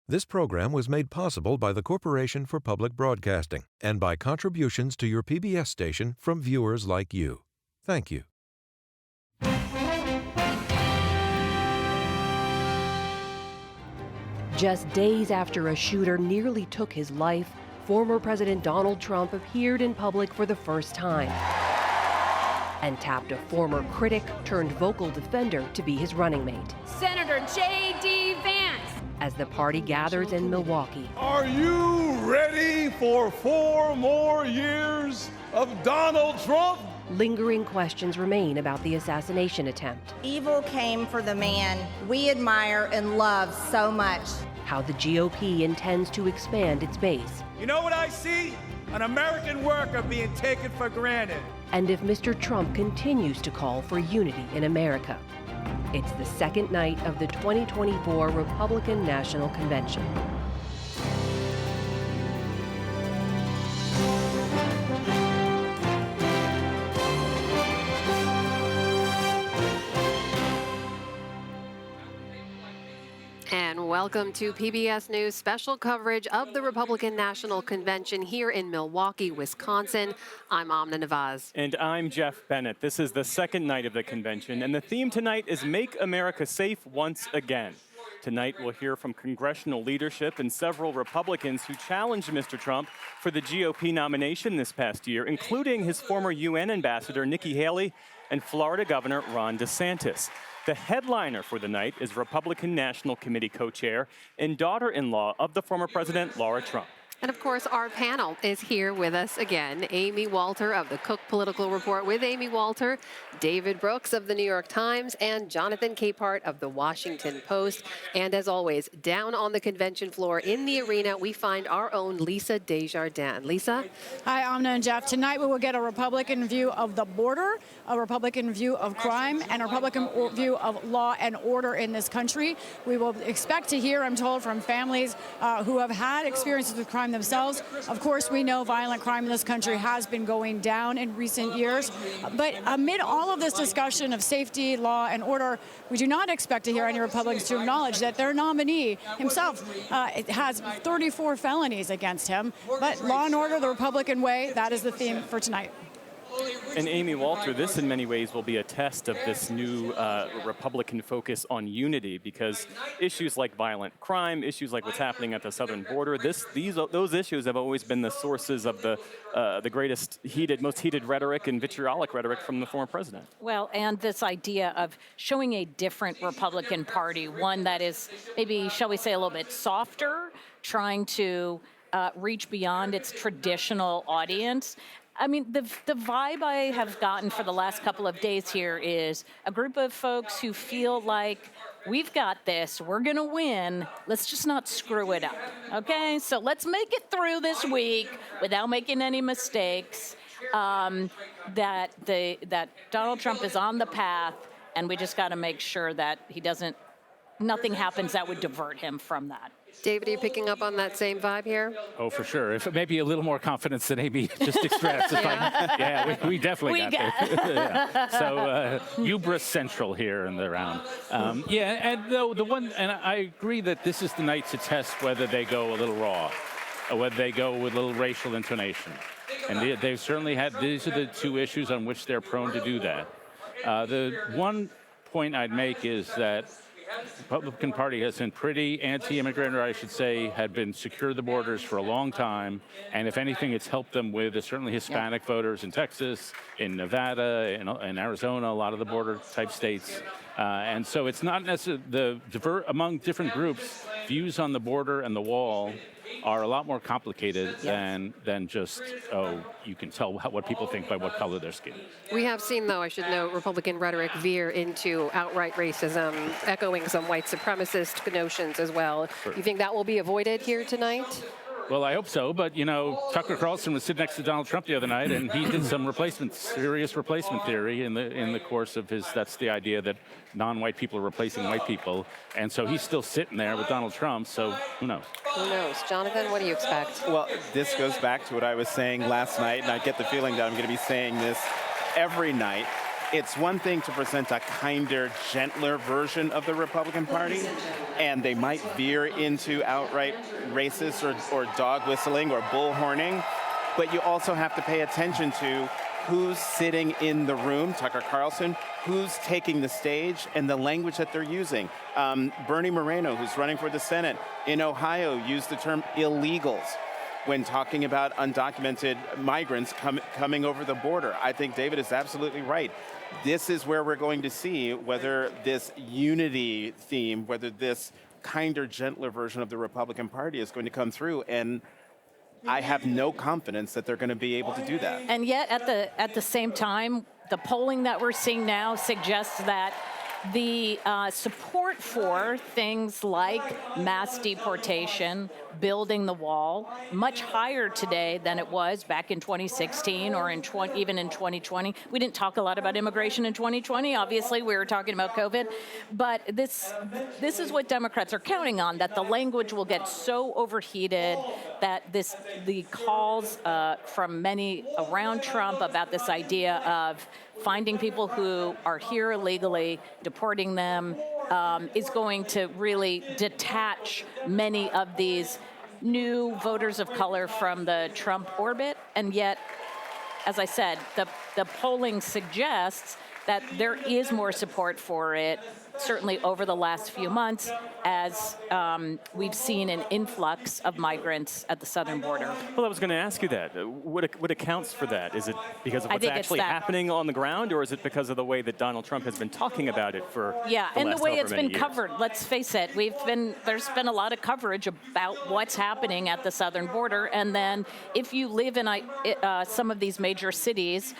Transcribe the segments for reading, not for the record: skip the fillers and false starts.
This program was made possible by the Corporation for Public Broadcasting and by contributions to your PBS station from viewers like you. Thank you. Just days after a shooter nearly took his life, former President Donald Trump appeared in public for the first time and tapped a former critic turned vocal defender to be his running mate. Senator J.D. Vance. As the party gathers in Milwaukee. Are you ready for 4 more years of Donald Trump? Lingering questions remain about the assassination attempt. Evil came for the man we admire and love so much. How the GOP intends to expand its base. You know what I see? An American worker being taken for granted. And if Mr. Trump continues to call for unity in America. It's the second night of the 2024 Republican National Convention. And welcome to PBS News special coverage of the Republican National Convention here in Milwaukee, Wisconsin. I'm Amna Navaz. And I'm Jeff Bennett. This is the second night of the convention, and the theme tonight is Make America Safe Once Again. Tonight, we'll hear from congressional leadership and several Republicans who challenged Mr. Trump for the GOP nomination this past year, including his former UN ambassador, Nikki Haley, and Florida Governor Ron DeSantis. The headliner for the night is Republican National Committee co-chair and daughter-in-law of the former president, Laura Trump. And of course, our panel is here with us again. Amy Walter of the Cook Political Report with Amy Walter, David Brooks of the New York Times, and Jonathan Capehart of the Washington Post. And as always, down on the convention floor in the arena, we find our own Lisa Desjardins. Lisa? Hi, Amna and Jeff. Tonight we will get a Republican view of the border, a Republican view of crime, and a Republican view of law and order in this country. We will expect to hear, I'm told, from families who have had experiences with crime themselves. Of course, we know violent crime in this country has been going down in recent years. But amid all of this discussion of safety, law, and order, we do not expect to hear any Republicans to acknowledge that their nominee himself has 34 felonies against him. But law and order the Republican way, that is the theme for tonight. And Amy Walter, this in many ways will be a test of this new Republican focus on unity, because issues like violent crime, issues like what's happening at the southern border, those issues have always been the sources of the greatest most heated rhetoric and vitriolic rhetoric from the former president. Well, and this idea of showing a different Republican Party, one that is maybe, shall we say, a little bit softer, trying to reach beyond its traditional audience. I mean, the vibe I have gotten for the last couple of days here is a group of folks who feel like we've got this, we're going to win, let's just not screw it up, okay? So let's make it through this week without making any mistakes, that Donald Trump is on the path, and we just got to make sure that nothing happens that would divert him from that. David, are you picking up on that same vibe here? Oh, for sure. If maybe a little more confidence than Amy just expressed. We definitely got this. Yeah. So hubris central here in the round. And I agree that this is the night to test whether they go a little raw, or whether they go with a little racial intonation. And they've certainly had, these are the two issues on which they're prone to do that. The one point I'd make is that the Republican Party has been pretty anti-immigrant, or I should say, had been secure the borders for a long time. And if anything, it's helped them with certainly Hispanic voters in Texas, in Nevada, in Arizona, a lot of the border type states. And so it's not necessarily among different groups, views on the border and the wall are a lot more complicated than just, you can tell what people think by what color their skin is. We have seen, though, I should note, Republican rhetoric veer into outright racism, echoing some white supremacist notions as well. Sure. You think that will be avoided here tonight? Well, I hope so, but Tucker Carlson was sitting next to Donald Trump the other night, and he did some serious replacement theory in the course of his. That's the idea that non-white people are replacing white people, and so he's still sitting there with Donald Trump. So who knows? Who knows, Jonathan? What do you expect? Well, this goes back to what I was saying last night, and I get the feeling that I'm going to be saying this every night. It's one thing to present a kinder, gentler version of the Republican Party, and they might veer into outright racist or dog whistling or bullhorning. But you also have to pay attention to who's sitting in the room, Tucker Carlson, who's taking the stage, and the language that they're using. Bernie Moreno, who's running for the Senate in Ohio, used the term illegals when talking about undocumented migrants coming over the border. I think David is absolutely right. This is where we're going to see whether this unity theme, whether this kinder, gentler version of the Republican Party is going to come through. And I have no confidence that they're going to be able to do that. And yet, at the same time, the polling that we're seeing now suggests that the support for things like mass deportation, building the wall, much higher today than it was back in 2016 or even in 2020. We didn't talk a lot about immigration in 2020. Obviously, we were talking about COVID. But this is what Democrats are counting on, that the language will get so overheated that the calls from many around Trump about this idea of finding people who are here illegally, deporting them, is going to really detach many of these new voters of color from the Trump orbit. And yet, as I said, the polling suggests that there is more support for it, certainly over the last few months, as we've seen an influx of migrants at the southern border. Well, I was going to ask you that. What accounts for that? Is it because of what's actually happening on the ground, or is it because of the way that Donald Trump has been talking about it for and the way it's been years? covered? Let's face it, there's been a lot of coverage about what's happening at the southern border, and then if you live in some of these major cities,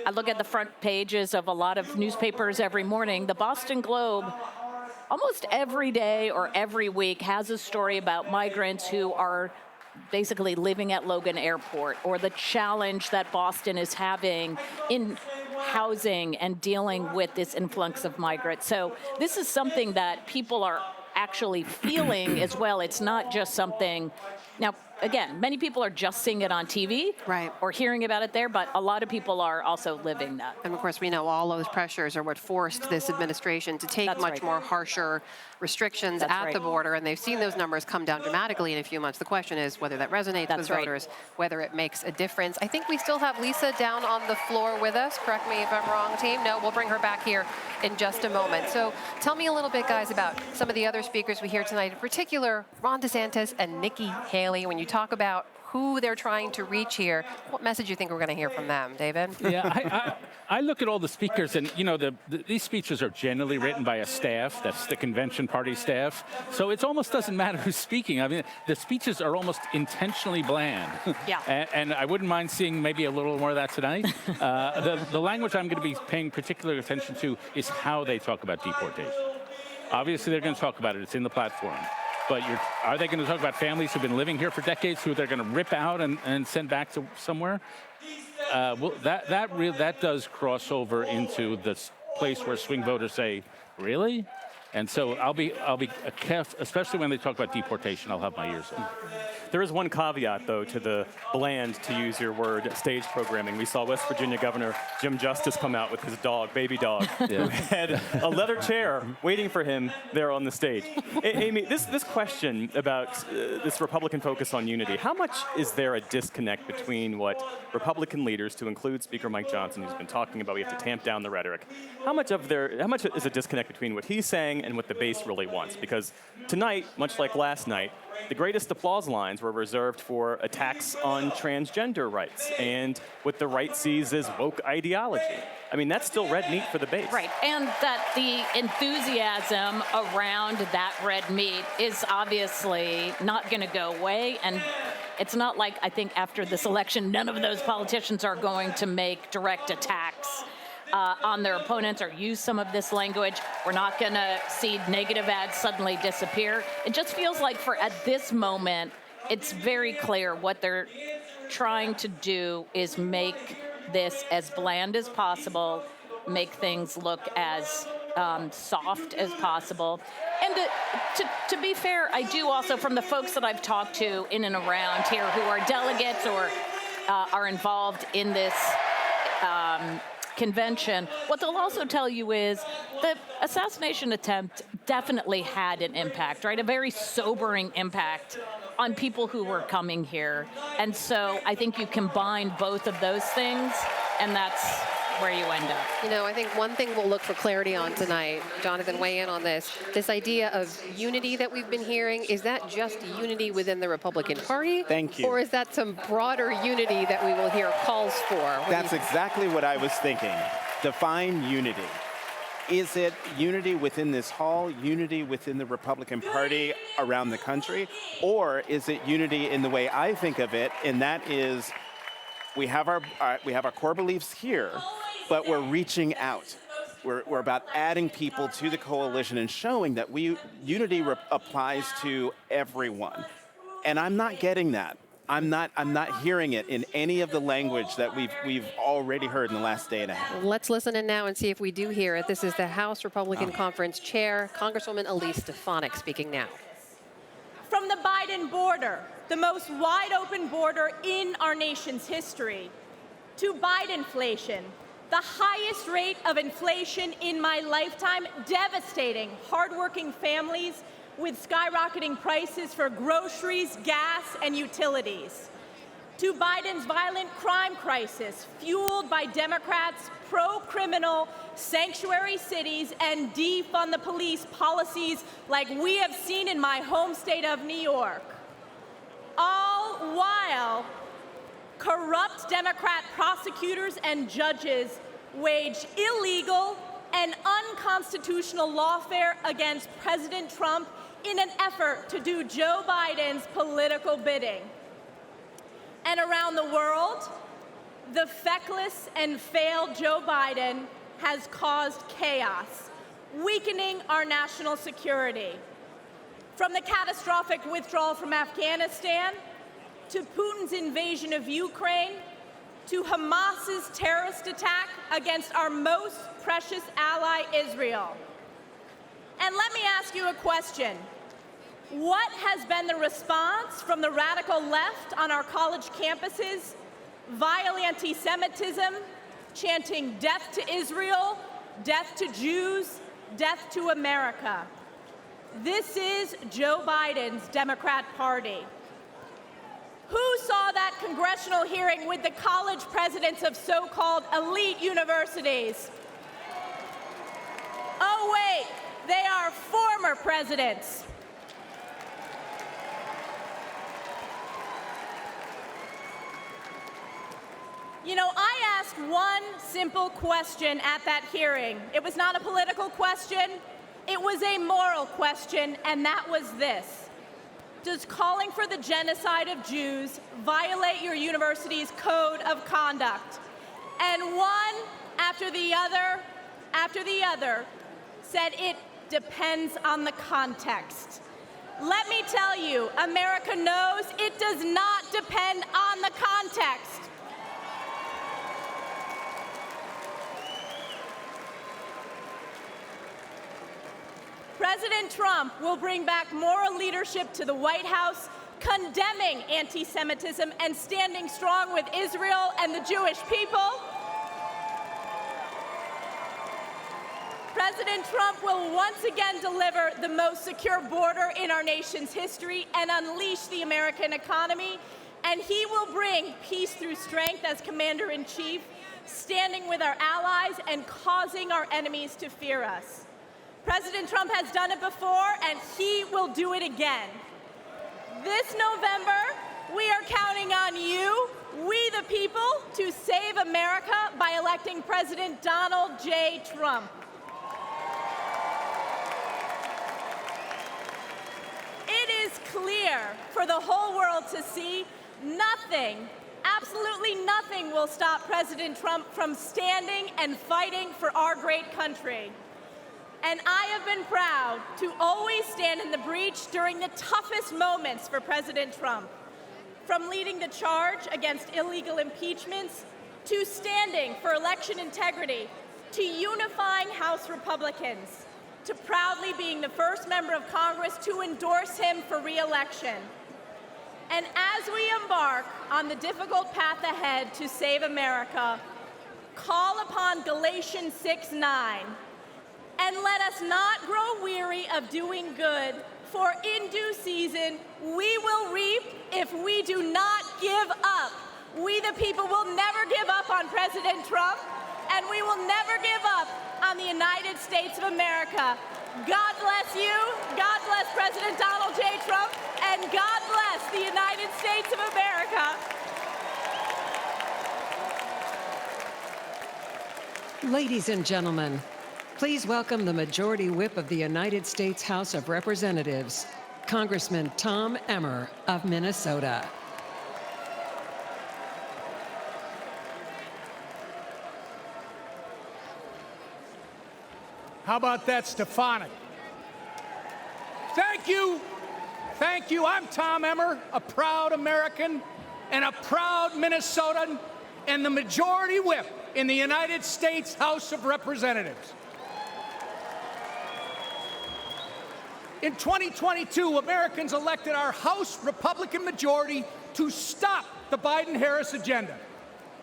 I look at the front pages of a lot of newspapers every morning. The Boston Globe, almost every day or every week, has a story about migrants who are basically living at Logan Airport, or the challenge that Boston is having in housing and dealing with this influx of migrants. So this is something that people are actually feeling as well. It's not just something. Now, again, many people are just seeing it on TV or hearing about it there, but a lot of people are also living that. And of course, we know all those pressures are what forced this administration to take much more harsher restrictions at the border, and they've seen those numbers come down dramatically in a few months. The question is whether that resonates with voters, whether it makes a difference. I think we still have Lisa down on the floor with us. Correct me if I'm wrong, team. No, we'll bring her back here in just a moment. So tell me a little bit, guys, about some of the other speakers we hear tonight, in particular Ron DeSantis and Nikki Haley. When you talk about who they're trying to reach here, what message do you think we're going to hear from them, David? Yeah, I look at all the speakers, and these speeches are generally written by a staff. That's the convention party staff. So it almost doesn't matter who's speaking. I mean, the speeches are almost intentionally bland. Yeah. and I wouldn't mind seeing maybe a little more of that tonight. The language I'm going to be paying particular attention to is how they talk about deportation. Obviously, they're going to talk about it. It's in the platform. But are they going to talk about families who've been living here for decades, who they're going to rip out and send back to somewhere? Well, that does cross over into this place where swing voters say, "Really?" And so I'll be careful, especially when they talk about deportation. I'll have my ears on. There is one caveat, though, to the bland, to use your word, stage programming. We saw West Virginia Governor Jim Justice come out with his dog, baby dog, who had a leather chair waiting for him there on the stage. Amy, this question about this Republican focus on unity, how much is there a disconnect between what Republican leaders, to include Speaker Mike Johnson, who's been talking about we have to tamp down the rhetoric, how much is a disconnect between what he's saying and what the base really wants? Because tonight, much like last night, the greatest applause lines were reserved for attacks on transgender rights and what the right sees as woke ideology. I mean, that's still red meat for the base. Right, and that the enthusiasm around that red meat is obviously not going to go away. And it's not like, I think, after this election, none of those politicians are going to make direct attacks on their opponents or use some of this language. We're not going to see negative ads suddenly disappear. It just feels like at this moment, it's very clear what they're trying to do is make this as bland as possible, make things look as soft as possible. And to be fair, I do also, from the folks that I've talked to in and around here who are delegates or are involved in this convention. What they'll also tell you is the assassination attempt definitely had an impact, right? A very sobering impact on people who were coming here. And so I think you combine both of those things, and that's where you end up. You know, I think one thing we'll look for clarity on tonight, Jonathan, weigh in on this idea of unity that we've been hearing. Is that just unity within the Republican Party? Thank you. Or is that some broader unity that we will hear calls for? That's exactly what I was thinking. Define unity. Is it unity within this hall, unity within the Republican Party around the country, or is it unity in the way I think of it, and that is we have our core beliefs here, but we're reaching out. We're about adding people to the coalition and showing that unity applies to everyone. And I'm not getting that. I'm not hearing it in any of the language that we've already heard in the last day and a half. Let's listen in now and see if we do hear it. This is the House Republican Conference Chair, Congresswoman Elise Stefanik, speaking now. From the Biden border, the most wide-open border in our nation's history, to Bidenflation, the highest rate of inflation in my lifetime, devastating hardworking families with skyrocketing prices for groceries, gas, and utilities. To Biden's violent crime crisis, fueled by Democrats' pro-criminal sanctuary cities and defund the police policies like we have seen in my home state of New York. All while corrupt Democrat prosecutors and judges wage illegal and unconstitutional lawfare against President Trump in an effort to do Joe Biden's political bidding. And around the world, the feckless and failed Joe Biden has caused chaos, weakening our national security. From the catastrophic withdrawal from Afghanistan, to Putin's invasion of Ukraine, to Hamas's terrorist attack against our most precious ally, Israel. And let me ask you a question. What has been the response from the radical left on our college campuses? Vile anti-Semitism, chanting death to Israel, death to Jews, death to America. This is Joe Biden's Democrat Party. Who saw that congressional hearing with the college presidents of so-called elite universities? Oh, wait, they are former presidents. You know, I asked one simple question at that hearing. It was not a political question, it was a moral question, and that was this. Does calling for the genocide of Jews violate your university's code of conduct? And one after the other, said it depends on the context. Let me tell you, America knows it does not depend on the context. President Trump will bring back moral leadership to the White House, condemning anti-Semitism and standing strong with Israel and the Jewish people. President Trump will once again deliver the most secure border in our nation's history and unleash the American economy. And he will bring peace through strength as Commander-in-Chief, standing with our allies and causing our enemies to fear us. President Trump has done it before, and he will do it again. This November, we are counting on you, we the people, to save America by electing President Donald J. Trump. It is clear for the whole world to see nothing, absolutely nothing will stop President Trump from standing and fighting for our great country. And I have been proud to always stand in the breach during the toughest moments for President Trump. From leading the charge against illegal impeachments, to standing for election integrity, to unifying House Republicans, to proudly being the first member of Congress to endorse him for re-election. And as we embark on the difficult path ahead to save America, call upon Galatians 6:9. And let us not grow weary of doing good, for in due season we will reap if we do not give up. We, the people, will never give up on President Trump, and we will never give up on the United States of America. God bless you, God bless President Donald J. Trump, and God bless the United States of America. Ladies and gentlemen, please welcome the Majority Whip of the United States House of Representatives, Congressman Tom Emmer of Minnesota. How about that, Stefanik? Thank you. Thank you. I'm Tom Emmer, a proud American and a proud Minnesotan, and the Majority Whip in the United States House of Representatives. In 2022, Americans elected our House Republican majority to stop the Biden-Harris agenda.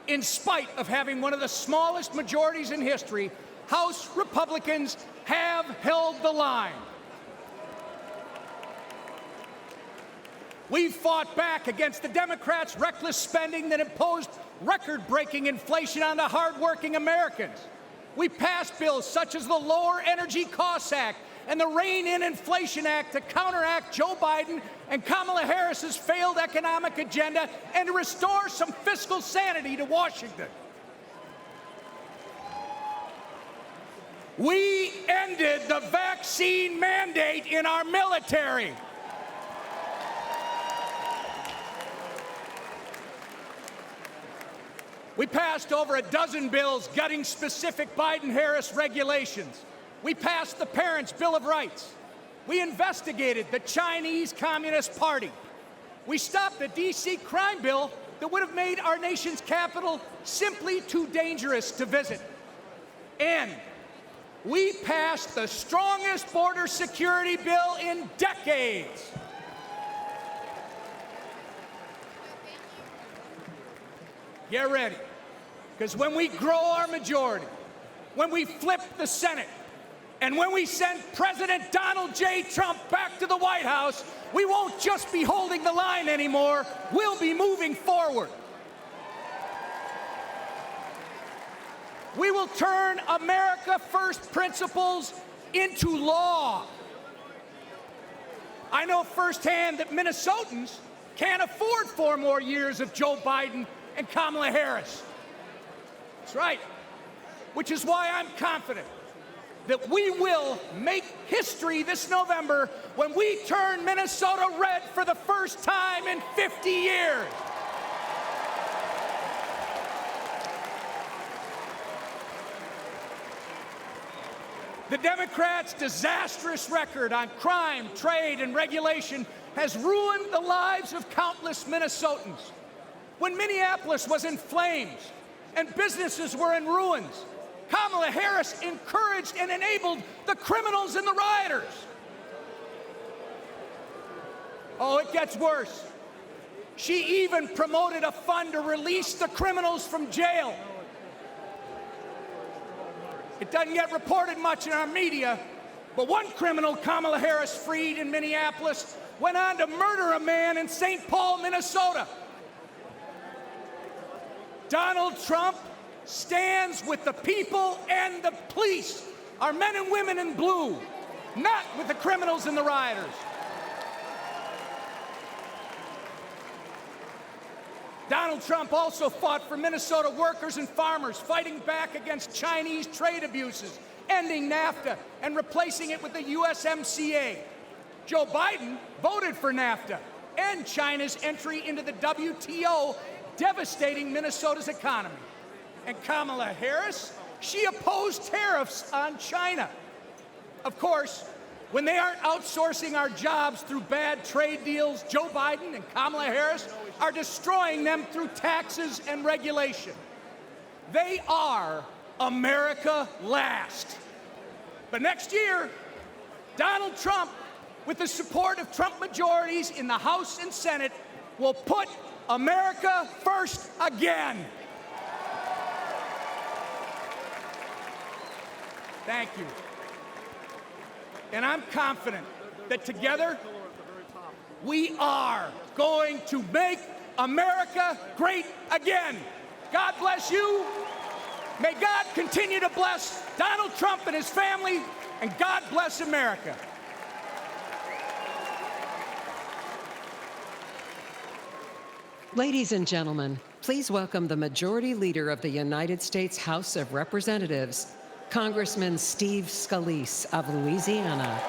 In spite of having one of the smallest majorities in history, House Republicans have held the line. We've fought back against the Democrats' reckless spending that imposed record-breaking inflation on the hardworking Americans. We passed bills such as the Lower Energy Costs Act and the Rein-in Inflation Act to counteract Joe Biden and Kamala Harris's failed economic agenda and to restore some fiscal sanity to Washington. We ended the vaccine mandate in our military. We passed over a dozen bills gutting specific Biden-Harris regulations. We passed the Parents' Bill of Rights. We investigated the Chinese Communist Party. We stopped the D.C. crime bill that would have made our nation's capital simply too dangerous to visit. And we passed the strongest border security bill in decades. Get ready, because when we grow our majority, when we flip the Senate, and when we send President Donald J. Trump back to the White House, we won't just be holding the line anymore, we'll be moving forward. We will turn America First principles into law. I know firsthand that Minnesotans can't afford 4 more years of Joe Biden and Kamala Harris. That's right. Which is why I'm confident that we will make history this November when we turn Minnesota red for the first time in 50 years. The Democrats' disastrous record on crime, trade, and regulation has ruined the lives of countless Minnesotans. When Minneapolis was in flames and businesses were in ruins, Kamala Harris encouraged and enabled the criminals and the rioters. Oh, it gets worse. She even promoted a fund to release the criminals from jail. It doesn't get reported much in our media, but one criminal Kamala Harris freed in Minneapolis went on to murder a man in St. Paul, Minnesota. Donald Trump stands with the people and the police, our men and women in blue, not with the criminals and the rioters. Donald Trump also fought for Minnesota workers and farmers, fighting back against Chinese trade abuses, ending NAFTA and replacing it with the USMCA. Joe Biden voted for NAFTA and China's entry into the WTO, devastating Minnesota's economy. And Kamala Harris, she opposed tariffs on China. Of course, when they aren't outsourcing our jobs through bad trade deals, Joe Biden and Kamala Harris are destroying them through taxes and regulation. They are America last. But next year, Donald Trump, with the support of Trump majorities in the House and Senate, will put America first again. Thank you. And I'm confident that together we are going to make America great again. God bless you. May God continue to bless Donald Trump and his family, and God bless America. Ladies and gentlemen, please welcome the Majority Leader of the United States House of Representatives, Congressman Steve Scalise of Louisiana.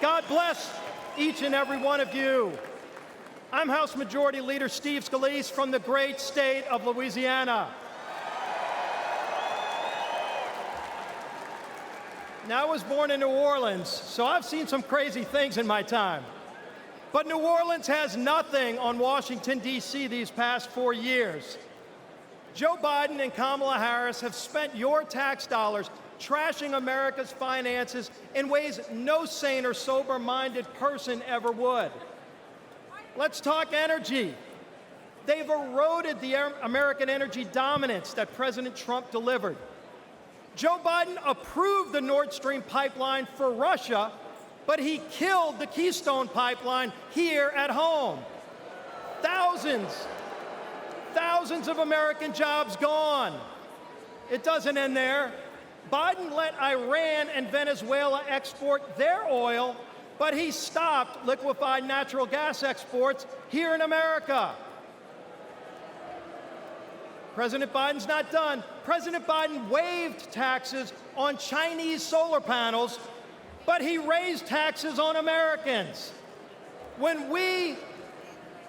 God bless each and every one of you. I'm House Majority Leader Steve Scalise from the great state of Louisiana. Now, I was born in New Orleans, so I've seen some crazy things in my time. But New Orleans has nothing on Washington, D.C. these past 4 years. Joe Biden and Kamala Harris have spent your tax dollars trashing America's finances in ways no sane or sober-minded person ever would. Let's talk energy. They've eroded the American energy dominance that President Trump delivered. Joe Biden approved the Nord Stream pipeline for Russia, but he killed the Keystone pipeline here at home. Thousands of American jobs gone. It doesn't end there. Biden let Iran and Venezuela export their oil, but he stopped liquefied natural gas exports here in America. President Biden's not done. President Biden waived taxes on Chinese solar panels, but he raised taxes on Americans. When we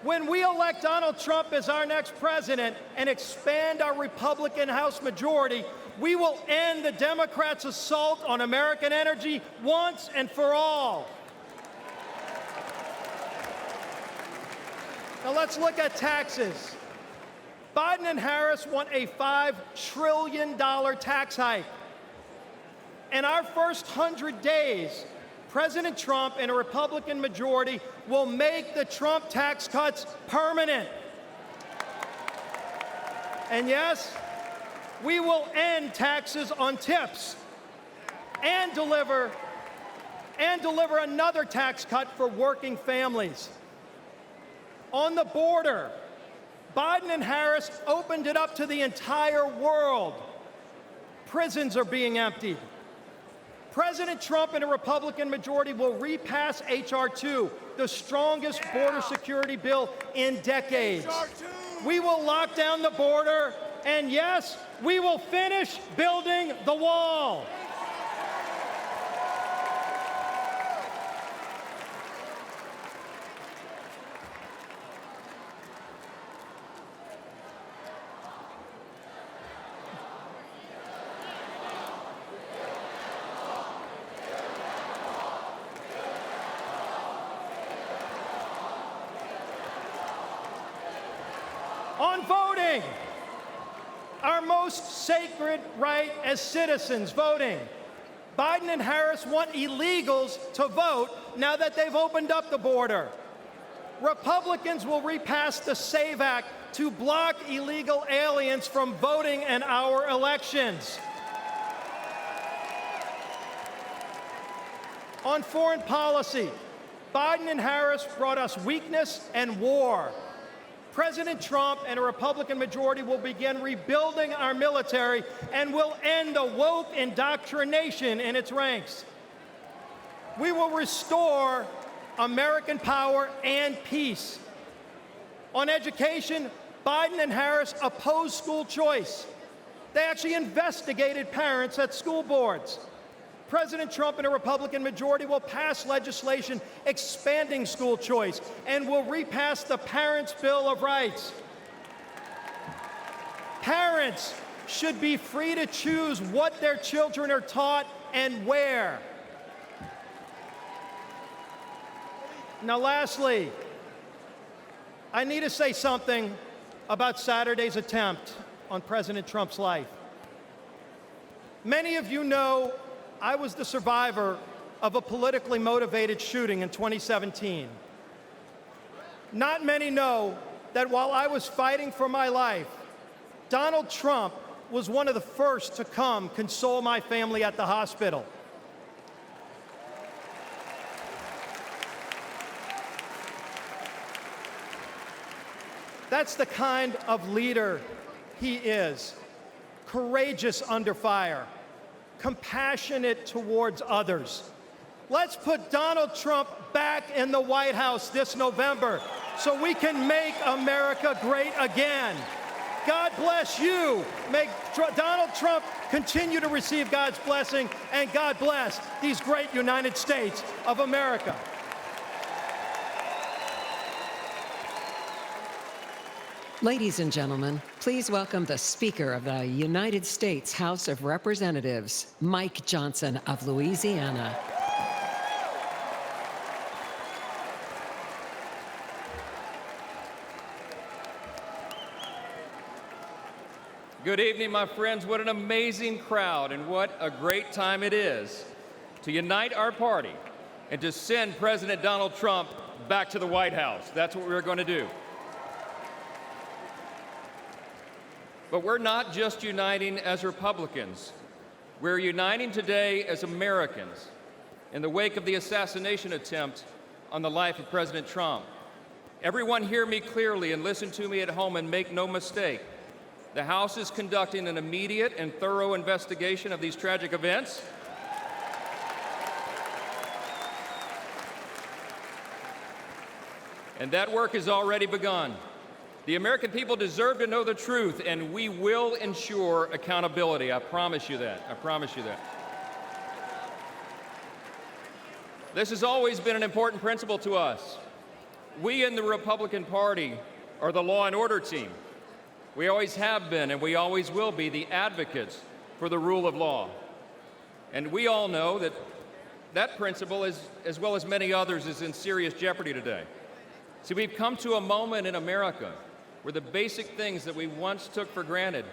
elect Donald Trump as our next president and expand our Republican House majority, we will end the Democrats' assault on American energy once and for all. Now let's look at taxes. Biden and Harris want a $5 trillion tax hike. In our first 100 days, President Trump and a Republican majority will make the Trump tax cuts permanent. And yes, we will end taxes on tips and deliver another tax cut for working families. On the border, Biden and Harris opened it up to the entire world. Prisons are being emptied. President Trump and a Republican majority will repass H.R. 2, the strongest border security bill in decades. We will lock down the border, and yes, we will finish building the wall. On voting, our most sacred right as citizens, voting. Biden and Harris want illegals to vote now that they've opened up the border. Republicans will repass the SAVE Act to block illegal aliens from voting in our elections. On foreign policy, Biden and Harris brought us weakness and war. President Trump and a Republican majority will begin rebuilding our military and will end the woke indoctrination in its ranks. We will restore American power and peace. On education, Biden and Harris opposed school choice. They actually investigated parents at school boards. President Trump and a Republican majority will pass legislation expanding school choice and will repass the Parents' Bill of Rights. Parents should be free to choose what their children are taught and where. Now, lastly, I need to say something about Saturday's attempt on President Trump's life. Many of you know I was the survivor of a politically motivated shooting in 2017. Not many know that while I was fighting for my life, Donald Trump was one of the first to come console my family at the hospital. That's the kind of leader he is. Courageous under fire, compassionate towards others. Let's put Donald Trump back in the White House this November so we can make America great again. God bless you. May Donald Trump continue to receive God's blessing, and God bless these great United States of America. Ladies and gentlemen, please welcome the Speaker of the United States House of Representatives, Mike Johnson of Louisiana. Good evening, my friends. What an amazing crowd, and what a great time it is to unite our party and to send President Donald Trump back to the White House. That's what we're going to do. But we're not just uniting as Republicans. We're uniting today as Americans in the wake of the assassination attempt on the life of President Trump. Everyone hear me clearly and listen to me at home and make no mistake. The House is conducting an immediate and thorough investigation of these tragic events. And that work has already begun. The American people deserve to know the truth, and we will ensure accountability. I promise you that. I promise you that. This has always been an important principle to us. We in the Republican Party are the law and order team. We always have been, and we always will be, the advocates for the rule of law. And we all know that that principle, as well as many others, is in serious jeopardy today. See, we've come to a moment in America where the basic things that we once took for granted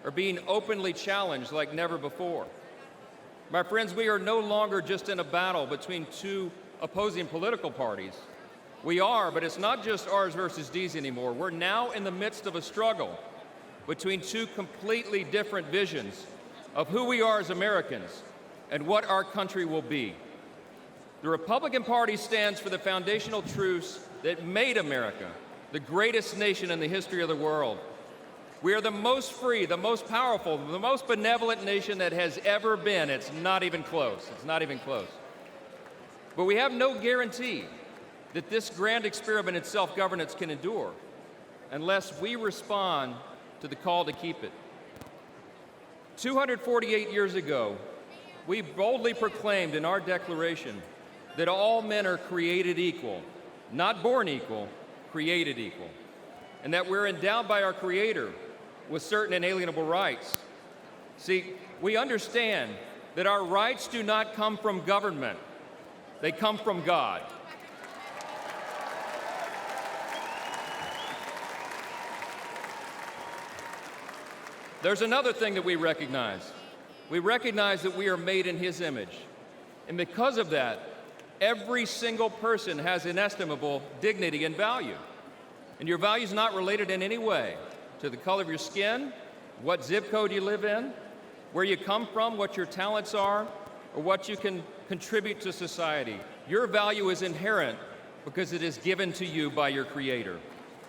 are being openly challenged like never before. My friends, we are no longer just in a battle between two opposing political parties. We are, but it's not just ours versus these anymore. We're now in the midst of a struggle between two completely different visions of who we are as Americans and what our country will be. The Republican Party stands for the foundational truths that made America the greatest nation in the history of the world. We are the most free, the most powerful, the most benevolent nation that has ever been. It's not even close. It's not even close. But we have no guarantee that this grand experiment in self-governance can endure unless we respond to the call to keep it. 248 years ago, we boldly proclaimed in our Declaration that all men are created equal, not born equal, created equal, and that we're endowed by our Creator with certain inalienable rights. See, we understand that our rights do not come from government, they come from God. There's another thing that we recognize. We recognize that we are made in His image. And because of that, every single person has inestimable dignity and value. And your value is not related in any way to the color of your skin, what zip code you live in, where you come from, what your talents are, or what you can contribute to society. Your value is inherent because it is given to you by your Creator.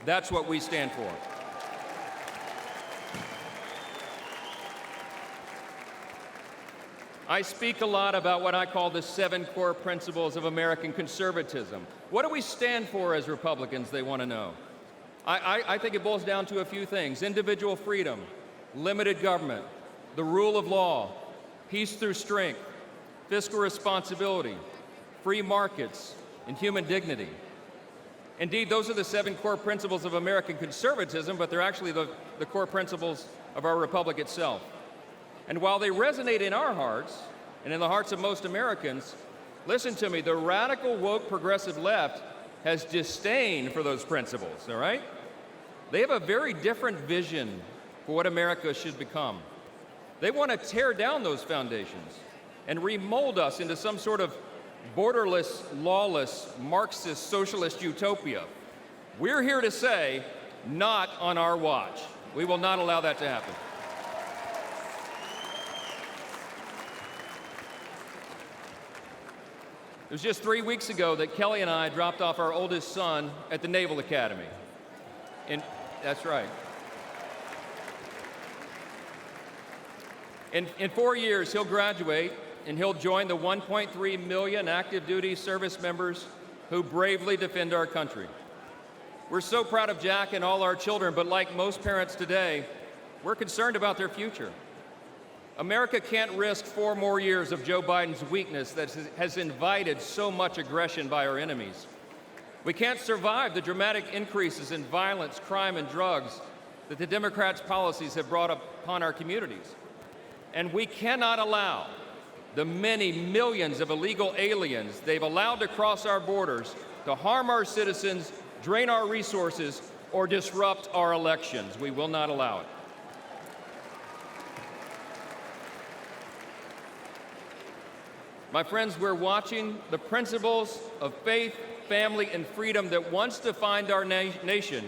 That's what we stand for. I speak a lot about what I call the 7 core principles of American conservatism. What do we stand for as Republicans, they want to know? I think it boils down to a few things: individual freedom, limited government, the rule of law, peace through strength, fiscal responsibility, free markets, and human dignity. Indeed, those are the 7 core principles of American conservatism, but they're actually the core principles of our republic itself. And while they resonate in our hearts and in the hearts of most Americans, listen to me, the radical, woke, progressive left has disdain for those principles, all right? They have a very different vision for what America should become. They want to tear down those foundations and remold us into some sort of borderless, lawless, Marxist, socialist utopia. We're here to say, not on our watch. We will not allow that to happen. It was just 3 weeks ago that Kelly and I dropped off our oldest son at the Naval Academy. That's right. In 4 years, he'll graduate and he'll join the 1.3 million active duty service members who bravely defend our country. We're so proud of Jack and all our children, but like most parents today, we're concerned about their future. America can't risk 4 more years of Joe Biden's weakness that has invited so much aggression by our enemies. We can't survive the dramatic increases in violence, crime, and drugs that the Democrats' policies have brought upon our communities. And we cannot allow the many millions of illegal aliens they've allowed to cross our borders to harm our citizens, drain our resources, or disrupt our elections. We will not allow it. My friends, we're watching the principles of faith, family, and freedom that once defined our nation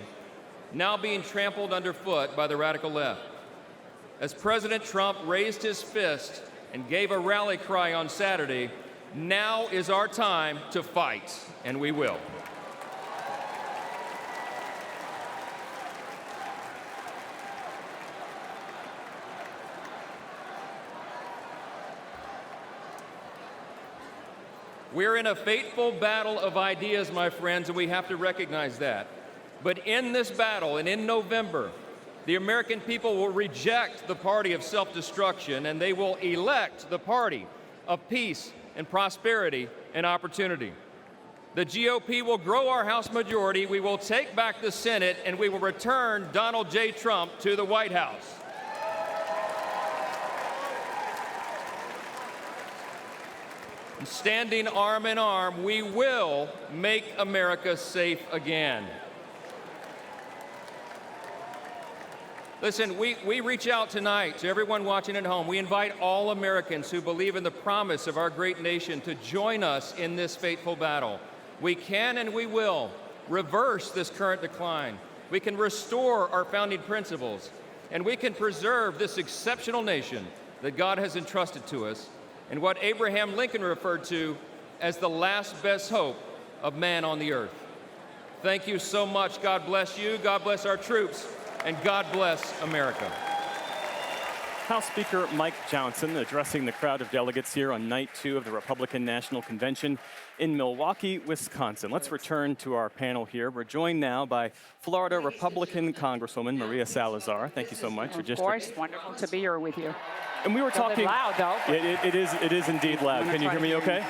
now being trampled underfoot by the radical left. As President Trump raised his fist and gave a rally cry on Saturday, now is our time to fight, and we will. We're in a fateful battle of ideas, my friends, and we have to recognize that. But in this battle, and in November, the American people will reject the party of self-destruction, and they will elect the party of peace and prosperity and opportunity. The GOP will grow our House majority, we will take back the Senate, and we will return Donald J. Trump to the White House. Standing arm in arm, we will make America safe again. Listen, we reach out tonight to everyone watching at home. We invite all Americans who believe in the promise of our great nation to join us in this fateful battle. We can and we will reverse this current decline. We can restore our founding principles, and we can preserve this exceptional nation that God has entrusted to us, and what Abraham Lincoln referred to as the last best hope of man on the earth. Thank you so much. God bless you, God bless our troops, and God bless America. House Speaker Mike Johnson addressing the crowd of delegates here on night 2 of the Republican National Convention in Milwaukee, Wisconsin. Let's return to our panel here. We're joined now by Florida Republican Congresswoman Maria Salazar. Thank you so much. Of course, wonderful to be here with you. And we were talking. Loud, though. It is indeed loud. Can you hear me okay?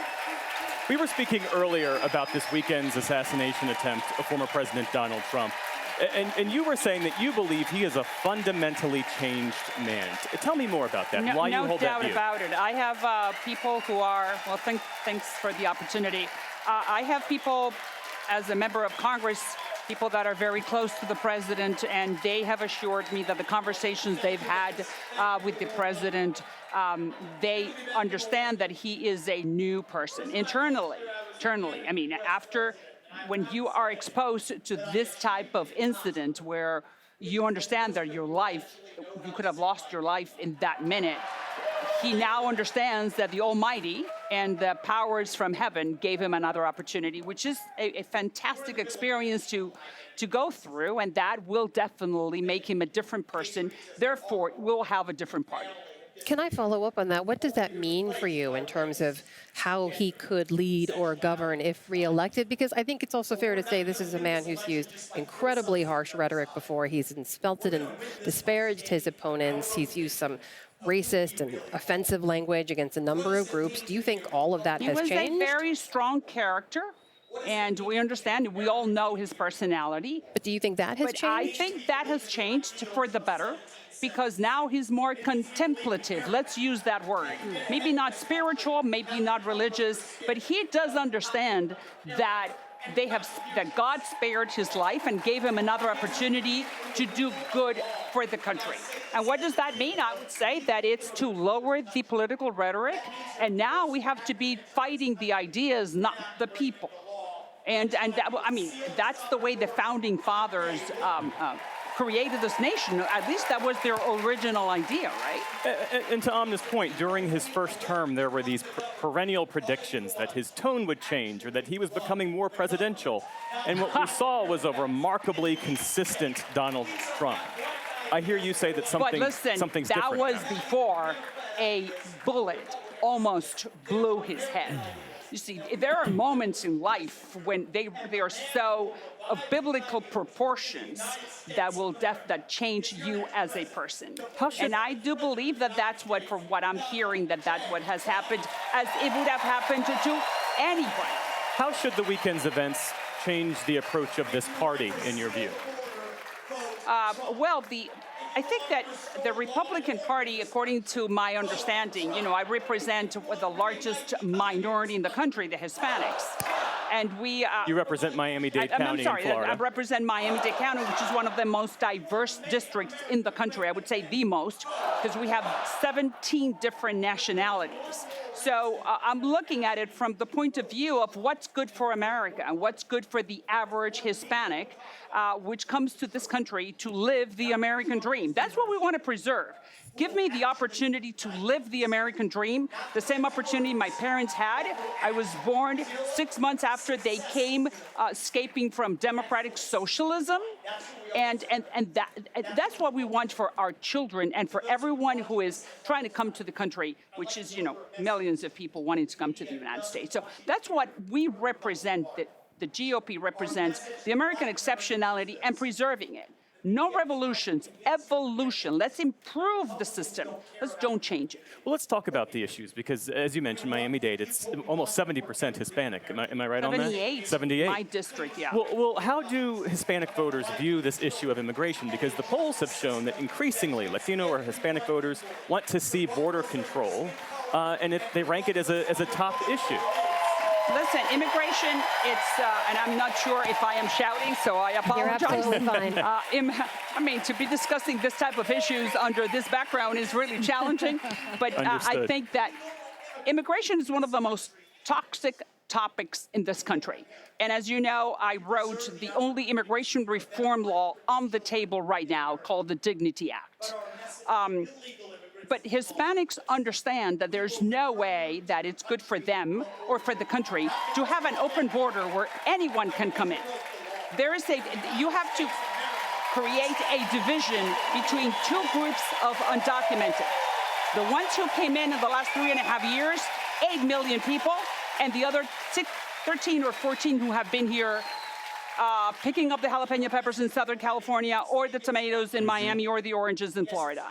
We were speaking earlier about this weekend's assassination attempt of former President Donald Trump. And you were saying that you believe he is a fundamentally changed man. Tell me more about that. Why you hold that view? No doubt about it. I have people who are, well, thanks for the opportunity. I have people, as a member of Congress, people that are very close to the president, and they have assured me that the conversations they've had with the president, they understand that he is a new person internally. I mean, when you are exposed to this type of incident where you understand that you could have lost your life in that minute, he now understands that the Almighty and the powers from heaven gave him another opportunity, which is a fantastic experience to go through, and that will definitely make him a different person. Therefore, we'll have a different party. Can I follow up on that? What does that mean for you in terms of how he could lead or govern if reelected? Because I think it's also fair to say this is a man who's used incredibly harsh rhetoric before. He's insulted and disparaged his opponents. He's used some racist and offensive language against a number of groups. Do you think all of that has changed? He was a very strong character, and we understand, we all know his personality. But do you think that has changed? I think that has changed for the better, because now he's more contemplative. Let's use that word. Maybe not spiritual, maybe not religious, but he does understand that that God spared his life and gave him another opportunity to do good for the country. And what does that mean? I would say that it's to lower the political rhetoric, and now we have to be fighting the ideas, not the people. And that, I mean, that's the way the founding fathers created this nation. At least that was their original idea, right? And to Amna's point, during his first term, there were these perennial predictions that his tone would change or that he was becoming more presidential. And what we saw was a remarkably consistent Donald Trump. I hear you say that something's different that was now. Before a bullet almost blew his head. You see, there are moments in life when they are so of biblical proportions that change you as a person. And I do believe that that's what, from what I'm hearing, that's what has happened, as it would have happened to anybody. How should the weekend's events change the approach of this party, in your view? I think that the Republican Party, according to my understanding, I represent the largest minority in the country, the Hispanics. And we... you represent Miami-Dade County in Florida. I represent Miami-Dade County, which is one of the most diverse districts in the country. I would say the most, because we have 17 different nationalities. So I'm looking at it from the point of view of what's good for America and what's good for the average Hispanic, which comes to this country to live the American dream. That's what we want to preserve. Give me the opportunity to live the American dream, the same opportunity my parents had. I was born 6 months after they came escaping from democratic socialism. And that's what we want for our children and for everyone who is trying to come to the country, which is, millions of people wanting to come to the United States. So that's what we represent, the GOP represents, the American exceptionality and preserving it. No revolutions, evolution. Let's improve the system. Let's don't change it. Well, let's talk about the issues because, as you mentioned, Miami-Dade, it's almost 70% Hispanic. Am I right on that? 78. My district, yeah. Well, how do Hispanic voters view this issue of immigration? Because the polls have shown that increasingly Latino or Hispanic voters want to see border control, and they rank it as a top issue. Listen, immigration, and I'm not sure if I am shouting, so I apologize. You're absolutely fine. To be discussing this type of issues under this background is really challenging. But I think that immigration is one of the most toxic topics in this country. And as you know, I wrote the only immigration reform law on the table right now called the Dignity Act. But Hispanics understand that there's no way that it's good for them or for the country to have an open border where anyone can come in. You have to create a division between two groups of undocumented. The ones who came in the last 3.5 years, 8 million people, and the other 13 or 14 who have been here picking up the jalapeno peppers in Southern California or the tomatoes in Miami or the oranges in Florida.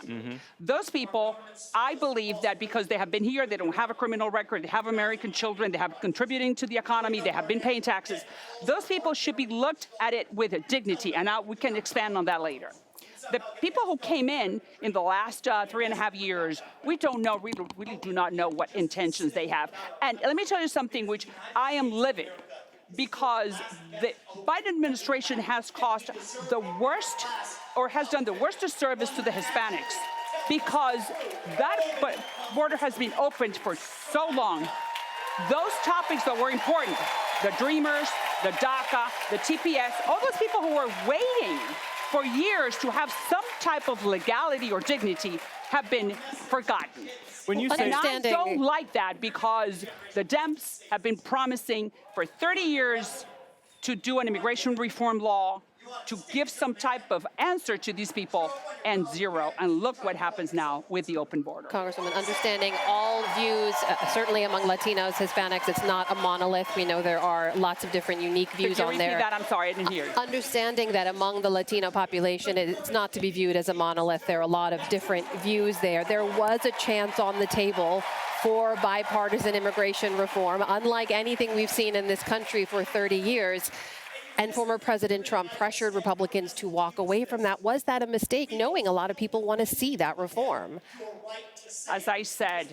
Those people, I believe that because they have been here, they don't have a criminal record, they have American children, they have contributing to the economy, they have been paying taxes. Those people should be looked at it with dignity, and we can expand on that later. The people who came in the last 3.5 years, we don't know, we really do not know what intentions they have. And let me tell you something which I am livid, because the Biden administration has caused the worst, or has done the worst disservice to the Hispanics, because that border has been opened for so long. Those topics that were important, the Dreamers, the DACA, the TPS, all those people who were waiting for years to have some type of legality or dignity have been forgotten. When you say, and I don't like that, because the Dems have been promising for 30 years to do an immigration reform law, to give some type of answer to these people, and zero. And look what happens now with the open border. Congresswoman, understanding all views, certainly among Latinos, Hispanics, it's not a monolith. We know there are lots of different unique views on there. That? I'm sorry, I didn't hear you. Understanding that among the Latino population, it's not to be viewed as a monolith. There are a lot of different views there. There was a chance on the table for bipartisan immigration reform, unlike anything we've seen in this country for 30 years. And former President Trump pressured Republicans to walk away from that. Was that a mistake, knowing a lot of people want to see that reform? As I said,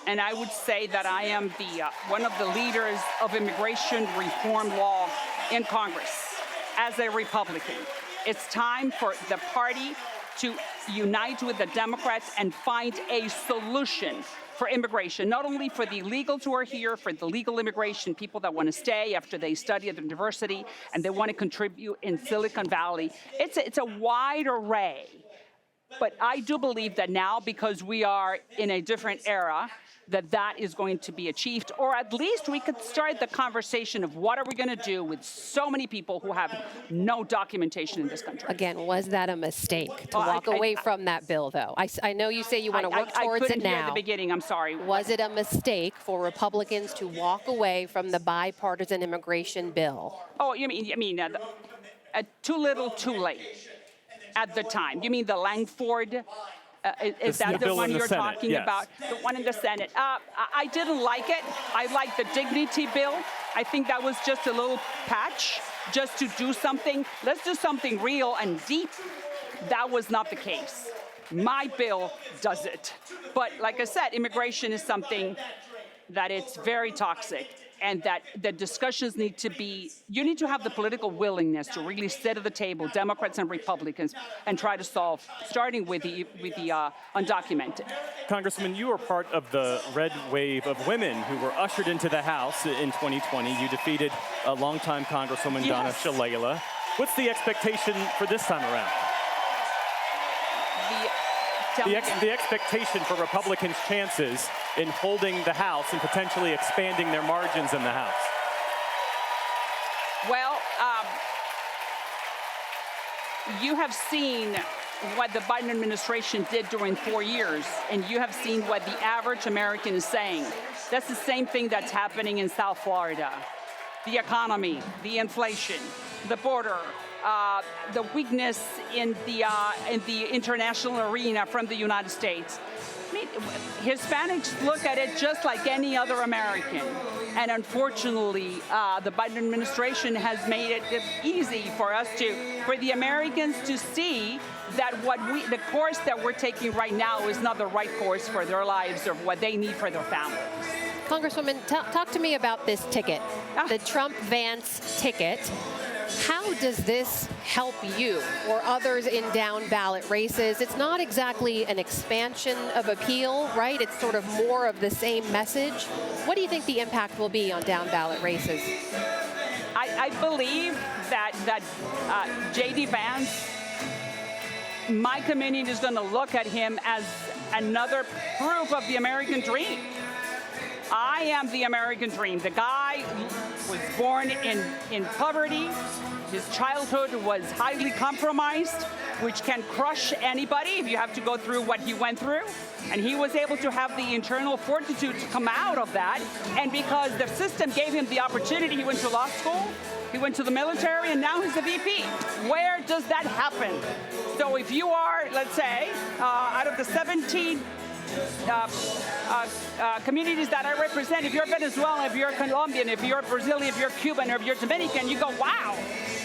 and I would say that I am one of the leaders of immigration reform law in Congress as a Republican. It's time for the party to unite with the Democrats and find a solution for immigration, not only for the illegals who are here, for the legal immigration, people that want to stay after they study at the university and they want to contribute in Silicon Valley. It's a wide array. But I do believe that now, because we are in a different era, that is going to be achieved, or at least we could start the conversation of what are we going to do with so many people who have no documentation in this country. Again, was that a mistake to walk away from that bill, though? I know you say you want to work towards it now. I couldn't hear the beginning. I'm sorry. Was it a mistake for Republicans to walk away from the bipartisan immigration bill? Oh, you mean too little, too late at the time? You mean the Langford? Is that the one you're talking about? The one in the Senate. I didn't like it. I liked the dignity bill. I think that was just a little patch just to do something. Let's do something real and deep. That was not the case. My bill does it. But like I said, immigration is something that it's very toxic, and that the discussions need to be, you need to have the political willingness to really sit at the table, Democrats and Republicans, and try to solve, starting with the undocumented. Congressman, you were part of the red wave of women who were ushered into the House in 2020. You defeated a longtime Congresswoman, Donna Shalala. What's the expectation for this time around? The expectation for Republicans' chances in holding the House and potentially expanding their margins in the House? Well, you have seen what the Biden administration did during 4 years, and you have seen what the average American is saying. That's the same thing that's happening in South Florida. The economy, the inflation, the border, the weakness in the international arena from the United States. I mean, Hispanics look at it just like any other American. And unfortunately, the Biden administration has made it easy for the Americans to see that the course that we're taking right now is not the right course for their lives or what they need for their families. Congresswoman, talk to me about this ticket, the Trump-Vance ticket. How does this help you or others in down-ballot races? It's not exactly an expansion of appeal, right? It's sort of more of the same message. What do you think the impact will be on down-ballot races? I believe that J.D. Vance, my community is going to look at him as another proof of the American dream. I am the American dream. The guy was born in poverty. His childhood was highly compromised, which can crush anybody if you have to go through what he went through. And he was able to have the internal fortitude to come out of that. And because the system gave him the opportunity, he went to law school, he went to the military, and now he's a VP. Where does that happen? So if you are, let's say, out of the 17 communities that I represent, if you're Venezuelan, if you're Colombian, if you're Brazilian, if you're Cuban, or if you're Dominican, you go, wow,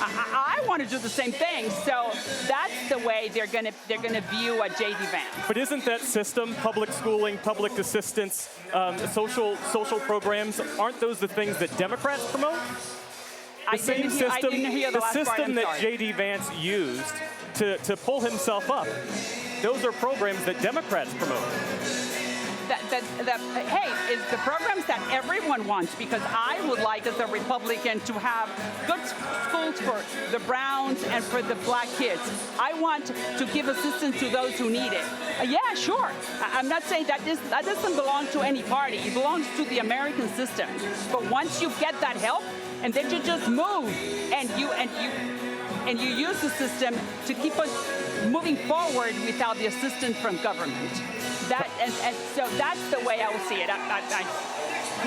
I want to do the same thing. So that's the way they're going to view a J.D. Vance. But isn't that system, public schooling, public assistance, social programs, aren't those the things that Democrats promote? The same system, the system that J.D. Vance used to pull himself up. Those are programs that Democrats promote. Hey, it's the programs that everyone wants, because I would like, as a Republican, to have good schools for the Browns and for the black kids. I want to give assistance to those who need it. Yeah, sure. I'm not saying that that doesn't belong to any party. It belongs to the American system. But once you get that help, and then you just move, and you use the system to keep us moving forward without the assistance from government. So that's the way I will see it.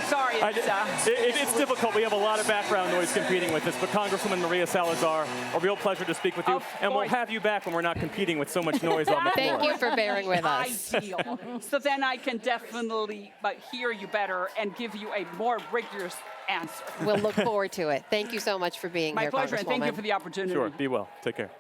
Sorry. It's difficult. We have a lot of background noise competing with this, but Congresswoman Maria Salazar, a real pleasure to speak with you. And we'll have you back when we're not competing with so much noise on the floor. Thank you for bearing with us. Ideal. So then I can definitely hear you better and give you a more rigorous answer. We'll look forward to it. Thank you so much for being My here, pleasure, and thank you Congresswoman. for the opportunity. Sure, be well. Take care.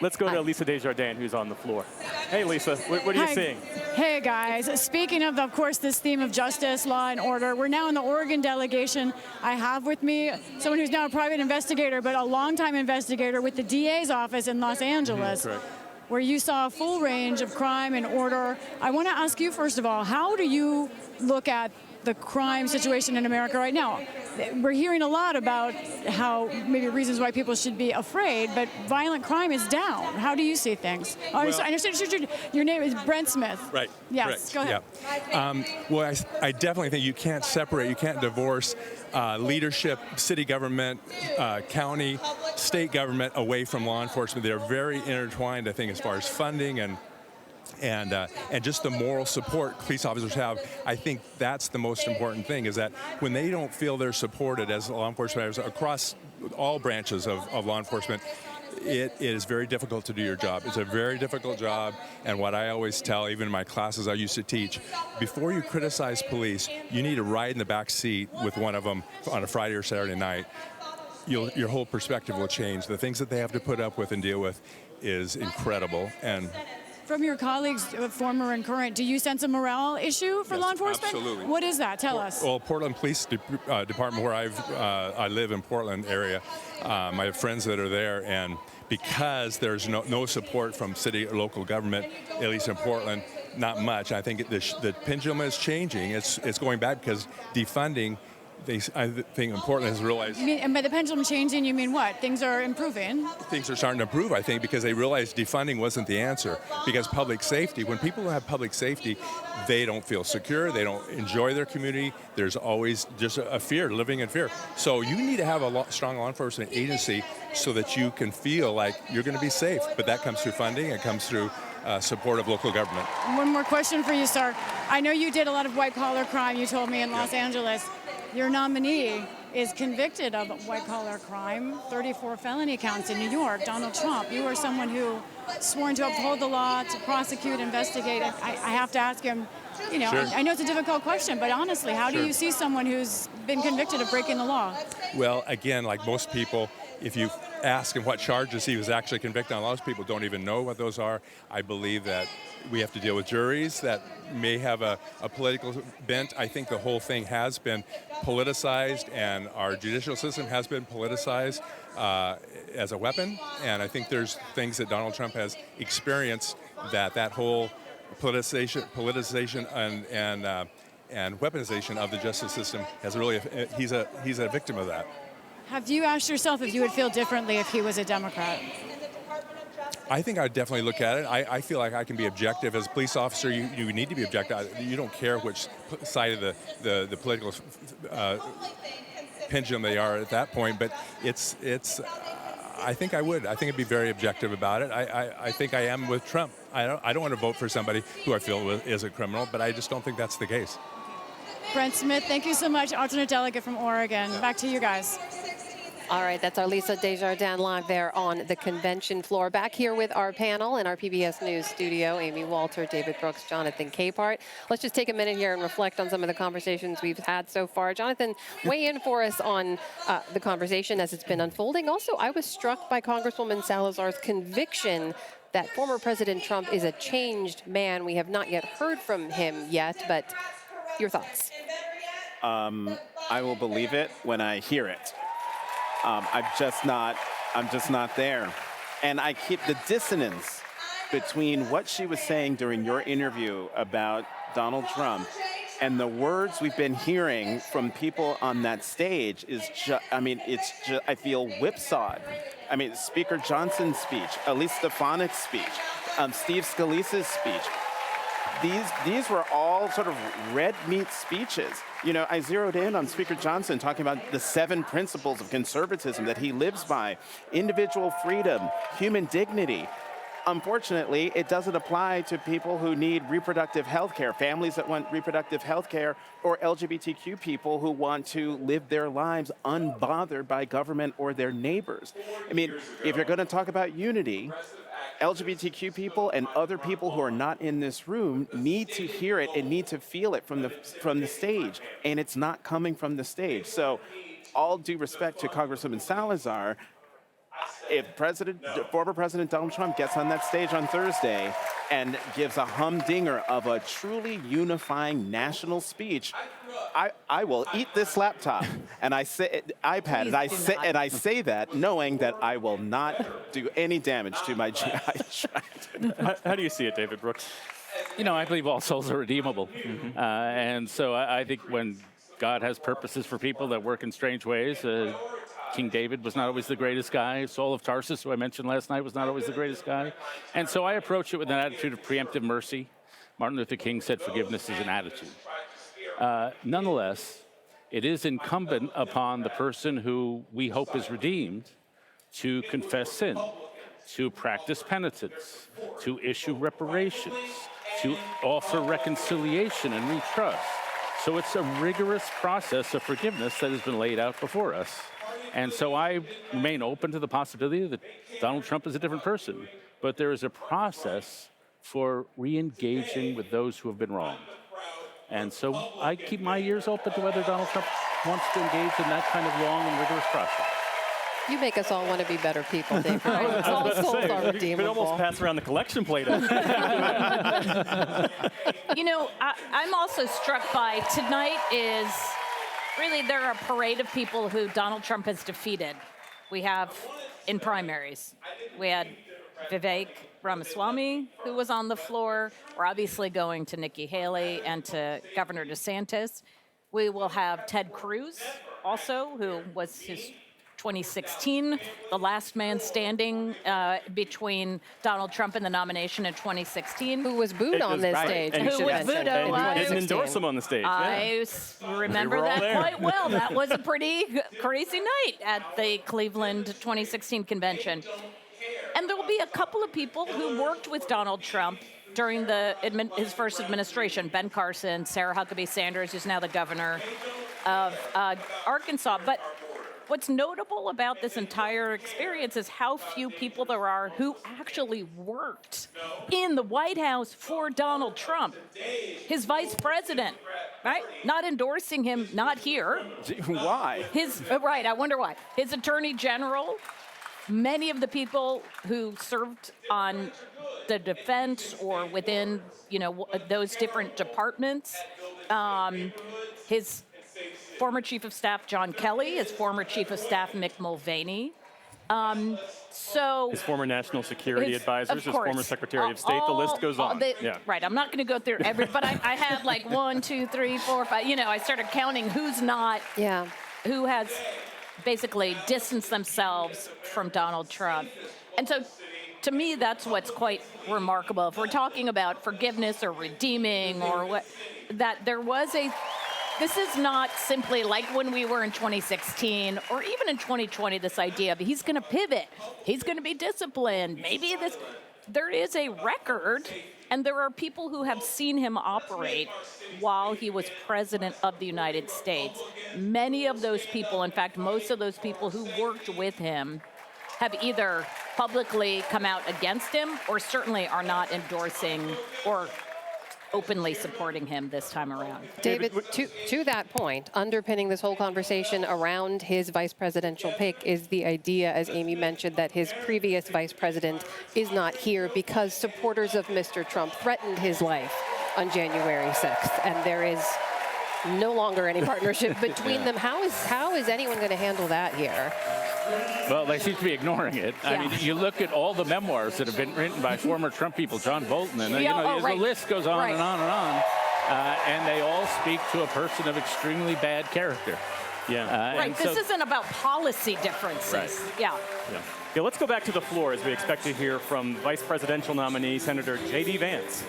Let's go to Lisa Desjardins, who's on the floor. Hey, Lisa, what are you seeing? Hey, guys. Speaking of course, this theme of justice, law, and order, we're now in the Oregon delegation. I have with me someone who's now a private investigator, but a longtime investigator with the DA's office in Los Angeles, where you saw a full range of crime and order. I want to ask you, first of all, how do you look at the crime situation in America right now? We're hearing a lot about how maybe reasons why people should be afraid, but violent crime is down. How do you see things? I understand your name is Brent Smith. Right. Yes, correct. go ahead. Yeah. Well, I definitely think you can't separate, you can't divorce leadership, city government, county, state government away from law enforcement. They're very intertwined, I think, as far as funding and just the moral support police officers have. I think that's the most important thing, is that when they don't feel they're supported as law enforcement officers across all branches of law enforcement, it is very difficult to do your job. It's a very difficult job, and what I always tell, even in my classes I used to teach, before you criticize police, you need to ride in the back seat with one of them on a Friday or Saturday night. Your whole perspective will change. The things that they have to put up with and deal with is incredible. And From your colleagues, former and current, do you sense a morale issue for law enforcement? Absolutely. What is that? Tell us. Well, Portland Police Department, where I live in Portland area, I have friends that are there, and because there's no support from city or local government, at least in Portland, not much. I think the pendulum is changing. It's going back because defunding. I think Portland has realized. And by the pendulum changing, you mean what? Things are improving? Things are starting to improve, I think, because they realized defunding wasn't the answer. Because public safety, when people have public safety, they don't feel secure, they don't enjoy their community, there's always just a fear, living in fear. So you need to have a strong law enforcement agency so that you can feel like you're going to be safe. But that comes through funding, it comes through support of local government. One more question for you, sir. I know you did a lot of white-collar crime, you told me, in Los Angeles. Your nominee is convicted of white-collar crime, 34 felony counts in New York, Donald Trump. You are someone who sworn to uphold the law, to prosecute, investigate. I have to ask him, sure. I know it's a difficult question, but honestly, how do you see someone who's been convicted of breaking the law? Well, again, like most people, if you ask him what charges he was actually convicted on, a lot of people don't even know what those are. I believe that we have to deal with juries that may have a political bent. I think the whole thing has been politicized, and our judicial system has been politicized as a weapon. And I think there's things that Donald Trump has experienced that whole politicization and weaponization of the justice system has really, he's a victim of that. Have you asked yourself if you would feel differently if he was a Democrat? I think I'd definitely look at it. I feel like I can be objective. As a police officer, you need to be objective. You don't care which side of the political pendulum they are at that point, but I think I would. I think I'd be very objective about it. I think I am with Trump. I don't want to vote for somebody who I feel is a criminal, but I just don't think that's the case. Brent Smith, thank you so much, alternate delegate from Oregon. Back to you guys. All right, that's our Lisa Desjardins live there on the convention floor. Back here with our panel in our PBS News studio, Amy Walter, David Brooks, Jonathan Capehart. Let's just take a minute here and reflect on some of the conversations we've had so far. Jonathan, weigh in for us on the conversation as it's been unfolding. Also, I was struck by Congresswoman Salazar's conviction that former President Trump is a changed man. We have not yet heard from him yet, but your thoughts? I will believe it when I hear it. I'm just not there. And I keep the dissonance between what she was saying during your interview about Donald Trump and the words we've been hearing from people on that stage is I feel whipsawed. I mean, Speaker Johnson's speech, Elise Stefanik's speech, Steve Scalise's speech. These were all sort of red meat speeches. I zeroed in on Speaker Johnson talking about the 7 principles of conservatism that he lives by: individual freedom, human dignity. unfortunately, it doesn't apply to people who need reproductive health care, families that want reproductive health care, or LGBTQ people who want to live their lives unbothered by government or their neighbors. I mean, if you're going to talk about unity, LGBTQ people and other people who are not in this room need to hear it and need to feel it from the stage, and it's not coming from the stage. So, all due respect to Congresswoman Salazar, if former President Donald Trump gets on that stage on Thursday and gives a humdinger of a truly unifying national speech, I will eat this laptop and I say iPad and I say that knowing that I will not do any damage to my GI tract. How do you see it, David Brooks? I believe all souls are redeemable, and so I think when God has purposes for people that work in strange ways. King David was not always the greatest guy. Saul of Tarsus, who I mentioned last night, was not always the greatest guy. And so I approach it with an attitude of preemptive mercy. Martin Luther King said forgiveness is an attitude. Nonetheless, it is incumbent upon the person who we hope is redeemed to confess sin, to practice penitence, to issue reparations, to offer reconciliation and retrust. So it's a rigorous process of forgiveness that has been laid out before us. And so I remain open to the possibility that Donald Trump is a different person. But there is a process for re-engaging with those who have been wronged. And so I keep my ears open to whether Donald Trump wants to engage in that kind of long and rigorous process. You make us all want to be better people, Dave. I was All about to souls say, are we could redeemable. almost pass around the collection plate. I'm also struck by tonight is really there are a parade of people who Donald Trump has defeated. We have in primaries. We had Vivek Ramaswamy, who was on the floor. We're obviously going to Nikki Haley and to Governor DeSantis. We will have Ted Cruz also, who was his 2016, the last man standing between Donald Trump and the nomination in 2016. Who was booed on this stage. And who was booed on and didn't endorse him on the stage. I remember that quite well. That was a pretty crazy night at the Cleveland 2016 convention. And there will be a couple of people who worked with Donald Trump during his first administration. Ben Carson, Sarah Huckabee Sanders, who's now the governor of Arkansas. But what's notable about this entire experience is how few people there are who actually worked in the White House for Donald Trump. His vice president, right? Not endorsing him, not here. Why? Right, I wonder why. His attorney general, many of the people who served on the defense or within, those different departments, his former Chief of Staff John Kelly, his former Chief of Staff Mick Mulvaney. His former national security advisors, his former Secretary of State, the list goes on. Right, I'm not going to go through but I had like 1, 2, 3, 4, 5. I started counting who's not, who has basically distanced themselves from Donald Trump. And so to me, that's what's quite remarkable. If we're talking about forgiveness or redeeming or what, that there was this is not simply like when we were in 2016 or even in 2020, this idea of he's going to pivot, he's going to be disciplined, there is a record, and there are people who have seen him operate while he was president of the United States. Many of those people, in fact, most of those people who worked with him have either publicly come out against him or certainly are not endorsing or openly supporting him this time around. David, to that point, underpinning this whole conversation around his vice presidential pick is the idea, as Amy mentioned, that his previous vice president is not here because supporters of Mr. Trump threatened his life on January 6th, and there is no longer any partnership between them. How is anyone going to handle that here? Well, they seem to be ignoring it. I mean, you look at all the memoirs that have been written by former Trump people, John Bolton, and the list goes on and on and on. And they all speak to a person of extremely bad character. This isn't about policy differences. Yeah, let's go back to the floor as we expect to hear from Vice Presidential nominee Senator J.D. Vance.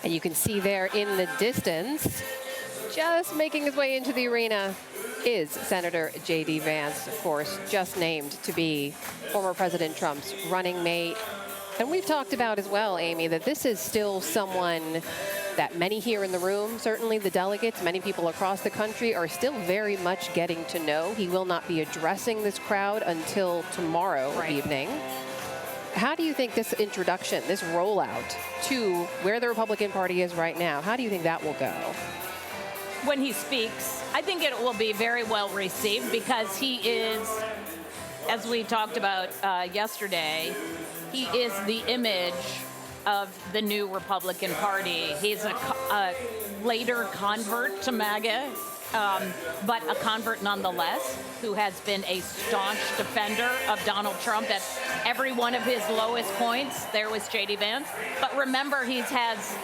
And you can see there in the distance, just making his way into the arena is Senator J.D. Vance, of course, just named to be former President Trump's running mate. And we've talked about as well, Amy, that this is still someone that many here in the room, certainly the delegates, many people across the country are still very much getting to know. He will not be addressing this crowd until tomorrow evening. How do you think this introduction, this rollout to where the Republican Party is right now, how do you think that will go? When he speaks, I think it will be very well received because he is, as we talked about yesterday, he is the image of the new Republican Party. He's a later convert to MAGA, but a convert nonetheless, who has been a staunch defender of Donald Trump at every one of his lowest points. There was J.D. Vance. But remember, he has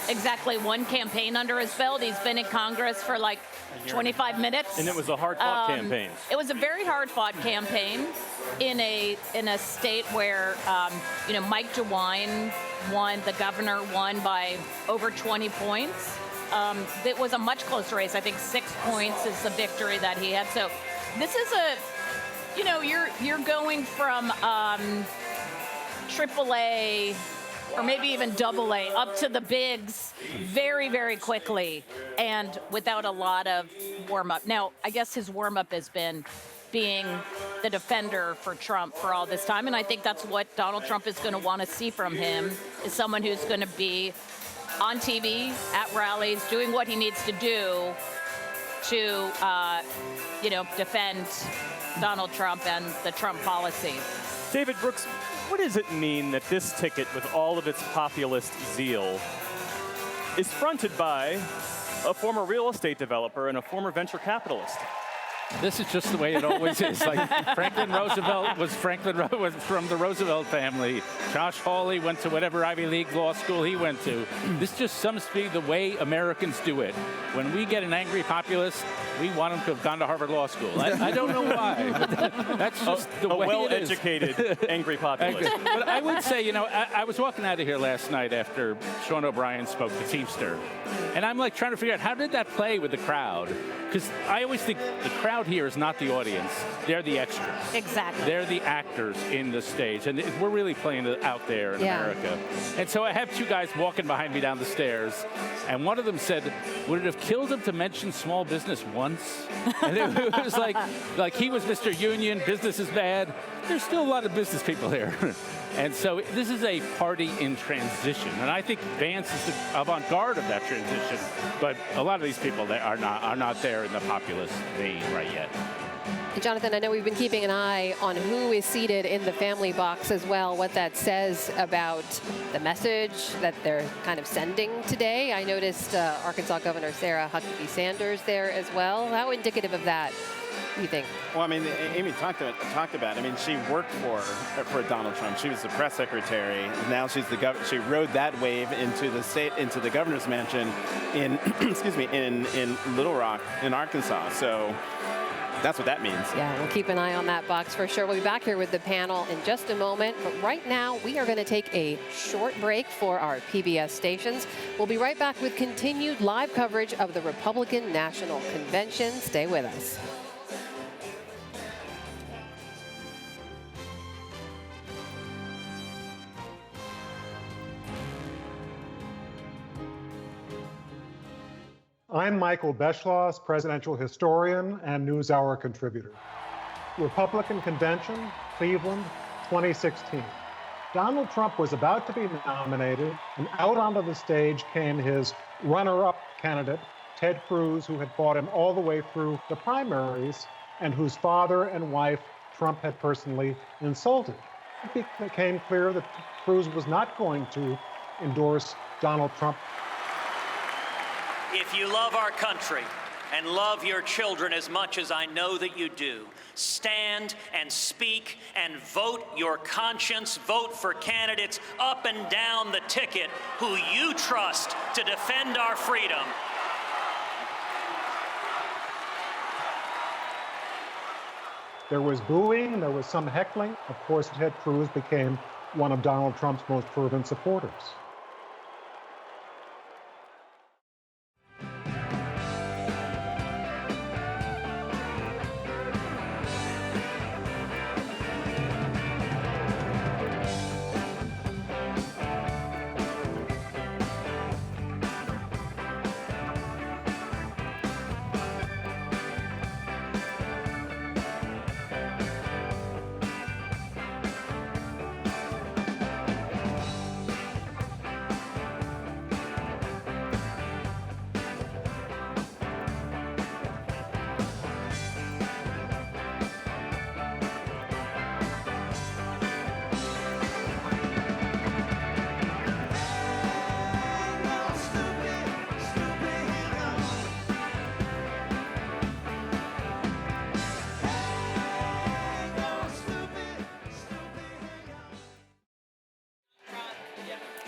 exactly one campaign under his belt. He's been in Congress for like 25 minutes. And it was a hard-fought campaign. It was a very hard-fought campaign in a state where, Mike DeWine won, the governor won by over 20 points. It was a much closer race. I think 6 points is the victory that he had. So this is you're going from AAA or maybe even AA up to the bigs very, very quickly and without a lot of warm-up. Now, I guess his warm-up has been being the defender for Trump for all this time, and I think that's what Donald Trump is going to want to see from him, is someone who's going to be on TV, at rallies, doing what he needs to do to, defend Donald Trump and the Trump policy. David Brooks, what does it mean that this ticket, with all of its populist zeal, is fronted by a former real estate developer and a former venture capitalist? This is just the way it always is. Like Franklin Roosevelt was from the Roosevelt family. Josh Hawley went to whatever Ivy League law school he went to. This just seems to be the way Americans do it. When we get an angry populist, we want him to have gone to Harvard Law School. I don't know why, but that's just the way it is. A well-educated angry populist. But I would say, I was walking out of here last night after Sean O'Brien spoke to Teamster, and I'm like trying to figure out how did that play with the crowd? Because I always think the crowd here is not the audience. They're the extras. Exactly. They're the actors in the stage. And we're really playing it out there in America. And so I have two guys walking behind me down the stairs. And one of them said, would it have killed him to mention small business once? And it was like he was Mr. Union, business is bad. There's still a lot of business people here. And so this is a party in transition. And I think Vance is the avant-garde of that transition. But a lot of these people are not there in the populist vein right yet. Jonathan, I know we've been keeping an eye on who is seated in the family box as well, what that says about the message that they're kind of sending today. I noticed Arkansas Governor Sarah Huckabee Sanders there as well. How indicative of that do you think? Well, I mean, Amy talked about. I mean, she worked for Donald Trump. She was the press secretary. Now she's the governor. She rode that wave into the governor's mansion in in Little Rock in Arkansas. So that's what that means. Yeah, we'll keep an eye on that box for sure. We'll be back here with the panel in just a moment. But right now, we are going to take a short break for our PBS stations. We'll be right back with continued live coverage of the Republican National Convention. Stay with us. I'm Michael Beschloss, presidential historian and NewsHour contributor. Republican Convention, Cleveland, 2016. Donald Trump was about to be nominated, and out onto the stage came his runner-up candidate, Ted Cruz, who had fought him all the way through the primaries and whose father and wife Trump had personally insulted. It became clear that Cruz was not going to endorse Donald Trump. If you love our country and love your children as much as I know that you do, stand and speak and vote your conscience. Vote for candidates up and down the ticket who you trust to defend our freedom. There was booing, there was some heckling. Of course, Ted Cruz became one of Donald Trump's most fervent supporters.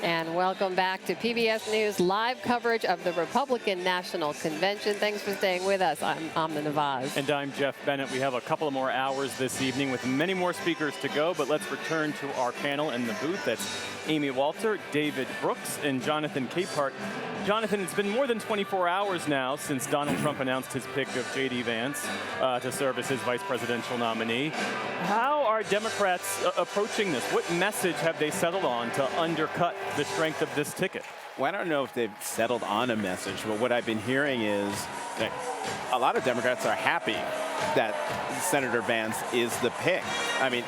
And welcome back to PBS News live coverage of the Republican National Convention. Thanks for staying with us. I'm Amna Nawaz. And I'm Jeff Bennett. We have a couple of more hours this evening with many more speakers to go, but let's return to our panel in the booth. That's Amy Walter, David Brooks, and Jonathan Capehart. Jonathan, it's been more than 24 hours now since Donald Trump announced his pick of J.D. Vance to serve as his vice presidential nominee. How are Democrats approaching this? What message have they settled on to undercut the strength of this ticket? Well, I don't know if they've settled on a message, but what I've been hearing is that a lot of Democrats are happy that Senator Vance is the pick. I mean,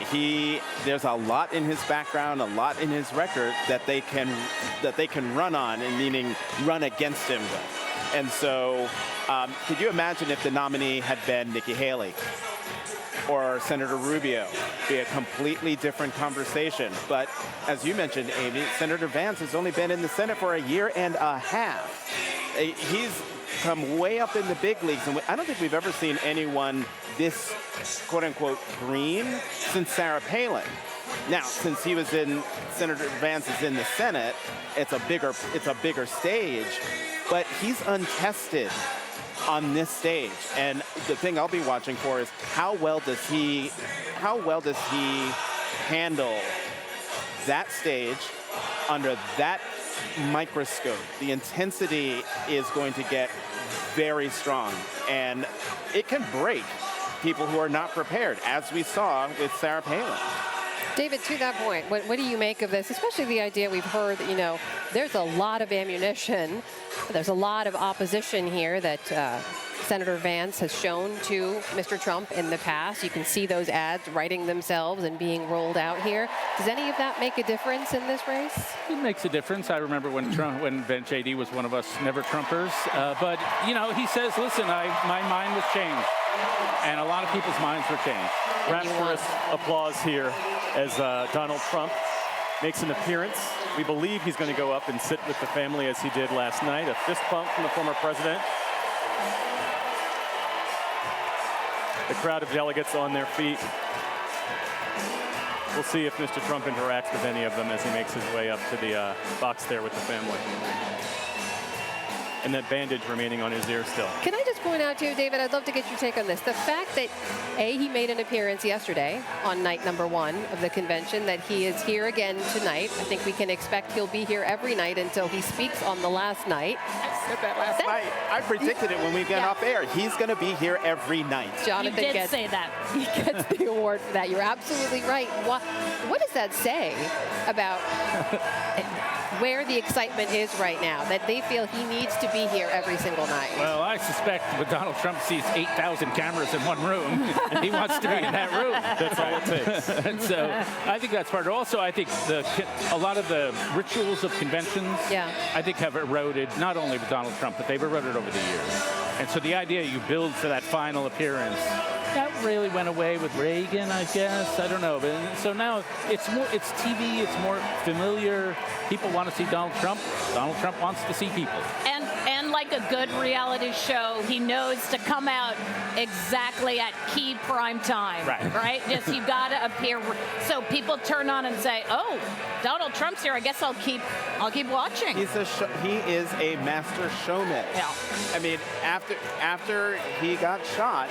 there's a lot in his background, a lot in his record that they can run on, and meaning run against him with. And so, could you imagine if the nominee had been Nikki Haley or Senator Rubio? Be a completely different conversation. But as you mentioned, Amy, Senator Vance has only been in the Senate for a year and a half. He's come way up in the big leagues, and I don't think we've ever seen anyone this quote-unquote green since Sarah Palin. Now, since Senator Vance is in the Senate, it's a bigger stage, but he's untested on this stage. And the thing I'll be watching for is how well does he handle that stage under that microscope. The intensity is going to get very strong, and it can break people who are not prepared, as we saw with Sarah Palin. David, to that point, what do you make of this, especially the idea we've heard that, there's a lot of ammunition, there's a lot of opposition here that Senator Vance has shown to Mr. Trump in the past. You can see those ads writing themselves and being rolled out here. Does any of that make a difference in this race? It makes a difference. I remember when J.D. was one of us never Trumpers. But, he says, listen, my mind was changed. And a lot of people's minds were changed. Rapturous applause here as Donald Trump makes an appearance. We believe he's going to go up and sit with the family as he did last night. A fist bump from the former president. The crowd of delegates on their feet. We'll see if Mr. Trump interacts with any of them as he makes his way up to the box there with the family. And that bandage remaining on his ear still. Can I just point out to you, David, I'd love to get your take on this. The fact that, he made an appearance yesterday on night number 1 of the convention, that he is here again tonight. I think we can expect he'll be here every night until he speaks on the last night. I said that last night. I predicted it when we got off air. He's going to be here every night. Jonathan you did say that. He gets the award for that. You're absolutely right. What does that say about where the excitement is right now, that they feel he needs to be here every single night? Well, I suspect when Donald Trump sees 8,000 cameras in one room, he wants to be in that room. That's all it takes. And so I think that's part of it. Also, I think a lot of the rituals of conventions, I think, have eroded, not only with Donald Trump, but they've eroded over the years. And so the idea you build for that final appearance, that really went away with Reagan, I guess. I don't know. But so now it's TV, it's more familiar. People want to see Donald Trump. Donald Trump wants to see people. And like a good reality show, he knows to come out exactly at key prime time. Right? Just you got to appear so people turn on and say, "Oh, Donald Trump's here. I guess I'll keep watching." He is a master showman. Yeah. I mean, after he got shot,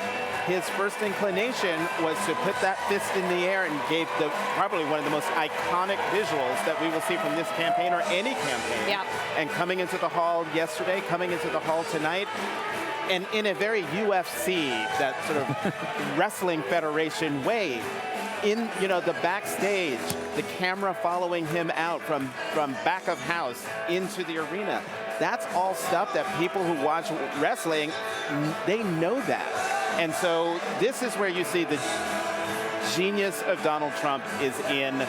his first inclination was to put that fist in the air and gave probably one of the most iconic visuals that we will see from this campaign or any campaign. Yeah. And coming into the hall yesterday, coming into the hall tonight, and in a very UFC, that sort of wrestling federation way, in the backstage, the camera following him out from back of house into the arena. That's all stuff that people who watch wrestling, they know that. And so this is where you see the genius of Donald Trump is in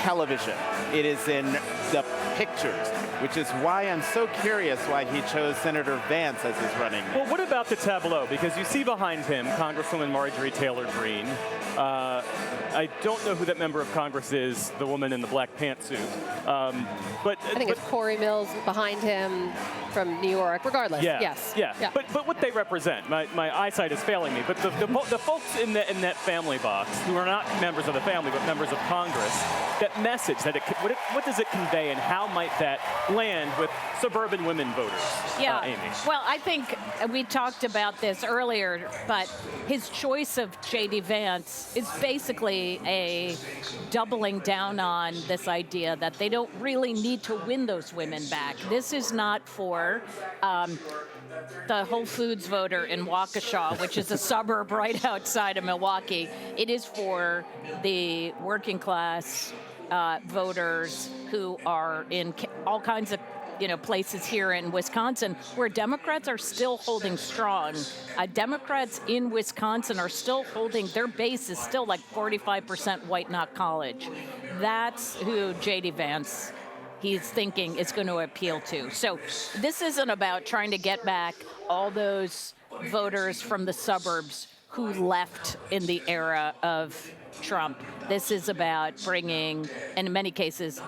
television. It is in the pictures, which is why I'm so curious why he chose Senator Vance as his running mate. Well, what about the tableau? Because you see behind him Congresswoman Marjorie Taylor Greene. I don't know who that member of Congress is, the woman in the black pantsuit. But I think it's Corey Mills behind him from New York. Regardless, yes. Yeah. But what they represent, my eyesight is failing me. But the folks in that family box who are not members of the family but members of Congress, that message that what does it convey, and how might that land with suburban women voters? Yeah. Amy. Well, I think we talked about this earlier, but his choice of J.D. Vance is basically a doubling down on this idea that they don't really need to win those women back. This is not for the Whole Foods voter in Waukesha, which is a suburb right outside of Milwaukee. It is for the working class voters who are in all kinds of places here in Wisconsin where Democrats are still holding strong. Democrats in Wisconsin are still holding, their base is still like 45% white, not college. That's who J.D. Vance, he's thinking, is going to appeal to. So this isn't about trying to get back all those voters from the suburbs who left in the era of Trump. This is about bringing, and in many cases,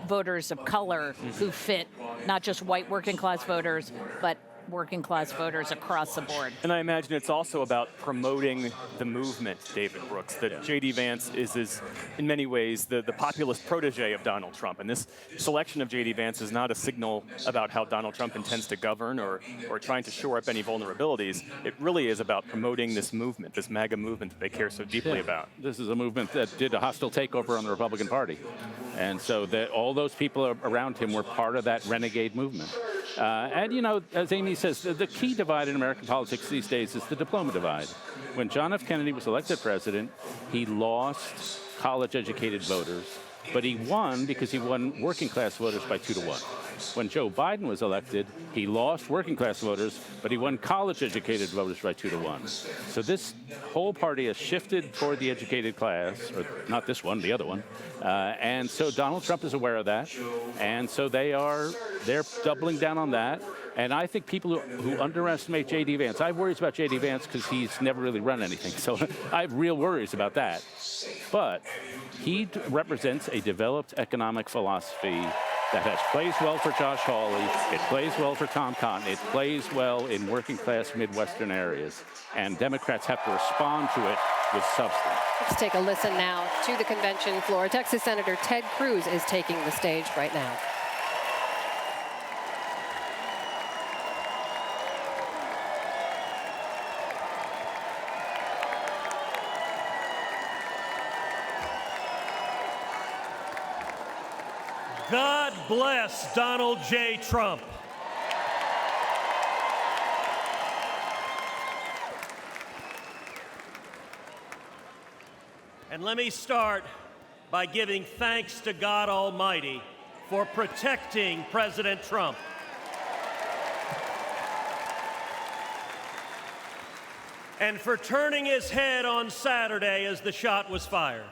voters of color who fit not just white working class voters, but working class voters across the board. And I imagine it's also about promoting the movement, David Brooks, that J.D. Vance is in many ways the populist protege of Donald Trump. And this selection of J.D. Vance is not a signal about how Donald Trump intends to govern or trying to shore up any vulnerabilities. It really is about promoting this movement, this MAGA movement that they care so deeply about. This is a movement that did a hostile takeover on the Republican Party. And so all those people around him were part of that renegade movement. And, as Amy says, the key divide in American politics these days is the diploma divide. When John F. Kennedy was elected president, he lost college-educated voters, but he won because he won working-class voters by 2-1. When Joe Biden was elected, he lost working-class voters, but he won college-educated voters by 2-1. So this whole party has shifted toward the educated class, or not this one, the other one. And so Donald Trump is aware of that, and so they're doubling down on that. And I think people who underestimate J.D. Vance, I have worries about J.D. Vance because he's never really run anything, so I have real worries about that. But he represents a developed economic philosophy that plays well for Josh Hawley, it plays well for Tom Cotton, it plays well in working-class Midwestern areas, and Democrats have to respond to it with substance. Let's take a listen now to the convention floor. Texas Senator Ted Cruz is taking the stage right now. God bless Donald J. Trump. And let me start by giving thanks to God Almighty for protecting President Trump. And for turning his head on Saturday as the shot was fired.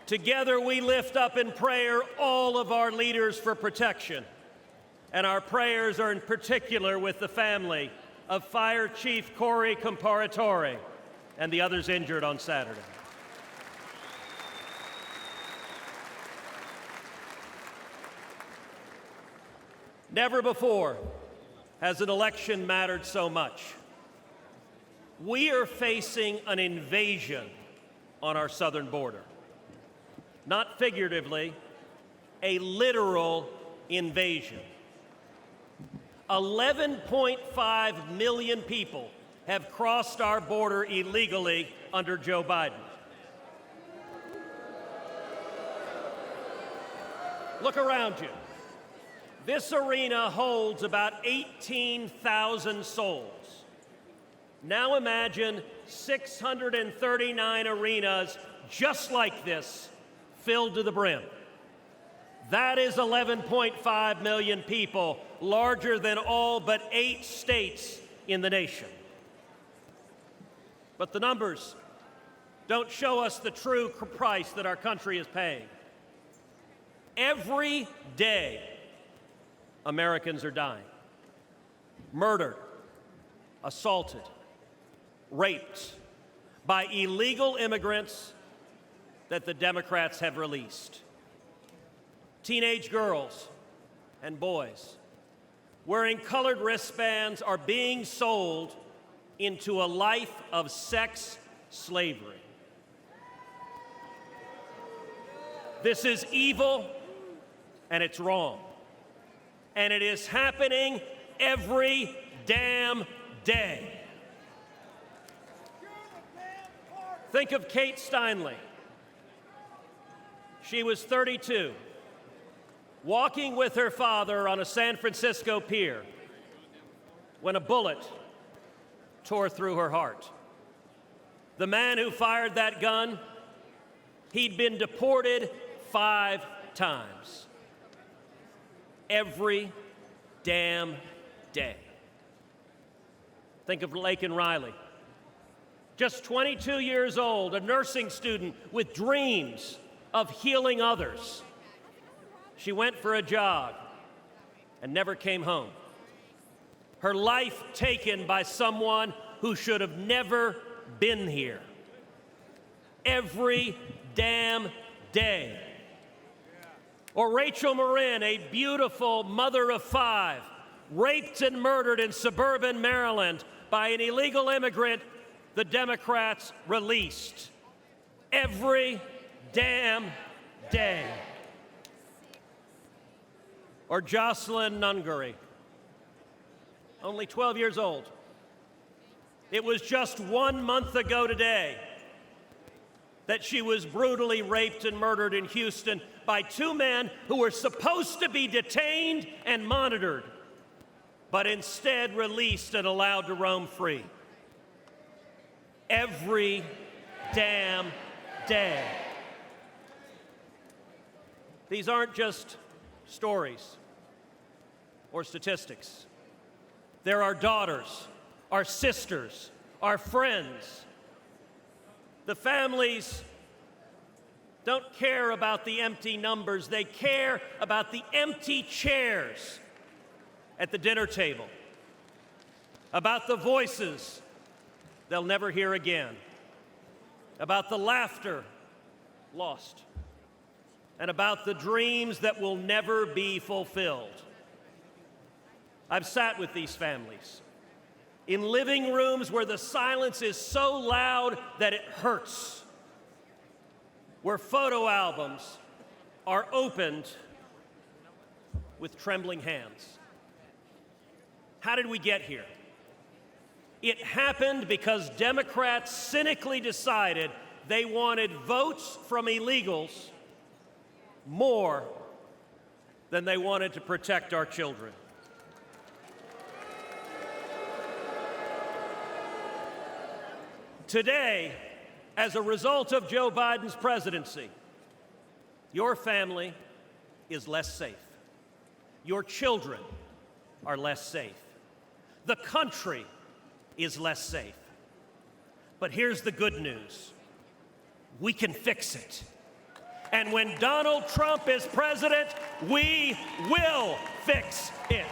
Together we lift up in prayer all of our leaders for protection. And our prayers are in particular with the family of Fire Chief Corey Comparatore and the others injured on Saturday. Never before has an election mattered so much. We are facing an invasion on our southern border. Not figuratively, a literal invasion. 11.5 million people have crossed our border illegally under Joe Biden. Look around you. This arena holds about 18,000 souls. Now imagine 639 arenas just like this, filled to the brim. That is 11.5 million people, larger than all but 8 states in the nation. But the numbers don't show us the true price that our country is paying. Every day, Americans are dying. Murdered, assaulted, raped by illegal immigrants that the Democrats have released. Teenage girls and boys wearing colored wristbands are being sold into a life of sex slavery. This is evil and it's wrong. And it is happening every damn day. Think of Kate Steinle. She was 32, walking with her father on a San Francisco pier when a bullet tore through her heart. The man who fired that gun, he'd been deported 5 times. Every damn day. Think of Laken Riley. Just 22 years old, a nursing student with dreams of healing others. She went for a jog and never came home. Her life taken by someone who should have never been here. Every damn day. Or Rachel Marin, a beautiful mother of 5, raped and murdered in suburban Maryland by an illegal immigrant the Democrats released. Every damn day. Or Jocelyn Nungaray, only 12 years old. It was just 1 month ago today that she was brutally raped and murdered in Houston by 2 men who were supposed to be detained and monitored, but instead released and allowed to roam free. Every damn day. These aren't just stories or statistics. They're our daughters, our sisters, our friends. The families don't care about the empty numbers. They care about the empty chairs at the dinner table, about the voices they'll never hear again, about the laughter lost, and about the dreams that will never be fulfilled. I've sat with these families in living rooms where the silence is so loud that it hurts, where photo albums are opened with trembling hands. How did we get here? It happened because Democrats cynically decided they wanted votes from illegals more than they wanted to protect our children. Today, as a result of Joe Biden's presidency, your family is less safe. Your children are less safe. The country is less safe. But here's the good news. We can fix it. And when Donald Trump is president, we will fix it.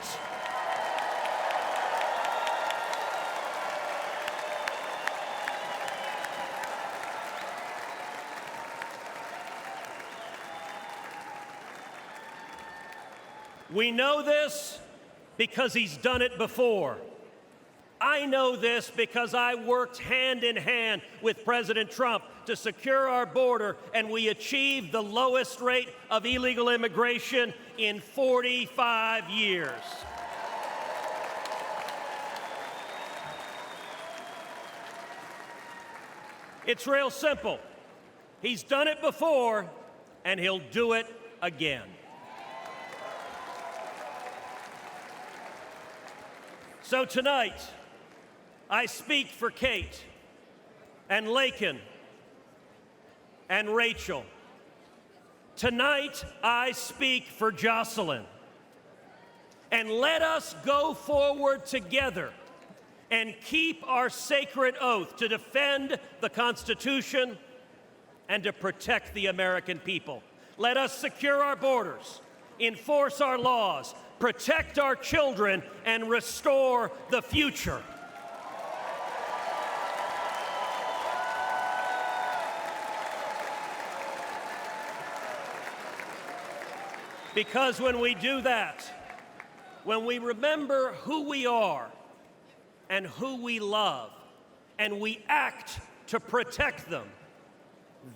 We know this because he's done it before. I know this because I worked hand in hand with President Trump to secure our border, and we achieved the lowest rate of illegal immigration in 45 years. It's real simple. He's done it before, and he'll do it again. So tonight, I speak for Kate and Laken and Rachel. Tonight, I speak for Jocelyn. And let us go forward together and keep our sacred oath to defend the Constitution and to protect the American people. Let us secure our borders, enforce our laws, protect our children, and restore the future. Because when we do that, when we remember who we are and who we love, and we act to protect them,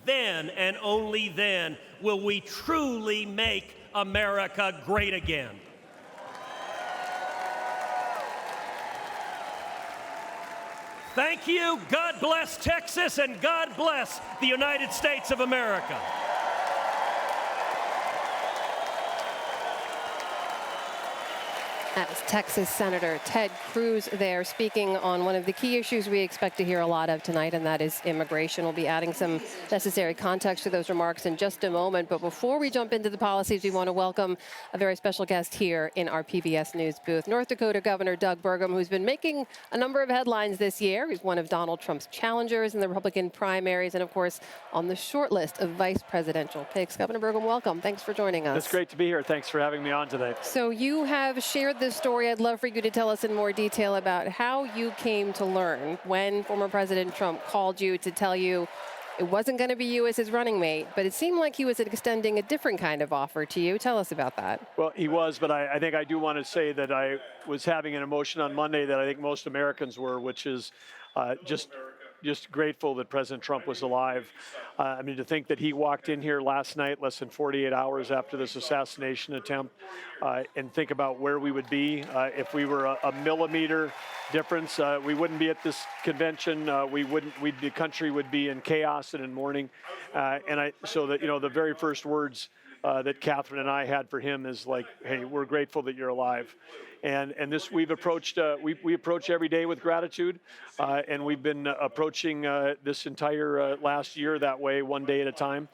then and only then will we truly make America great again. Thank you. God bless Texas, and God bless the United States of America. That was Texas Senator Ted Cruz there speaking on one of the key issues we expect to hear a lot of tonight, and that is immigration. We'll be adding some necessary context to those remarks in just a moment. But before we jump into the policies, we want to welcome a very special guest here in our PBS News booth, North Dakota Governor Doug Burgum, who's been making a number of headlines this year. He's one of Donald Trump's challengers in the Republican primaries and, of course, on the short list of vice presidential picks. Governor Burgum, welcome. Thanks for joining us. It's great to be here. Thanks for having me on today. So you have shared this story. I'd love for you to tell us in more detail about how you came to learn when former President Trump called you to tell you it wasn't going to be you as his running mate, but it seemed like he was extending a different kind of offer to you. Tell us about that. Well, he was, but I think I do want to say that I was having an emotion on Monday that I think most Americans were, which is just grateful that President Trump was alive. I mean, to think that he walked in here last night, less than 48 hours after this assassination attempt, and think about where we would be if we were a millimeter difference. We wouldn't be at this convention. The country would be in chaos and in mourning. So that, the very first words that Catherine and I had for him is like, hey, we're grateful that you're alive. And this we've approached, we approach every day with gratitude, and we've been approaching this entire last year that way, one day at a time.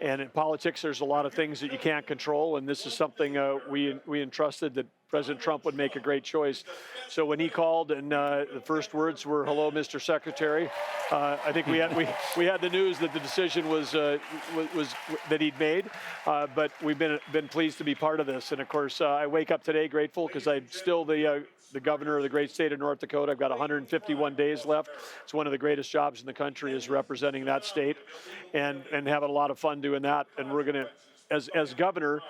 And in politics, there's a lot of things that you can't control, and this is something we entrusted that President Trump would make a great choice. So when he called and the first words were, "Hello, Mr. Secretary," I think we had the news that the decision was that he'd made, but we've been pleased to be part of this. And of course, I wake up today grateful because I'm still the governor of the great state of North Dakota. I've got 151 days left. It's one of the greatest jobs in the country, is representing that state, and having a lot of fun doing that. And we're going to, as governor,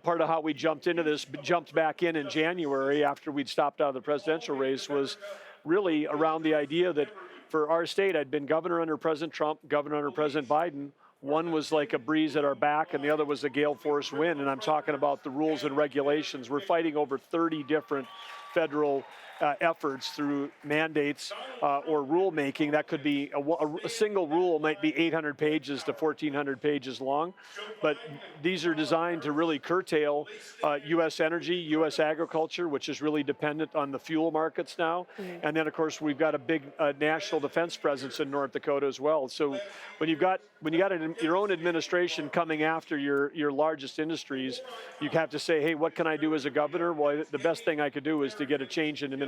part of how we jumped back in January after we'd stopped out of the presidential race, was really around the idea that for our state, I'd been governor under President Trump, governor under President Biden. One was like a breeze at our back, and the other was a gale force wind. And I'm talking about the rules and regulations. We're fighting over 30 different federal efforts through mandates or rulemaking. That could be a single rule might be 800 pages to 1,400 pages long, but these are designed to really curtail U.S. energy, U.S. agriculture, which is really dependent on the fuel markets now. Mm-hmm. And then, of course, we've got a big national defense presence in North Dakota as well. So when you got your own administration coming after your largest industries, you have to say, hey, what can I do as a governor? Well, the best thing I could do is to get a change in administration.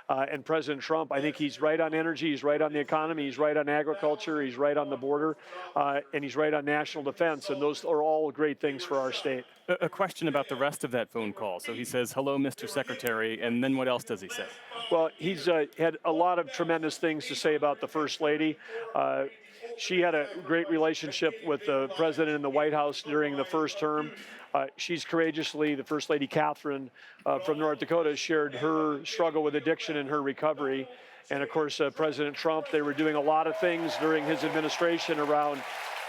And President Trump, I think he's right on energy, he's right on the economy, he's right on agriculture, he's right on the border, and he's right on national defense. And those are all great things for our state. A question about the rest of that phone call. So he says, "Hello, Mr. Secretary," and then what else does he say? Well, he's had a lot of tremendous things to say about the First Lady. She had a great relationship with the president in the White House during the first term. She's courageously, the First Lady Catherine from North Dakota, shared her struggle with addiction and her recovery. And of course, President Trump, they were doing a lot of things during his administration around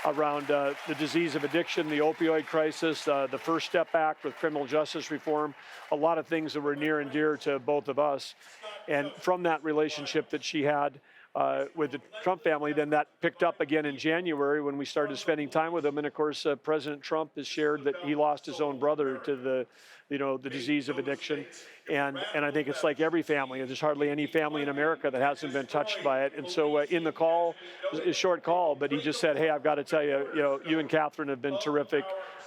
the disease of addiction, the opioid crisis, the First Step Act with criminal justice reform, a lot of things that were near and dear to both of us. And from that relationship that she had with the Trump family, then that picked up again in January when we started spending time with him. And of course, President Trump has shared that he lost his own brother to the disease of addiction. And I think it's like every family. There's hardly any family in America that hasn't been touched by it. And so in the call, a short call, but he just said, hey, I've got to tell you, you and Catherine have been terrific.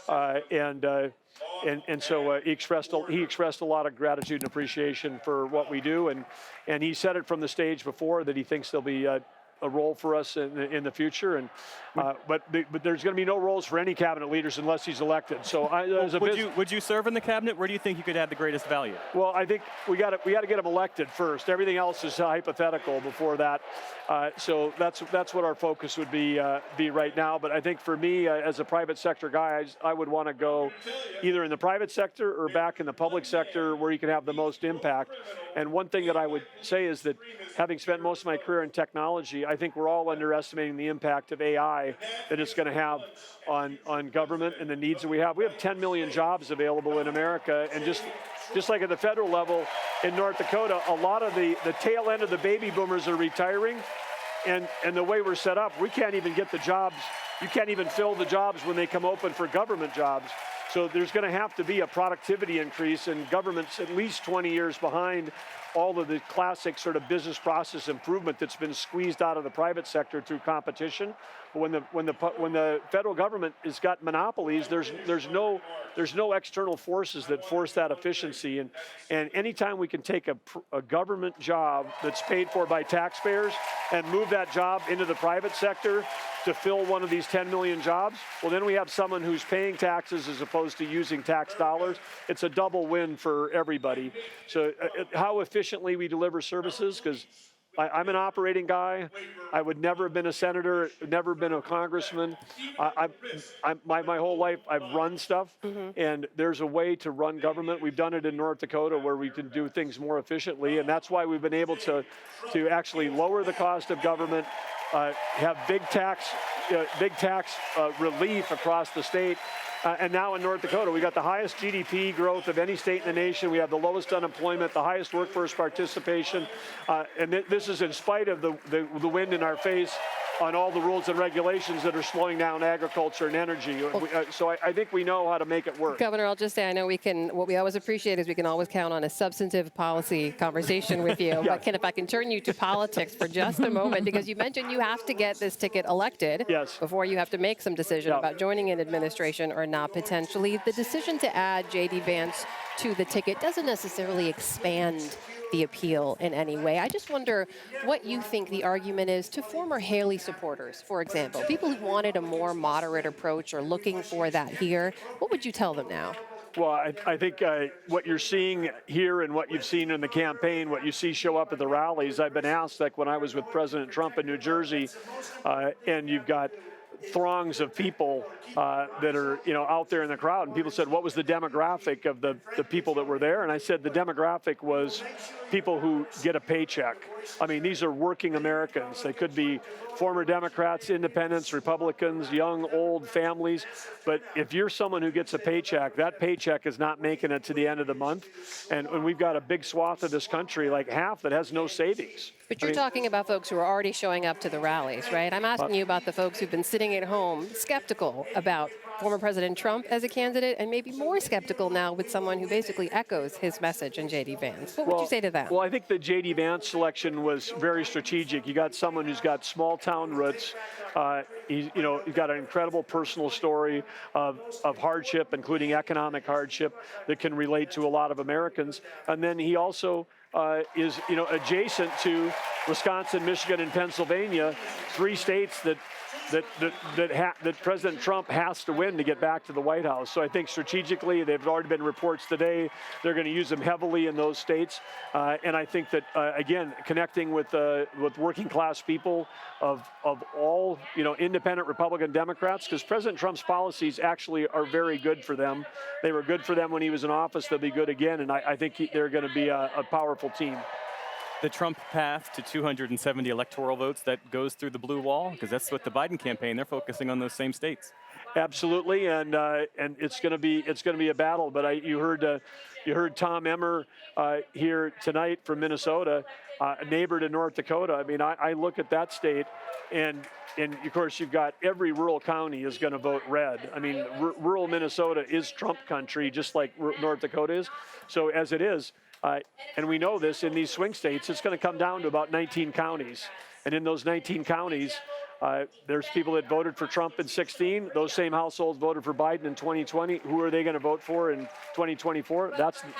And so he expressed a lot of gratitude and appreciation for what we do. And he said it from the stage before that he thinks there'll be a role for us in the future. And but there's going to be no roles for any cabinet leaders unless he's elected. So would you serve in the cabinet? Where do you think you could add the greatest value? Well, I think we got to get him elected first. Everything else is hypothetical before that. So that's what our focus would be right now. But I think for me, as a private sector guy, I would want to go either in the private sector or back in the public sector where you can have the most impact. And one thing that I would say is that having spent most of my career in technology, I think we're all underestimating the impact of AI that it's going to have on government and the needs that we have. We have 10 million jobs available in America, and just like at the federal level in North Dakota, a lot of the tail end of the baby boomers are retiring, and the way we're set up, we can't even get the jobs. You can't even fill the jobs when they come open for government jobs. So there's going to have to be a productivity increase, and government's at least 20 years behind all of the classic sort of business process improvement that's been squeezed out of the private sector through competition. When the federal government has got monopolies, there's no external forces that force that efficiency. And anytime we can take a government job that's paid for by taxpayers and move that job into the private sector to fill one of these 10 million jobs, well, then we have someone who's paying taxes as opposed to using tax dollars. It's a double win for everybody. So how efficiently we deliver services, because I'm an operating guy. I would never have been a senator, never been a congressman. My whole life, I've run stuff, and there's a way to run government. We've done it in North Dakota where we can do things more efficiently, and that's why we've been able to actually lower the cost of government, have big tax relief across the state. And now in North Dakota, we got the highest GDP growth of any state in the nation. We have the lowest unemployment, the highest workforce participation. And this is in spite of the wind in our face on all the rules and regulations that are slowing down agriculture and energy. So I think we know how to make it work. Governor, I'll just say, I know what we always appreciate is we can always count on a substantive policy conversation with you. But if I can turn you to politics for just a moment, because you mentioned you have to get this ticket elected before you have to make some decision about joining an administration or not potentially. The decision to add J.D. Vance to the ticket doesn't necessarily expand the appeal in any way. I just wonder what you think the argument is to former Haley supporters, for example, people who wanted a more moderate approach or looking for that here. What would you tell them now? Well, I think what you're seeing here and what you've seen in the campaign, what you see show up at the rallies, I've been asked, like when I was with President Trump in New Jersey, and you've got throngs of people that are out there in the crowd, and people said, what was the demographic of the people that were there? And I said the demographic was people who get a paycheck. I mean, these are working Americans. They could be former Democrats, independents, Republicans, young, old families. But if you're someone who gets a paycheck, that paycheck is not making it to the end of the month. And we've got a big swath of this country, like half, that has no savings. But you're talking about folks who are already showing up to the rallies, right? I'm asking you about the folks who've been sitting at home skeptical about former President Trump as a candidate, and maybe more skeptical now with someone who basically echoes his message in J.D. Vance. What would you say to that? Well, I think the J.D. Vance selection was very strategic. You got someone who's got small-town roots. He's got an incredible personal story of hardship, including economic hardship, that can relate to a lot of Americans. And then he also is adjacent to Wisconsin, Michigan, and Pennsylvania, three states that President Trump has to win to get back to the White House. So I think strategically, there've already been reports today they're going to use him heavily in those states. And I think that again, connecting with working class people of all independent Republican Democrats, because President Trump's policies actually are very good for them. They were good for them when he was in office. They'll be good again. And I think they're going to be a powerful team. The Trump path to 270 electoral votes, that goes through the blue wall? Because that's what the Biden campaign, they're focusing on those same states. Absolutely, and it's going to be a battle. But you heard Tom Emmer here tonight from Minnesota, a neighbor to North Dakota. I mean, I look at that state, and of course you've got every rural county is going to vote red. I mean, rural Minnesota is Trump country, just like North Dakota is. So as it is. And we know this in these swing states, it's going to come down to about 19 counties. And in those 19 counties, there's people that voted for Trump in 2016. Those same households voted for Biden in 2020. Who are they going to vote for in 2024?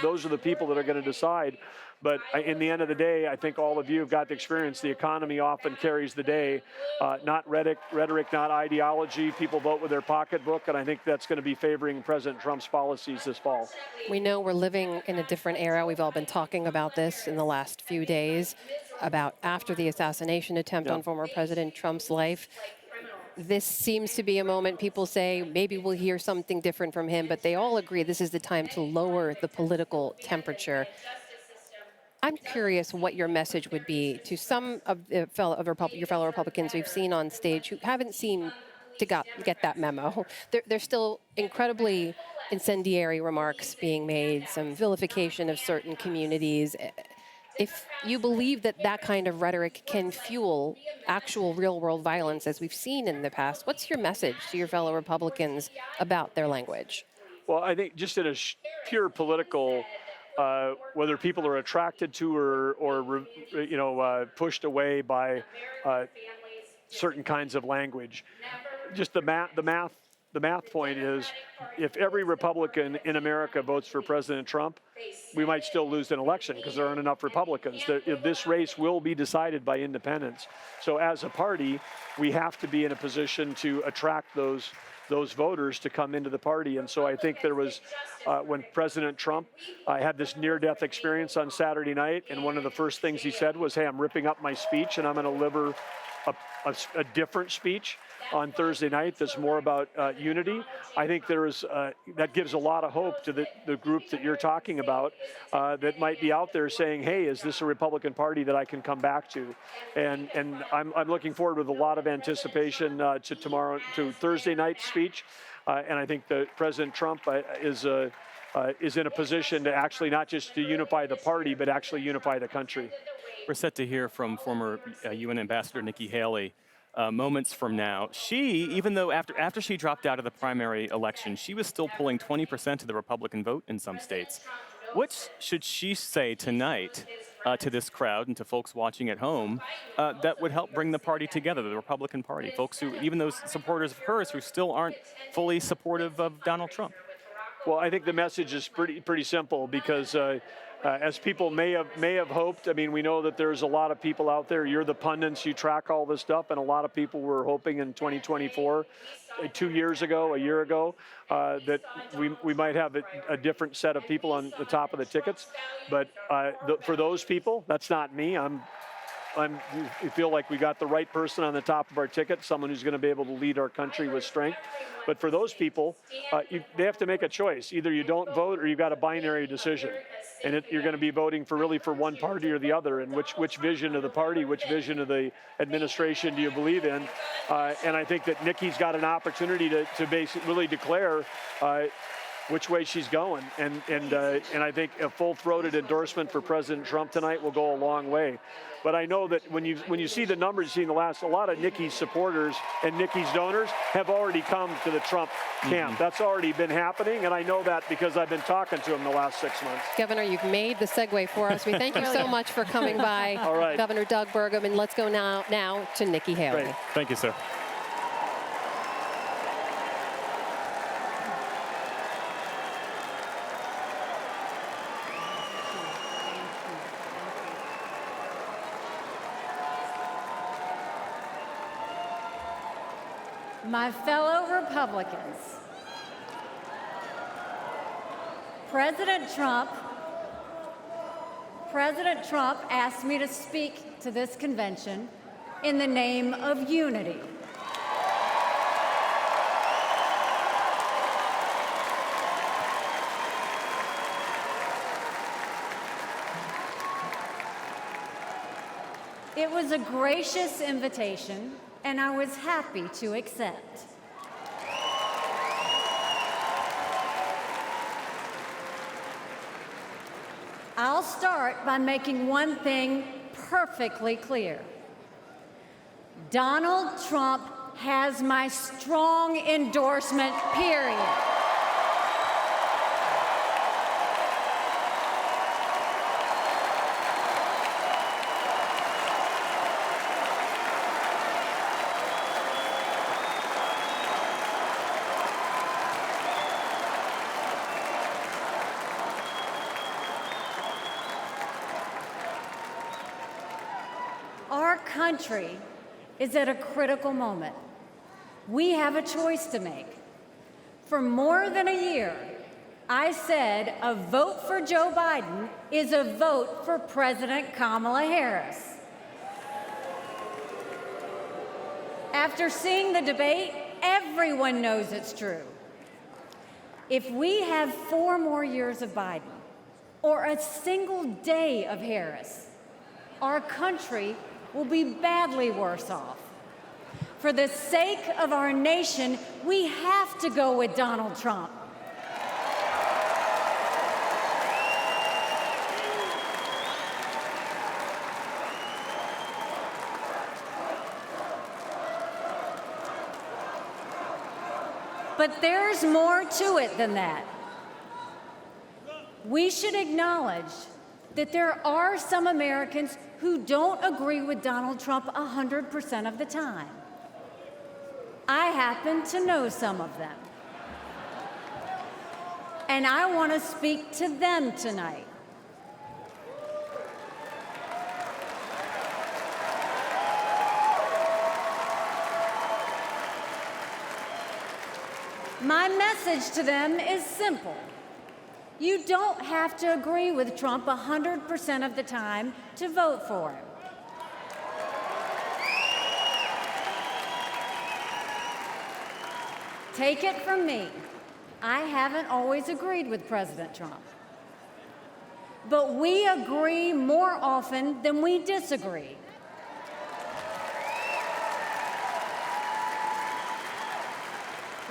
Those are the people that are going to decide But in the end of the day, I think all of you have got the experience. The economy often carries the day, not rhetoric, not ideology. People vote with their pocketbook, and I think that's going to be favoring President Trump's policies this fall. We know we're living in a different era. We've all been talking about this in the last few days, about after the assassination attempt on former President Trump's life. This seems to be a moment people say maybe we'll hear something different from him, but they all agree this is the time to lower the political temperature. I'm curious what your message would be to some of your fellow Republicans we've seen on stage who haven't seemed to get that memo. There's still incredibly incendiary remarks being made, some vilification of certain communities. If you believe that that kind of rhetoric can fuel actual real-world violence, as we've seen in the past, what's your message to your fellow Republicans about their language? Well, I think just in a pure political, whether people are attracted to or pushed away by certain kinds of language, just the math point is, if every Republican in America votes for President Trump, we might still lose an election because there aren't enough Republicans. This race will be decided by independents. So as a party, we have to be in a position to attract those voters to come into the party. And so I think there was, when President Trump had this near-death experience on Saturday night, and one of the first things he said was, hey, I'm ripping up my speech and I'm going to deliver a different speech on Thursday night that's more about unity. I think there is that gives a lot of hope to the group that you're talking about that might be out there saying, hey, is this a Republican Party that I can come back to? And I'm looking forward with a lot of anticipation to Thursday night's speech. And I think that President Trump is in a position to actually not just to unify the party, but actually unify the country. We're set to hear from former UN Ambassador Nikki Haley moments from now. She, even though after she dropped out of the primary election, she was still pulling 20% of the Republican vote in some states. What should she say tonight to this crowd and to folks watching at home that would help bring the party together, the Republican Party, folks who, even those supporters of hers who still aren't fully supportive of Donald Trump? Well, I think the message is pretty simple, because as people may have hoped, I mean, we know that there's a lot of people out there. You're the pundits, you track all this stuff, and a lot of people were hoping in 2024, 2 years ago, a year ago, that we might have a different set of people on the top of the tickets. But for those people, that's not me. We feel like we got the right person on the top of our ticket, someone who's going to be able to lead our country with strength. But for those people, they have to make a choice. Either you don't vote or you've got a binary decision. And you're going to be voting for one party or the other. And which vision of the party, which vision of the administration do you believe in? And I think that Nikki's got an opportunity to basically really declare which way she's going. And I think a full-throated endorsement for President Trump tonight will go a long way. But I know that when you see the numbers you see in the last, a lot of Nikki's supporters and Nikki's donors have already come to the Trump camp. That's already been happening, and I know that because I've been talking to him the last 6 months. Governor, you've made the segue for us. We thank you so much for coming by. All right. Governor Doug Burgum, and let's go now to Nikki Haley. Great. Thank you, sir. My fellow Republicans, President Trump asked me to speak to this convention in the name of unity. It was a gracious invitation, and I was happy to accept. I'll start by making one thing perfectly clear. Donald Trump has my strong endorsement, period. country is at a critical moment. We have a choice to make. For more than a year, I said a vote for Joe Biden is a vote for President Kamala Harris. After seeing the debate, everyone knows it's true. If we have 4 more years of Biden or a single day of Harris, our country will be badly worse off. For the sake of our nation, we have to go with Donald Trump. But there's more to it than that. We should acknowledge that there are some Americans who don't agree with Donald Trump 100% of the time. I happen to know some of them. And I want to speak to them tonight. My message to them is simple. You don't have to agree with Trump 100% of the time to vote for him. Take it from me, I haven't always agreed with President Trump. But we agree more often than we disagree.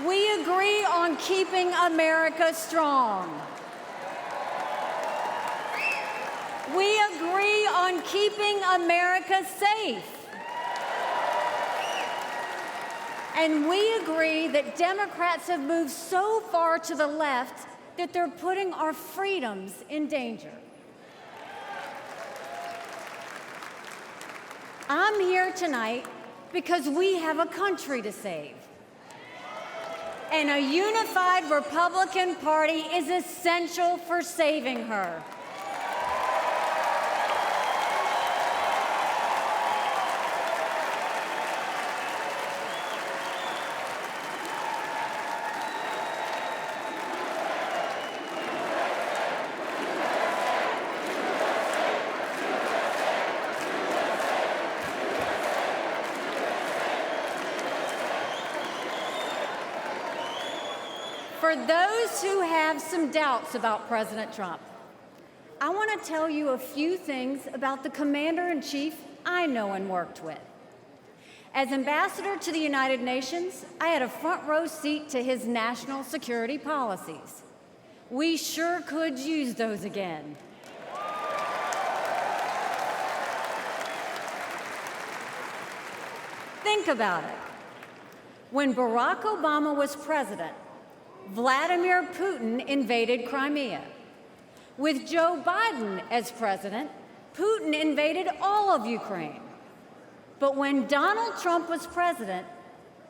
We agree on keeping America strong. We agree on keeping America safe. And we agree that Democrats have moved so far to the left that they're putting our freedoms in danger. I'm here tonight because we have a country to save. And a unified Republican Party is essential for saving her. For those who have some doubts about President Trump, I want to tell you a few things about the Commander-in-Chief I know and worked with. As ambassador to the United Nations, I had a front row seat to his national security policies. We sure could use those again. Think about it. When Barack Obama was president, Vladimir Putin invaded Crimea. With Joe Biden as president, Putin invaded all of Ukraine. But when Donald Trump was president,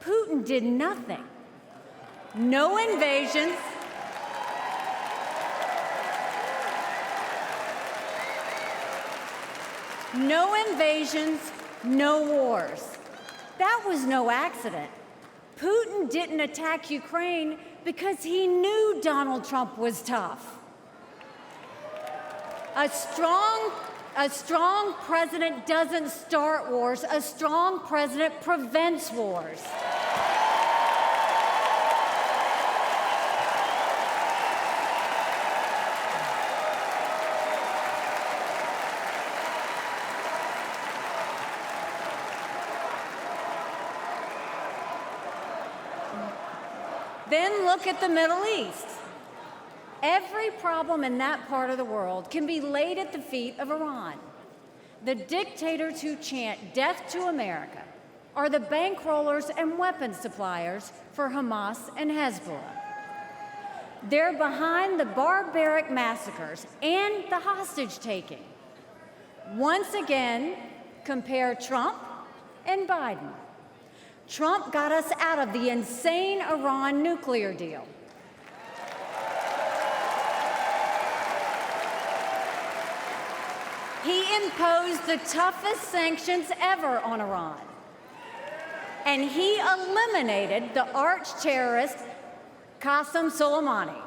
Putin did nothing. No invasions. No invasions, no wars. That was no accident. Putin didn't attack Ukraine because he knew Donald Trump was tough. A strong president doesn't start wars. A strong president prevents wars. Then look at the Middle East. Every problem in that part of the world can be laid at the feet of Iran. The dictators who chant death to America are the bankrollers and weapons suppliers for Hamas and Hezbollah. They're behind the barbaric massacres and the hostage-taking. Once again, compare Trump and Biden. Trump got us out of the insane Iran nuclear deal. He imposed the toughest sanctions ever on Iran. And he eliminated the arch-terrorist Qasem Soleimani.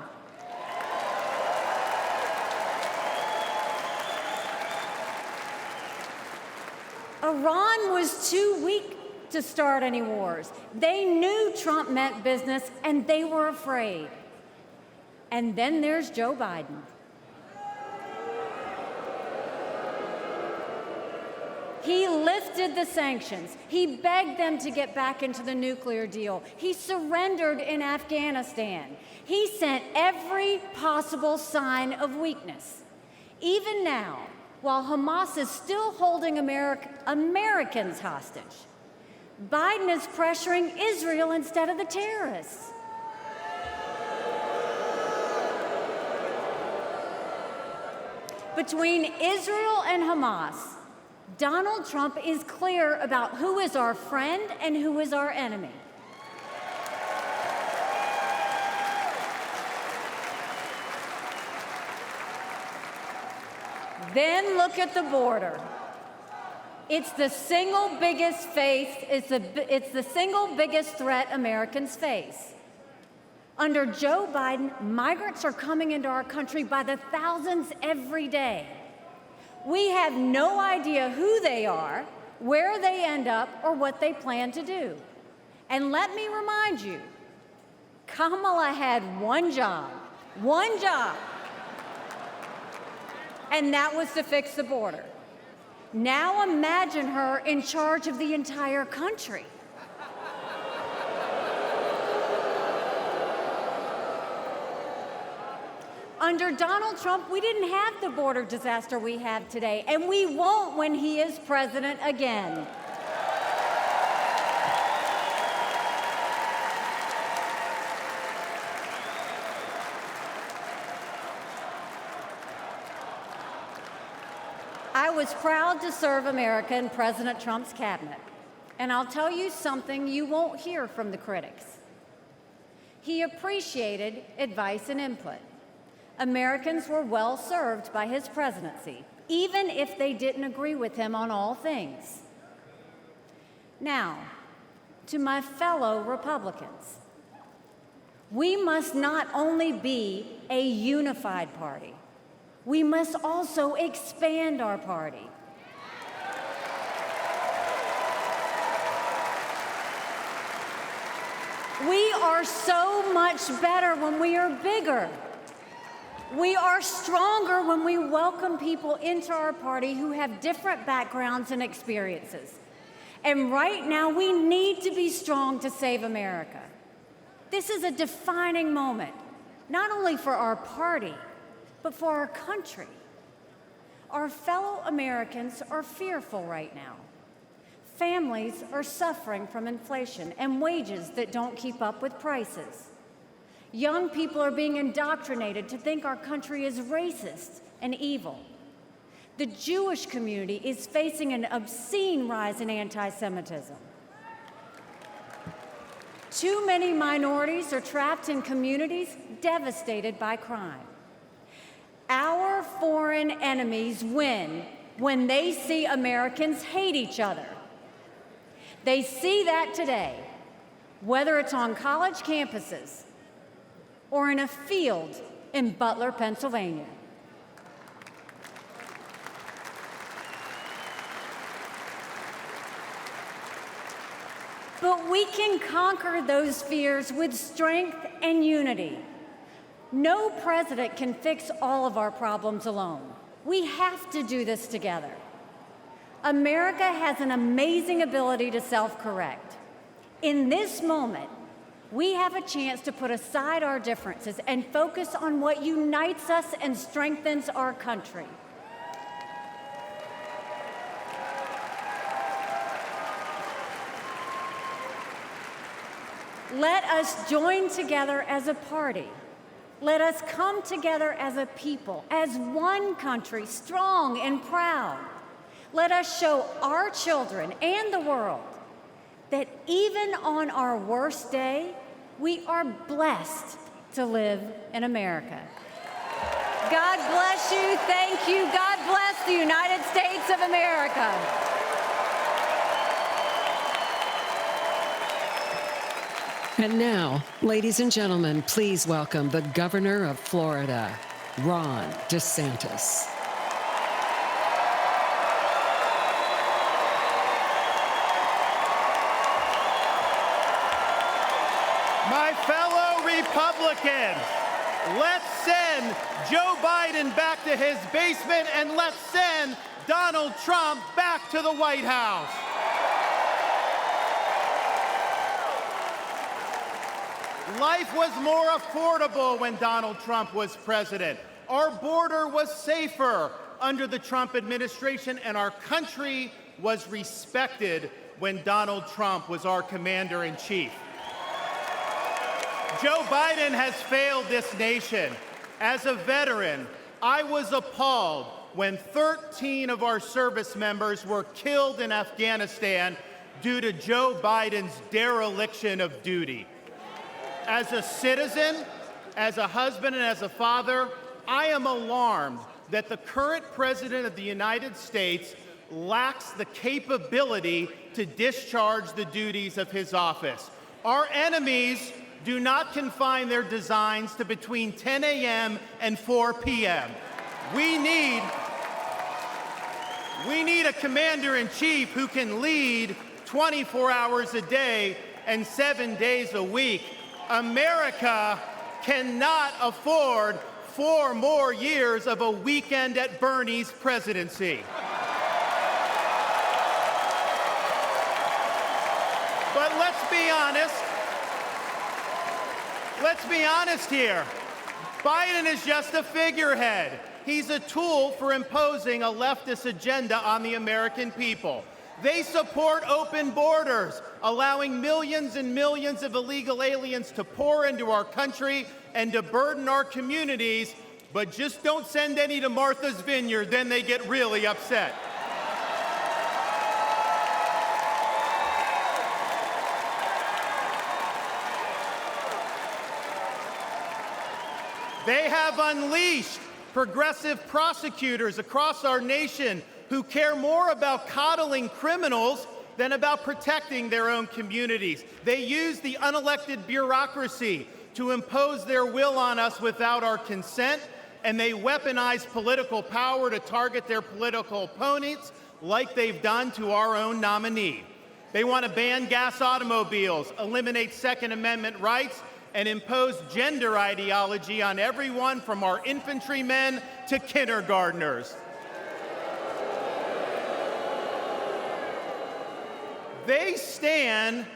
Iran was too weak to start any wars. They knew Trump meant business, and they were afraid. And then there's Joe Biden. He lifted the sanctions. He begged them to get back into the nuclear deal. He surrendered in Afghanistan. He sent every possible sign of weakness. Even now, while Hamas is still holding Americans hostage, Biden is pressuring Israel instead of the terrorists. Between Israel and Hamas, Donald Trump is clear about who is our friend and who is our enemy. Then look at the border. It's the single biggest threat Americans face. Under Joe Biden, migrants are coming into our country by the thousands every day. We have no idea who they are, where they end up, or what they plan to do. And let me remind you, Kamala had one job, and that was to fix the border. Now imagine her in charge of the entire country. Under Donald Trump, we didn't have the border disaster we have today, and we won't when he is president again. I was proud to serve America in President Trump's cabinet, and I'll tell you something you won't hear from the critics. He appreciated advice and input. Americans were well served by his presidency, even if they didn't agree with him on all things. Now, to my fellow Republicans, we must not only be a unified party, we must also expand our party. We are so much better when we are bigger. We are stronger when we welcome people into our party who have different backgrounds and experiences. And right now, we need to be strong to save America. This is a defining moment, not only for our party, but for our country. Our fellow Americans are fearful right now. Families are suffering from inflation and wages that don't keep up with prices. Young people are being indoctrinated to think our country is racist and evil. The Jewish community is facing an obscene rise in anti-Semitism. Too many minorities are trapped in communities devastated by crime. Our foreign enemies win when they see Americans hate each other. They see that today, whether it's on college campuses or in a field in Butler, Pennsylvania. But we can conquer those fears with strength and unity. No president can fix all of our problems alone. We have to do this together. America has an amazing ability to self-correct. In this moment, we have a chance to put aside our differences and focus on what unites us and strengthens our country. Let us join together as a party. Let us come together as a people, as one country, strong and proud. Let us show our children and the world that even on our worst day, we are blessed to live in America. God bless you. Thank you. God bless the United States of America. And now, ladies and gentlemen, please welcome the Governor of Florida, Ron DeSantis. My fellow Republicans, let's send Joe Biden back to his basement and let's send Donald Trump back to the White House. Life was more affordable when Donald Trump was president. Our border was safer under the Trump administration, and our country was respected when Donald Trump was our commander-in-chief. Joe Biden has failed this nation. As a veteran, I was appalled when 13 of our service members were killed in Afghanistan due to Joe Biden's dereliction of duty. As a citizen, as a husband, and as a father, I am alarmed that the current president of the United States lacks the capability to discharge the duties of his office. Our enemies do not confine their designs to between 10 a.m. and 4 p.m. We need a commander-in-chief who can lead 24 hours a day and 7 days a week. America cannot afford 4 more years of a weekend at Bernie's presidency. But let's be honest. Let's be honest here. Biden is just a figurehead. He's a tool for imposing a leftist agenda on the American people. They support open borders, allowing millions and millions of illegal aliens to pour into our country and to burden our communities, but just don't send any to Martha's Vineyard, then they get really upset. They have unleashed progressive prosecutors across our nation who care more about coddling criminals than about protecting their own communities. They use the unelected bureaucracy to impose their will on us without our consent, and they weaponize political power to target their political opponents like they've done to our own nominee. They want to ban gas automobiles, eliminate Second Amendment rights, and impose gender ideology on everyone from our infantrymen to kindergartners. They stand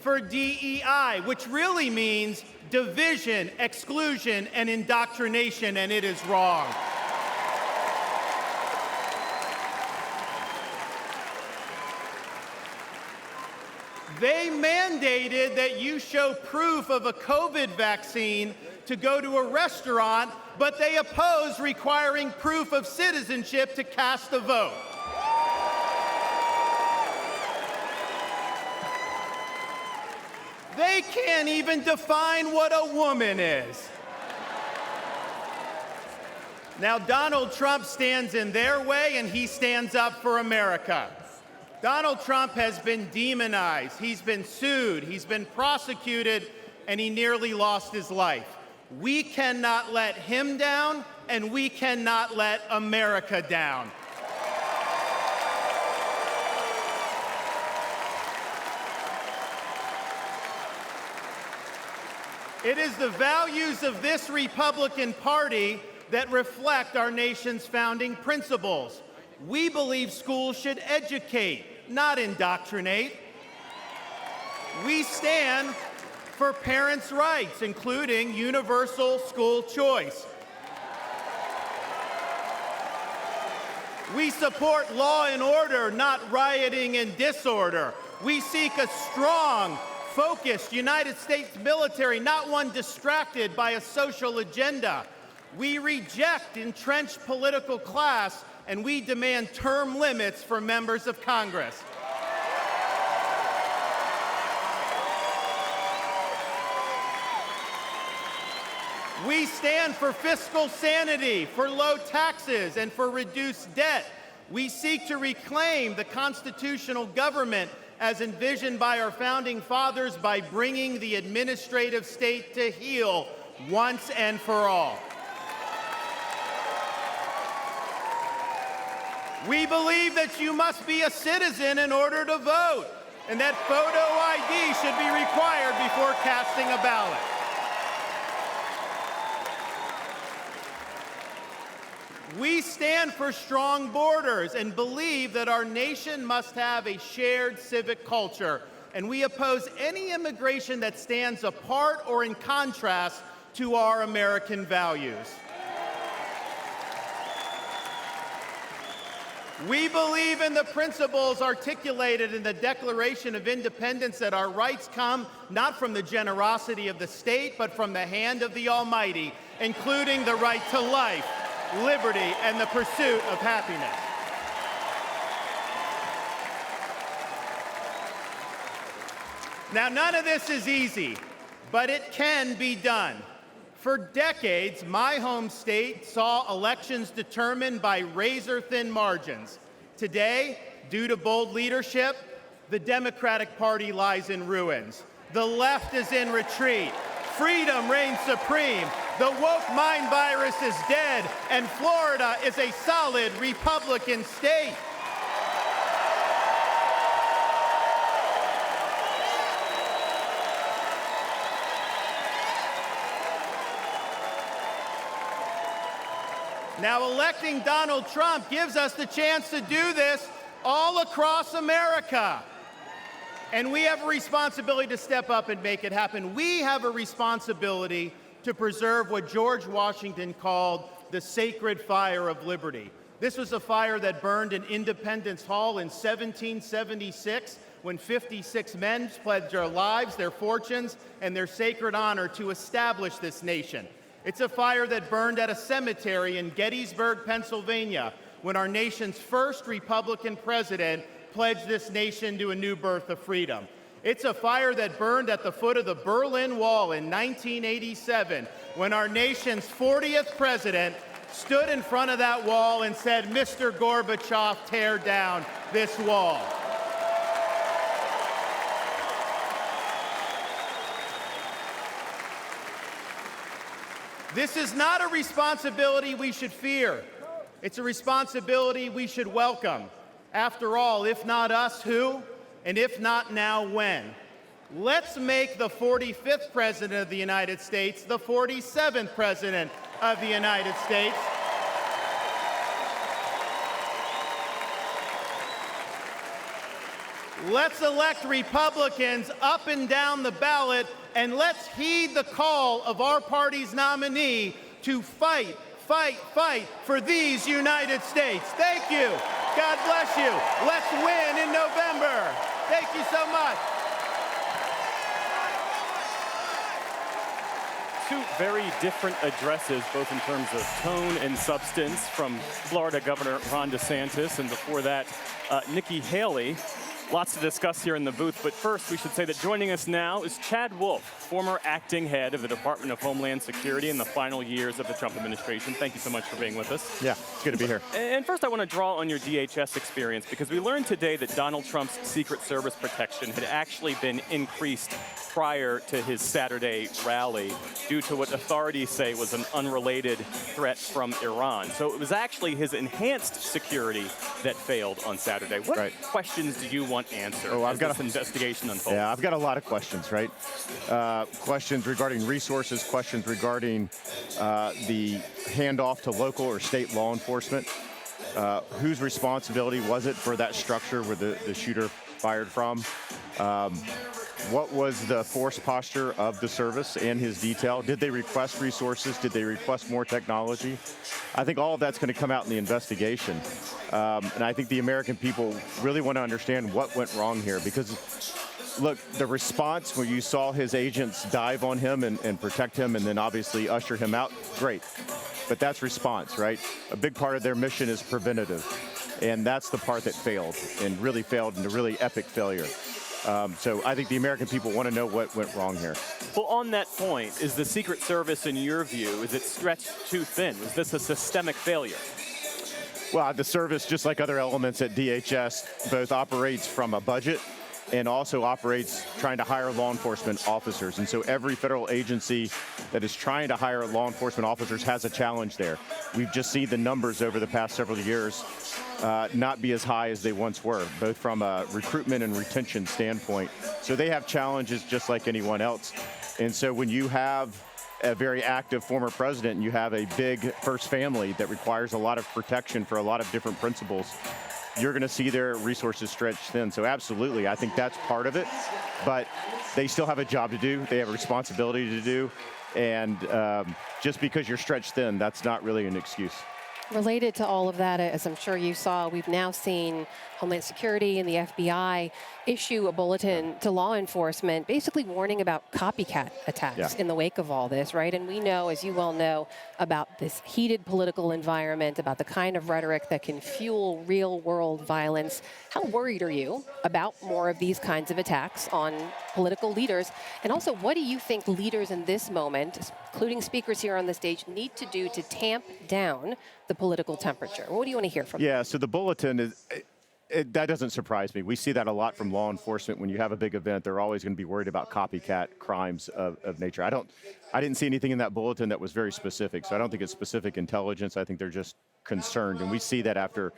for DEI, which really means division, exclusion, and indoctrination, and it is wrong. They mandated that you show proof of a COVID vaccine to go to a restaurant, but they oppose requiring proof of citizenship to cast a vote. They can't even define what a woman is. Now, Donald Trump stands in their way, and he stands up for America. Donald Trump has been demonized, he's been sued, he's been prosecuted, and he nearly lost his life. We cannot let him down, and we cannot let America down. It is the values of this Republican Party that reflect our nation's founding principles. We believe schools should educate, not indoctrinate. We stand for parents' rights, including universal school choice. We support law and order, not rioting and disorder. We seek a strong, focused United States military, not one distracted by a social agenda. We reject entrenched political class, and we demand term limits for members of Congress. We stand for fiscal sanity, for low taxes, and for reduced debt. We seek to reclaim the constitutional government as envisioned by our founding fathers by bringing the administrative state to heel once and for all. We believe that you must be a citizen in order to vote, and that photo ID should be required before casting a ballot. We stand for strong borders and believe that our nation must have a shared civic culture, and we oppose any immigration that stands apart or in contrast to our American values. We believe in the principles articulated in the Declaration of Independence that our rights come not from the generosity of the state, but from the hand of the Almighty, including the right to life, liberty, and the pursuit of happiness. Now, none of this is easy, but it can be done. For decades, my home state saw elections determined by razor-thin margins. Today, due to bold leadership, the Democratic Party lies in ruins. The left is in retreat. Freedom reigns supreme. The woke mind virus is dead, and Florida is a solid Republican state. Now, electing Donald Trump gives us the chance to do this all across America. And we have a responsibility to step up and make it happen. We have a responsibility to preserve what George Washington called the sacred fire of liberty. This was a fire that burned in Independence Hall in 1776 when 56 men pledged their lives, their fortunes, and their sacred honor to establish this nation. It's a fire that burned at a cemetery in Gettysburg, Pennsylvania, when our nation's first Republican president pledged this nation to a new birth of freedom. It's a fire that burned at the foot of the Berlin Wall in 1987, when our nation's 40th president stood in front of that wall and said, "Mr. Gorbachev, tear down this wall." This is not a responsibility we should fear. It's a responsibility we should welcome. After all, if not us, who? And if not now, when? Let's make the 45th President of the United States the 47th President of the United States. Let's elect Republicans up and down the ballot, and let's heed the call of our party's nominee to fight, fight, fight for these United States. Thank you. God bless you. Let's win in November. Thank you so much. Two very different addresses, both in terms of tone and substance, from Florida Governor Ron DeSantis, and before that, Nikki Haley. Lots to discuss here in the booth, but first we should say that joining us now is Chad Wolf, former acting head of the Department of Homeland Security in the final years of the Trump administration. Thank you so much for being with us. Yeah, it's good to be here. And first I want to draw on your DHS experience, because we learned today that Donald Trump's Secret Service protection had actually been increased prior to his Saturday rally due to what authorities say was an unrelated threat from Iran. So it was actually his enhanced security that failed on Saturday. What questions do you want answered as this investigation unfolds? Yeah, I've got a lot of questions, right? Questions regarding resources, questions regarding the handoff to local or state law enforcement. Whose responsibility was it for that structure where the shooter fired from? What was the force posture of the service and his detail? Did they request resources? Did they request more technology? I think all of that's going to come out in the investigation. And I think the American people really want to understand what went wrong here, because look, the response when you saw his agents dive on him and protect him and then obviously usher him out, great. But that's response, right? A big part of their mission is preventative. And that's the part that failed, and really failed into really epic failure. So I think the American people want to know what went wrong here. Well, on that point, is the Secret Service, in your view, is it stretched too thin? Was this a systemic failure? Well, the service, just like other elements at DHS, both operates from a budget and also operates trying to hire law enforcement officers. And so every federal agency that is trying to hire law enforcement officers has a challenge there. We've just seen the numbers over the past several years not be as high as they once were, both from a recruitment and retention standpoint. So they have challenges just like anyone else. And so when you have a very active former president and you have a big first family that requires a lot of protection for a lot of different principles, you're going to see their resources stretched thin. So absolutely, I think that's part of it. But they still have a job to do. They have a responsibility to do. And just because you're stretched thin, that's not really an excuse. Related to all of that, as I'm sure you saw, we've now seen Homeland Security and the FBI issue a bulletin to law enforcement basically warning about copycat attacks in the wake of all this, right? And we know, as you well know, about this heated political environment, about the kind of rhetoric that can fuel real-world violence. How worried are you about more of these kinds of attacks on political leaders? And also, what do you think leaders in this moment, including speakers here on the stage, need to do to tamp down the political temperature? What do you want to hear from them? Yeah, so the bulletin is... that doesn't surprise me. We see that a lot from law enforcement. When you have a big event, they're always going to be worried about copycat crimes of nature. I didn't see anything in that bulletin that was very specific, so I don't think it's specific intelligence. I think they're just concerned, and we see that after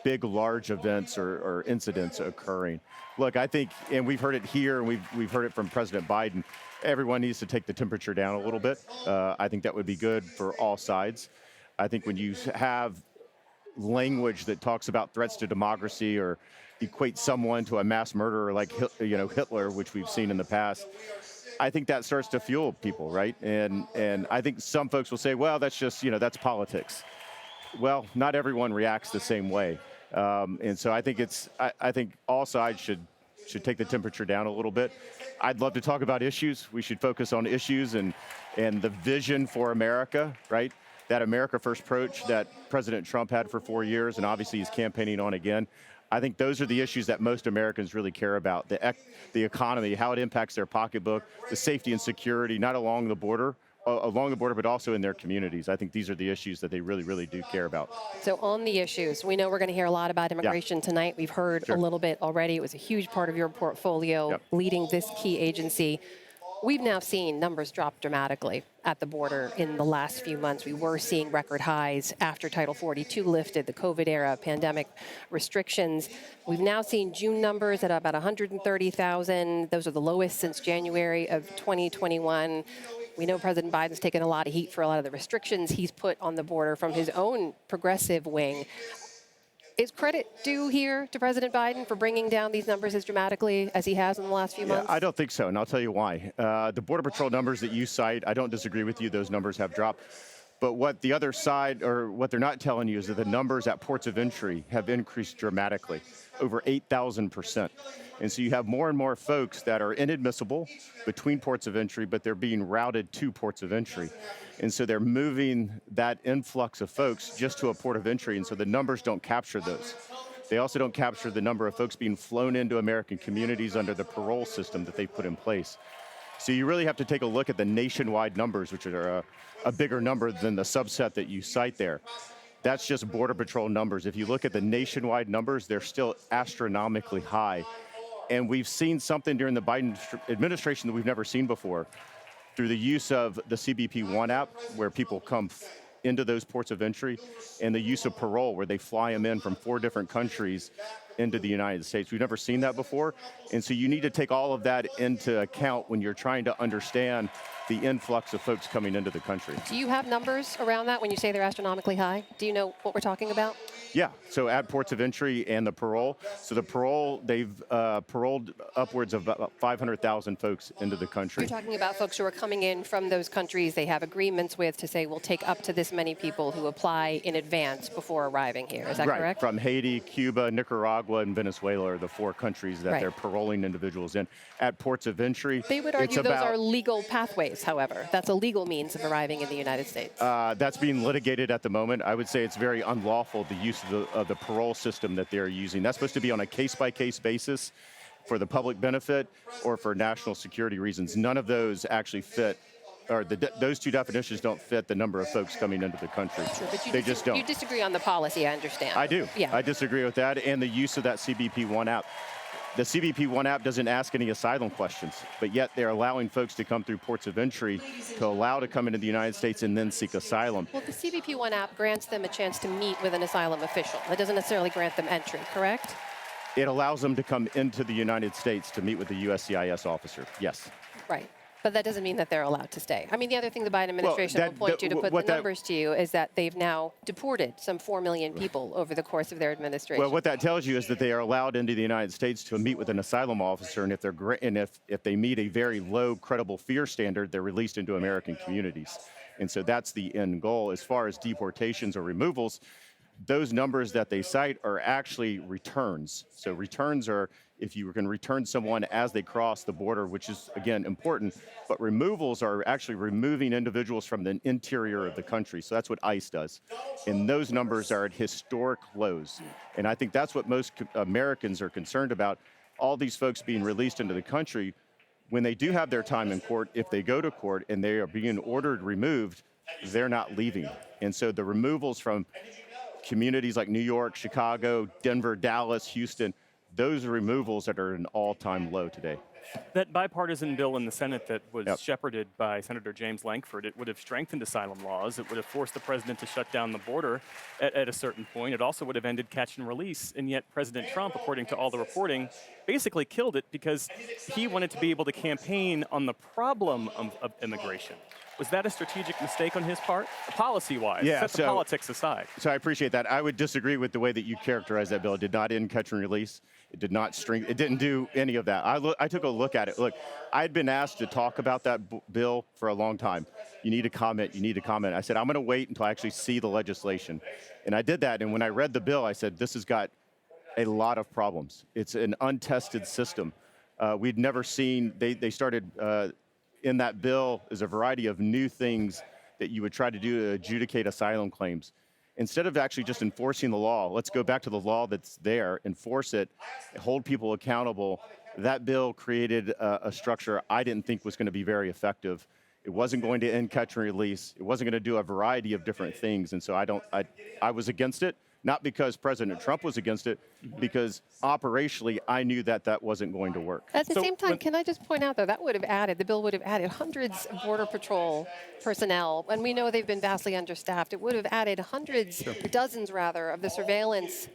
big, large events or incidents occurring. Look, I think, and we've heard it here, and we've heard it from President Biden, everyone needs to take the temperature down a little bit. I think that would be good for all sides. I think when you have language that talks about threats to democracy or equates someone to a mass murderer like Hitler, which we've seen in the past, I think that starts to fuel people, right? And I think some folks will say, well, that's just, that's politics. Well, not everyone reacts the same way. And so I think I think all sides should take the temperature down a little bit. I'd love to talk about issues. We should focus on issues and the vision for America, right? That America First approach that President Trump had for 4 years, and obviously he's campaigning on again. I think those are the issues that most Americans really care about. The economy, how it impacts their pocketbook, the safety and security, not along the border, but also in their communities. I think these are the issues that they really, really do care about. So on the issues, we know we're going to hear a lot about immigration tonight. We've heard a little bit already. It was a huge part of your portfolio leading this key agency. We've now seen numbers drop dramatically at the border in the last few months. We were seeing record highs after Title 42 lifted, the COVID era pandemic restrictions. We've now seen June numbers at about 130,000. Those are the lowest since January of 2021. We know President Biden's taken a lot of heat for a lot of the restrictions he's put on the border from his own progressive wing. Is credit due here to President Biden for bringing down these numbers as dramatically as he has in the last few months? I don't think so, and I'll tell you why. The Border Patrol numbers that you cite, I don't disagree with you. Those numbers have dropped. But what the other side, or what they're not telling you, is that the numbers at ports of entry have increased dramatically, over 8,000%. And so you have more and more folks that are inadmissible between ports of entry, but they're being routed to ports of entry. And so they're moving that influx of folks just to a port of entry, and so the numbers don't capture those. They also don't capture the number of folks being flown into American communities under the parole system that they've put in place. So you really have to take a look at the nationwide numbers, which are a bigger number than the subset that you cite there. That's just Border Patrol numbers. If you look at the nationwide numbers, they're still astronomically high. And we've seen something during the Biden administration that we've never seen before, through the use of the CBP One app, where people come into those ports of entry, and the use of parole, where they fly them in from 4 different countries into the United States. We've never seen that before. And so you need to take all of that into account when you're trying to understand the influx of folks coming into the country. Do you have numbers around that when you say they're astronomically high? Do you know what we're talking about? Yeah, so at ports of entry and the parole. So the parole, they've paroled upwards of about 500,000 folks into the country. You're talking about folks who are coming in from those countries they have agreements with to say, we'll take up to this many people who apply in advance before arriving here. Is that right, correct? From Haiti, Cuba, Nicaragua, and Venezuela are the 4 countries that they're paroling individuals in. At ports of entry, they would argue those are legal pathways, however. That's a legal means of arriving in the United States. That's being litigated at the moment. I would say it's very unlawful, the use of the parole system that they're using. That's supposed to be on a case-by-case basis. for the public benefit or for national security reasons. None of those actually fit, or those two definitions don't fit the number of folks coming into the country. Sure, but they just don't. You disagree on the policy, I understand. I do. Yeah. I disagree with that and the use of that CBP One app. The CBP One app doesn't ask any asylum questions, but yet they're allowing folks to come through ports of entry to allow to come into the United States and then seek asylum. Well, the CBP One app grants them a chance to meet with an asylum official. It doesn't necessarily grant them entry, correct? It allows them to come into the United States to meet with the USCIS officer, yes. Right. But that doesn't mean that they're allowed to stay. I mean, the other thing the Biden administration will point to put the numbers to you is that they've now deported some 4 million people over the course of their administration. Well, what that tells you is that they are allowed into the United States to meet with an asylum officer, and if they meet a very low credible fear standard, they're released into American communities. And so that's the end goal. As far as deportations or removals, those numbers that they cite are actually returns. So returns are if you can return someone as they cross the border, which is, again, important. But removals are actually removing individuals from the interior of the country. So that's what ICE does. And those numbers are at historic lows. And I think that's what most Americans are concerned about. All these folks being released into the country, when they do have their time in court, if they go to court and they are being ordered removed, they're not leaving. And so the removals from communities like New York, Chicago, Denver, Dallas, Houston, those are removals that are at an all-time low today. That bipartisan bill in the Senate that was shepherded by Senator James Lankford, it would have strengthened asylum laws. It would have forced the president to shut down the border at a certain point. It also would have ended catch and release. And yet President Trump, according to all the reporting, basically killed it because he wanted to be able to campaign on the problem of immigration. Was that a strategic mistake on his part, policy-wise? Yeah, set the politics aside. So I appreciate that. I would disagree with the way that you characterized that bill. It did not end catch and release. It did not it didn't do any of that. I took a look at it. Look, I'd been asked to talk about that bill for a long time. You need to comment. You need to comment. I said, I'm going to wait until I actually see the legislation. And I did that. And when I read the bill, I said, this has got a lot of problems. It's an untested system. We'd never seen, they started, in that bill is a variety of new things that you would try to do to adjudicate asylum claims. Instead of actually just enforcing the law, let's go back to the law that's there, enforce it, hold people accountable. That bill created a structure I didn't think was going to be very effective. It wasn't going to end catch and release. It wasn't going to do a variety of different things. And so I was against it. Not because President Trump was against it, because operationally I knew that that wasn't going to work. At the same time, can I just point out, though, that would have added, the bill would have added hundreds of Border Patrol personnel, and we know they've been vastly understaffed. It would have added hundreds, dozens rather, of the surveillance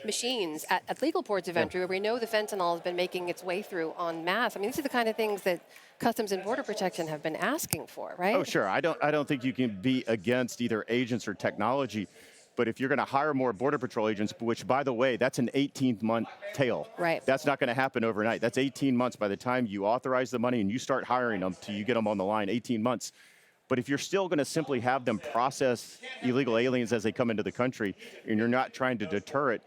machines at legal ports of entry, where we know the fentanyl has been making its way through en masse. I mean, these are the kind of things that Customs and Border Protection have been asking for, right? Oh, sure. I don't think you can be against either agents or technology. But if you're going to hire more Border Patrol agents, which, by the way, that's an 18-month tail. Right. That's not going to happen overnight. That's 18 months by the time you authorize the money and you start hiring them till you get them on the line, 18 months. But if you're still going to simply have them process illegal aliens as they come into the country and you're not trying to deter it,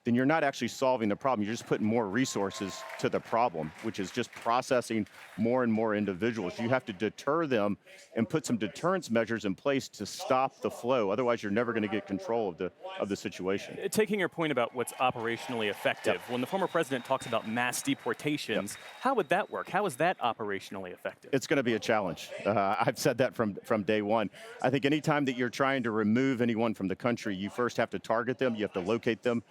then you're not actually solving the problem. You're just putting more resources to the problem, which is just processing more and more individuals. You have to deter them and put some deterrence measures in place to stop the flow. Otherwise, you're never going to get control of the situation. Taking your point about what's operationally effective, when the former president talks about mass deportations, how would that work? How is that operationally effective? It's going to be a challenge. I've said that from day one. I think anytime that you're trying to remove anyone from the country, you first have to target them. You have to locate them.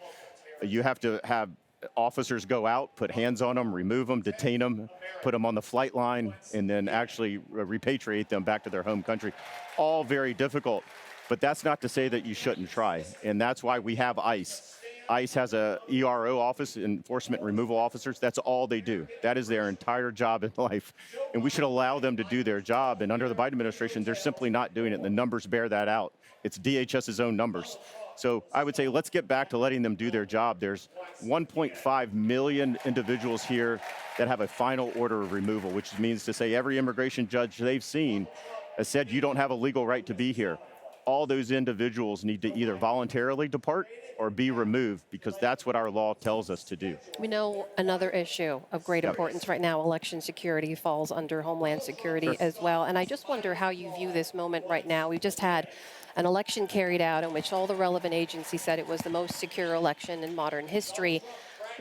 You have to have officers go out, put hands on them, remove them, detain them, put them on the flight line, and then actually repatriate them back to their home country. All very difficult, but that's not to say that you shouldn't try. And that's why we have ICE. ICE has a ERO office, enforcement removal officers. That's all they do. That is their entire job in life. And we should allow them to do their job. And under the Biden administration, they're simply not doing it. And the numbers bear that out. It's DHS's own numbers. So I would say let's get back to letting them do their job. There's 1.5 million individuals here that have a final order of removal, which means to say every immigration judge they've seen has said you don't have a legal right to be here. All those individuals need to either voluntarily depart or be removed, because that's what our law tells us to do. We know another issue of great importance right now, election security, falls under Homeland Security as well. And I just wonder how you view this moment right now. We've just had an election carried out in which all the relevant agencies said it was the most secure election in modern history.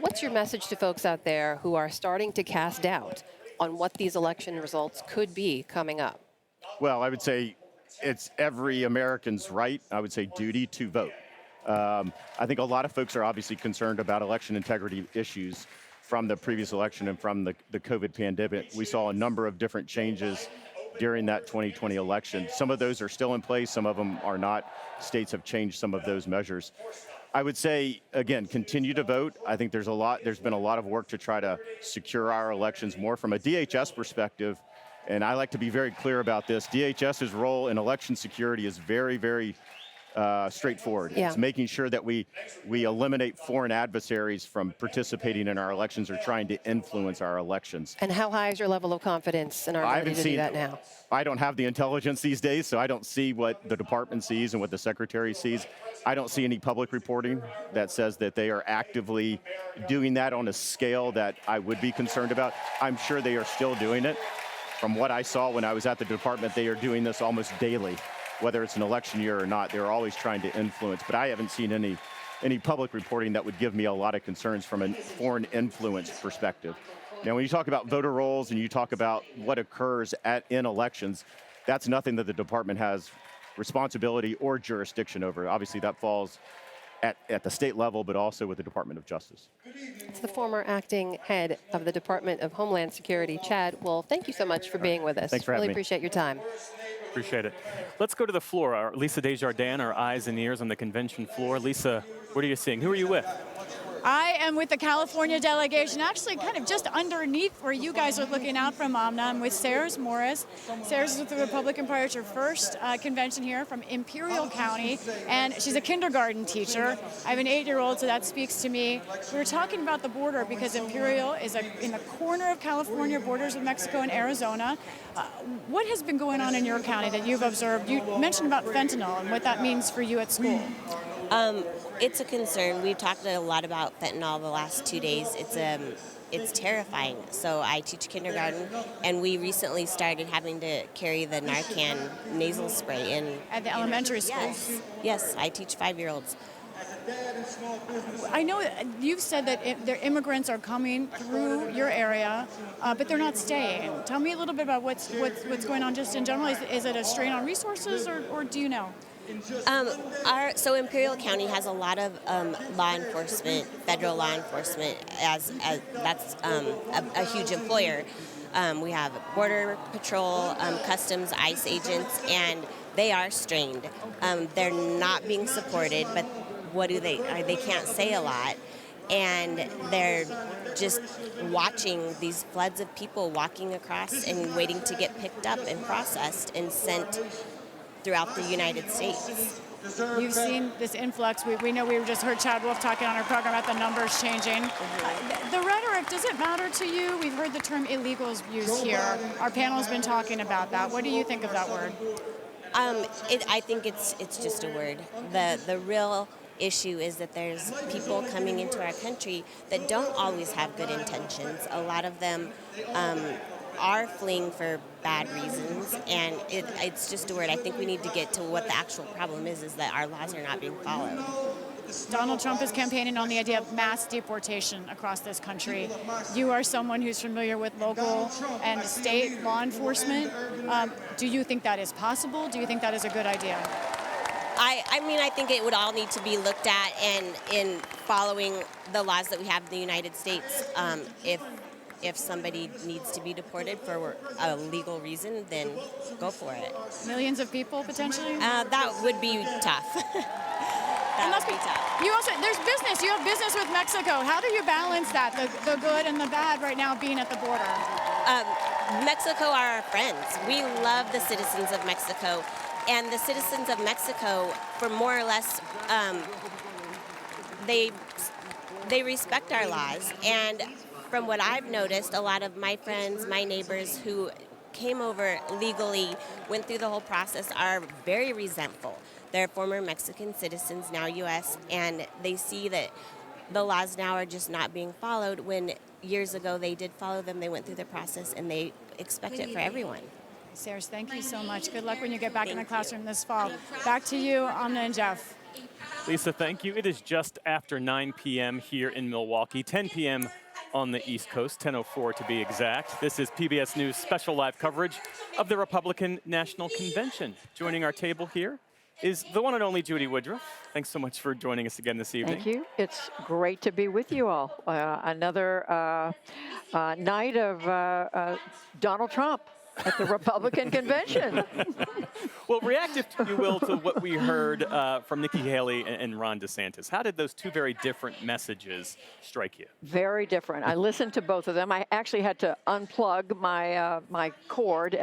What's your message to folks out there who are starting to cast doubt on what these election results could be coming up? Well, I would say it's every American's right, I would say duty to vote. I think a lot of folks are obviously concerned about election integrity issues from the previous election and from the COVID pandemic. We saw a number of different changes during that 2020 election. Some of those are still in place, some of them are not. States have changed some of those measures. I would say, again, continue to vote. I think there's been a lot of work to try to secure our elections more from a DHS perspective. And I like to be very clear about this. DHS's role in election security is very, very straightforward. Yeah. It's making sure that we eliminate foreign adversaries from participating in our elections or trying to influence our elections. And how high is your level of confidence in our ability to do that now? I don't have the intelligence these days, so I don't see what the department sees and what the secretary sees. I don't see any public reporting that says that they are actively doing that on a scale that I would be concerned about. I'm sure they are still doing it. From what I saw when I was at the department, they are doing this almost daily. Whether it's an election year or not, they're always trying to influence. But I haven't seen any public reporting that would give me a lot of concerns from a foreign influence perspective. Now, when you talk about voter rolls and you talk about what occurs in elections, that's nothing that the department has responsibility or jurisdiction over. Obviously, that falls at the state level, but also with the Department of Justice. It's the former acting head of the Department of Homeland Security, Chad. Well, thank you so much for being with us. Thanks for having really me. appreciate your time. Appreciate it. Let's go to the floor. Lisa Desjardins, our eyes and ears on the convention floor. Lisa, what are you seeing? Who are you with? I am with the California delegation, actually kind of just underneath where you guys are looking out from Omna. I'm with Sarah Morris. Sarah's is with the Republican Party. It's her first convention here from Imperial County, and she's a kindergarten teacher. I have an 8-year-old, so that speaks to me. We were talking about the border because Imperial is in the corner of California, borders with Mexico and Arizona. What has been going on in your county that you've observed? You mentioned about fentanyl and what that means for you at school. It's a concern. We've talked a lot about fentanyl the last 2 days. It's terrifying. So I teach kindergarten, and we recently started having to carry the Narcan nasal spray in. At the elementary school? Yes, I teach 5-year-olds. I know you've said that their immigrants are coming through your area, but they're not staying. Tell me a little bit about what's going on just in general. Is it a strain on resources, or do you know? So Imperial County has a lot of law enforcement, federal law enforcement, as that's a huge employer. We have Border Patrol, Customs, ICE agents, and they are strained. They're not being supported, but what do they can't say a lot. And they're just watching these floods of people walking across and waiting to get picked up and processed and sent throughout the United States. You've seen this influx. We know we just heard Chad Wolf talking on our program about the numbers changing. The rhetoric, does it matter to you? We've heard the term illegals used here. Our panel's been talking about that. What do you think of that word? I think it's just a word. The real issue is that there's people coming into our country that don't always have good intentions. A lot of them are fleeing for bad reasons, and it's just a word. I think we need to get to what the actual problem is that our laws are not being followed. Donald Trump is campaigning on the idea of mass deportation across this country. You are someone who's familiar with local and state law enforcement. Do you think that is possible? Do you think that is a good idea? I think it would all need to be looked at, and in following the laws that we have in the United States. If somebody needs to be deported for a legal reason, then go for it. Millions of people, potentially? That would be tough. That would be tough. You also, there's business. You have business with Mexico. How do you balance that, the good and the bad right now being at the border? Mexico are our friends. We love the citizens of Mexico. And the citizens of Mexico, for more or less, they respect our laws. And from what I've noticed, a lot of my friends, my neighbors who came over legally, went through the whole process, are very resentful. They're former Mexican citizens, now U.S., and they see that the laws now are just not being followed when years ago they did follow them, they went through the process, and they expect it for everyone. Sarah, thank you so much. Good luck when you get back in the classroom this fall. Back to you, Amna and Jeff. Lisa, thank you. It is just after 9 p.m. here in Milwaukee, 10 p.m. on the East Coast, 10:04 to be exact. This is PBS News special live coverage of the Republican National Convention. Joining our table here is the one and only Judy Woodruff. Thanks so much for joining us again this evening. Thank you. It's great to be with you all. Another night of Donald Trump at the Republican Convention. Well, react, if you will, to what we heard from Nikki Haley and Ron DeSantis. How did those two very different messages strike you? Very different. I listened to both of them. I actually had to unplug my my cord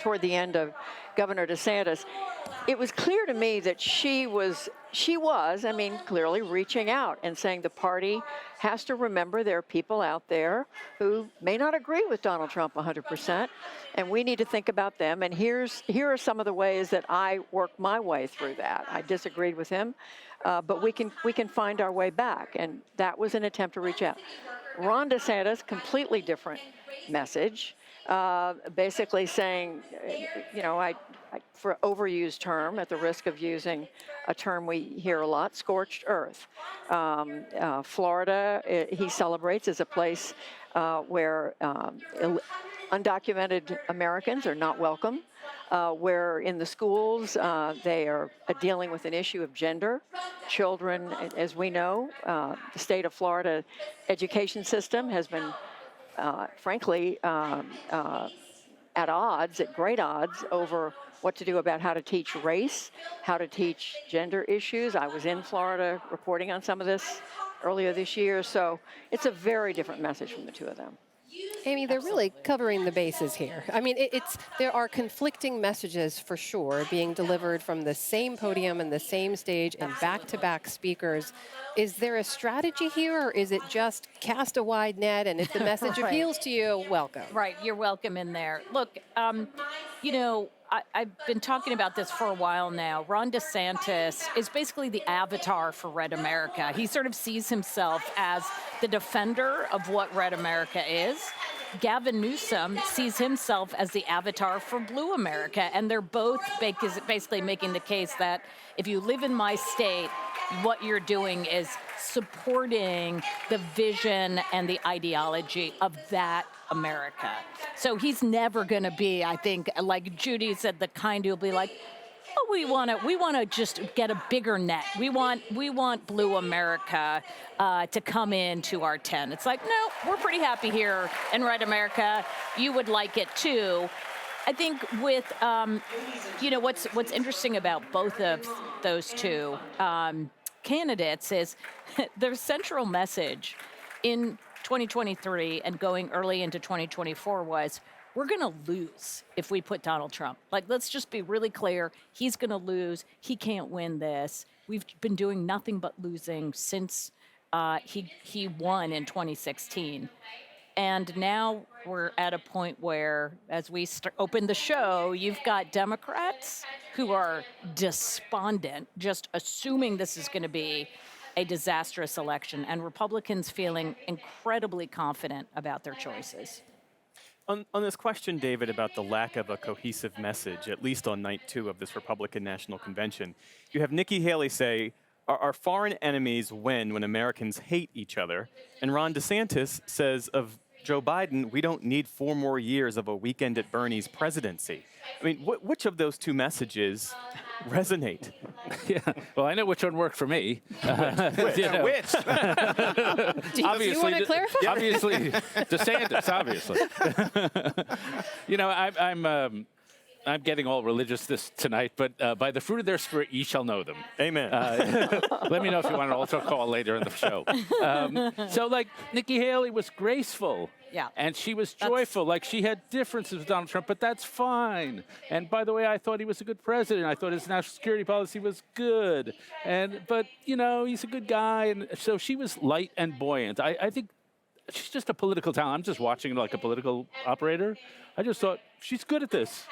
toward the end of Governor DeSantis. It was clear to me that she was, I mean, clearly reaching out and saying the party has to remember there are people out there who may not agree with Donald Trump 100%, and we need to think about them. And here are some of the ways that I worked my way through that. I disagreed with him, but we can find our way back, and that was an attempt to reach out. Ron DeSantis, completely different message, basically saying, you know, for overused term, at the risk of using a term we hear a lot, scorched earth. Florida, he celebrates, as a place where undocumented Americans are not welcome, where in the schools they are dealing with an issue of gender. Children, as we know, the state of Florida education system has been, frankly, at great odds over what to do about how to teach race, how to teach gender issues. I was in Florida reporting on some of this earlier this year, so it's a very different message from the two of them. Amy, they're really covering the bases here. I mean, there are conflicting messages for sure being delivered from the same podium and the same stage and back-to-back speakers. Is there a strategy here, or is it just cast a wide net, and if the message Right. appeals to you, welcome? Right, you're welcome in there. Look, you know, I've been talking about this for a while now. Ron DeSantis is basically the avatar for Red America. He sort of sees himself as the defender of what Red America is. Gavin Newsom sees himself as the avatar for Blue America, and they're both basically making the case that if you live in my state, what you're doing is supporting the vision and the ideology of that America. So he's never going to be, I think, like Judy said, the kind who'll be like, oh, we want to just get a bigger net. We want Blue America to come into our tent. It's like, no, we're pretty happy here in Red America. You would like it too. I think with, you know, what's interesting about both of those two candidates is their central message in 2023 and going early into 2024 was, we're going to lose if we put Donald Trump. Like, let's just be really clear. He's going to lose. He can't win this. We've been doing nothing but losing since he won in 2016. And now we're at a point where, as we open the show, you've got Democrats who are despondent, just assuming this is going to be a disastrous election, and Republicans feeling incredibly confident about their choices. On this question, David, about the lack of a cohesive message, at least on night 2 of this Republican National Convention, you have Nikki Haley say, our foreign enemies win when Americans hate each other. And Ron DeSantis says of Joe Biden, we don't need 4 more years of a weekend at Bernie's presidency. I mean, which of those two messages resonate? Yeah, well, I know which one worked for me. Which? You know. Which? Obviously, you want to clarify? Obviously, DeSantis, obviously. You know, I'm getting all religious tonight, but by the fruit of their spirit, ye shall know them. Amen. Let me know if you want an altar call later in the show. So, like, Nikki Haley was graceful. Yeah. And she was joyful. Like, she had differences with Donald Trump, but that's fine. And by the way, I thought he was a good president. I thought his national security policy was good. But, you know, he's a good guy. And so she was light and buoyant. I think she's just a political talent. I'm just watching like a political operator. I just thought, she's good at this.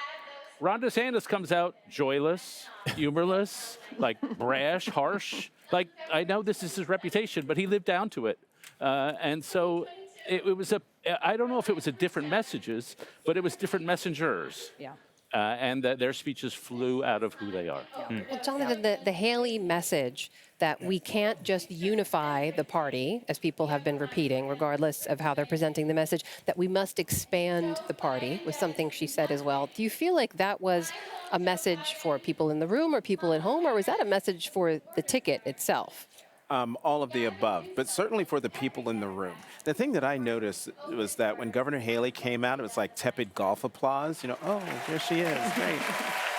Ron DeSantis comes out joyless, humorless, like brash, harsh. Like, I know this is his reputation, but he lived down to it. And so it was I don't know if it was a different messages, but it was different messengers. Yeah. and that their speeches flew out of who they are. Well, Jonathan, the Haley message that we can't just unify the party, as people have been repeating, regardless of how they're presenting the message, that we must expand the party, was something she said as well. Do you feel like that was a message for people in the room or people at home, or was that a message for the ticket itself? All of the above, but certainly for the people in the room. The thing that I noticed was that when Governor Haley came out, it was like tepid golf applause. You know, oh, there she is, great.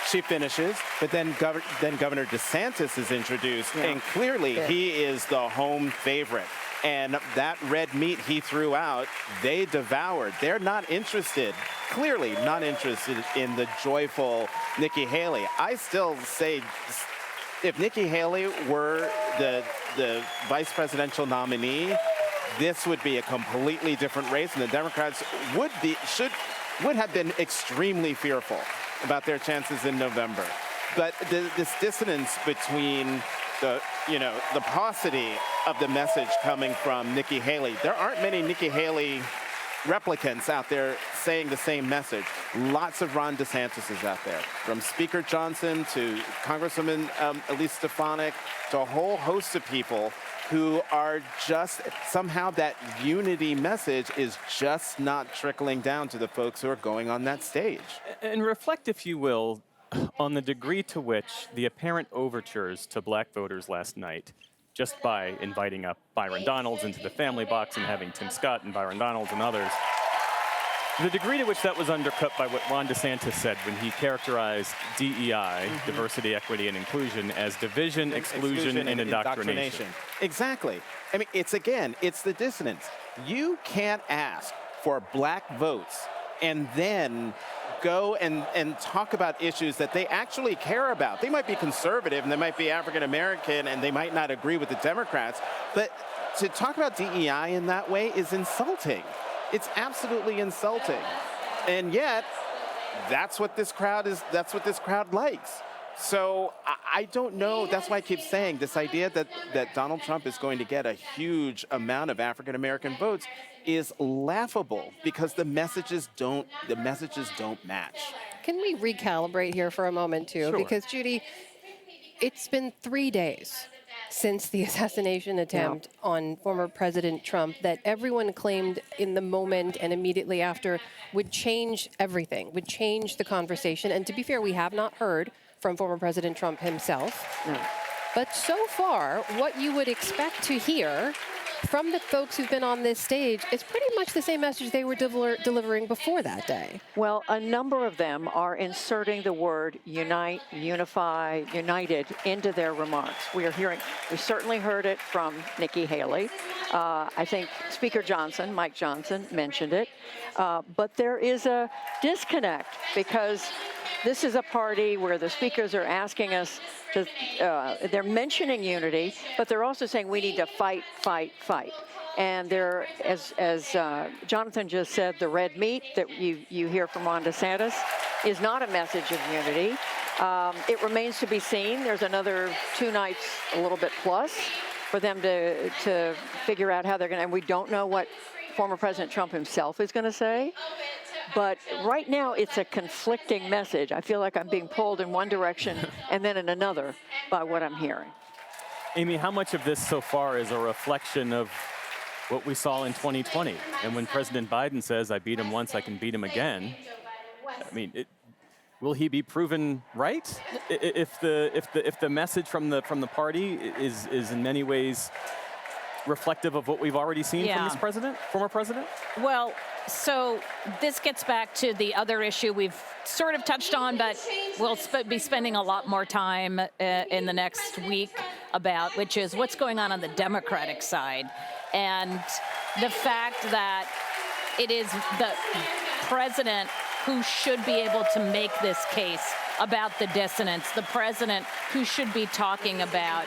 She finishes, but then Governor DeSantis is introduced, and clearly he is the home favorite. And that red meat he threw out, they devoured. They're not interested, clearly not interested in the joyful Nikki Haley. I still say, if Nikki Haley were the vice presidential nominee, this would be a completely different race, and the Democrats would have been extremely fearful about their chances in November. But this dissonance between the paucity of the message coming from Nikki Haley, there aren't many Nikki Haley replicants out there saying the same message. Lots of Ron DeSantis out there, from Speaker Johnson to Congresswoman Elise Stefanik to a whole host of people who are just somehow that unity message is just not trickling down to the folks who are going on that stage. And reflect, if you will, on the degree to which the apparent overtures to black voters last night, just by inviting up Byron Donalds into the family box and having Tim Scott and Byron Donalds and others, the degree to which that was undercut by what Ron DeSantis said when he characterized DEI, diversity, equity, and inclusion, as division, exclusion, and indoctrination. Exactly. I mean, it's the dissonance. You can't ask for black votes and then go and talk about issues that they actually care about. They might be conservative and they might be African American and they might not agree with the Democrats, but to talk about DEI in that way is insulting. It's absolutely insulting. And yet, that's what this crowd likes. So I don't know. That's why I keep saying this idea that Donald Trump is going to get a huge amount of African American votes is laughable, because the messages don't match. Can we recalibrate here for a moment, too? Sure. Because, Judy, it's been 3 days since the assassination attempt on former President Trump that everyone claimed in the moment and immediately after would change everything, would change the conversation. And to be fair, we have not heard from former President Trump himself. No. But so far, what you would expect to hear from the folks who've been on this stage is pretty much the same message they were delivering before that day. Well, a number of them are inserting the word unite, unify, united into their remarks. We certainly heard it from Nikki Haley. I think Speaker Johnson, Mike Johnson, mentioned it. But there is a disconnect, because this is a party where the speakers are asking us to, they're mentioning unity, but they're also saying we need to fight, fight, fight. And there, as Jonathan just said, the red meat that you hear from Ron DeSantis is not a message of unity. It remains to be seen. There's another 2 nights, a little bit plus, for them to figure out how they're going to, and we don't know what former President Trump himself is going to say. But right now, it's a conflicting message. I feel like I'm being pulled in one direction and then in another by what I'm hearing. Amy, how much of this so far is a reflection of what we saw in 2020? And when President Biden says, I beat him once, I can beat him again, I mean, will he be proven right? If the message from the party is in many ways reflective of what we've already seen from this former president? Well, so this gets back to the other issue we've sort of touched on, but we'll be spending a lot more time in the next week about, which is what's going on the Democratic side. And the fact that it is the president who should be able to make this case about the dissonance, the president who should be talking about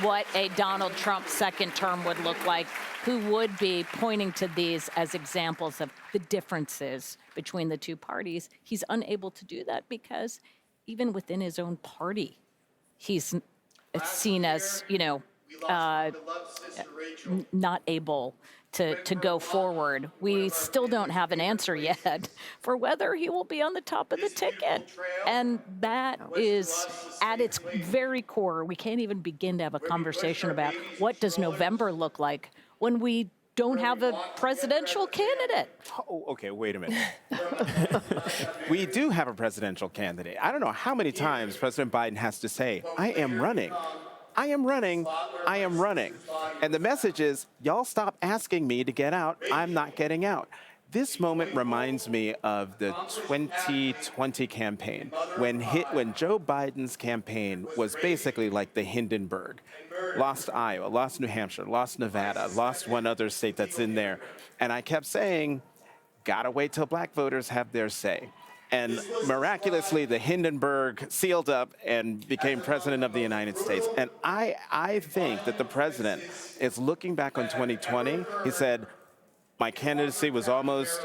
what a Donald Trump second term would look like, who would be pointing to these as examples of the differences between the two parties. He's unable to do that because even within his own party, he's seen as, not able to go forward. We still don't have an answer yet for whether he will be on the top of the ticket. And that is at its very core. We can't even begin to have a conversation about what does November look like when we don't have a presidential candidate. Oh, okay, wait a minute. We do have a presidential candidate. I don't know how many times President Biden has to say, I am running. I am running. I am running. And the message is, y'all stop asking me to get out. I'm not getting out. This moment reminds me of the 2020 campaign when Joe Biden's campaign was basically like the Hindenburg. Lost Iowa, lost New Hampshire, lost Nevada, lost one other state that's in there. And I kept saying, gotta wait till black voters have their say. And miraculously, the Hindenburg sealed up and became president of the United States. And I think that the president is looking back on 2020. He said, my candidacy was almost,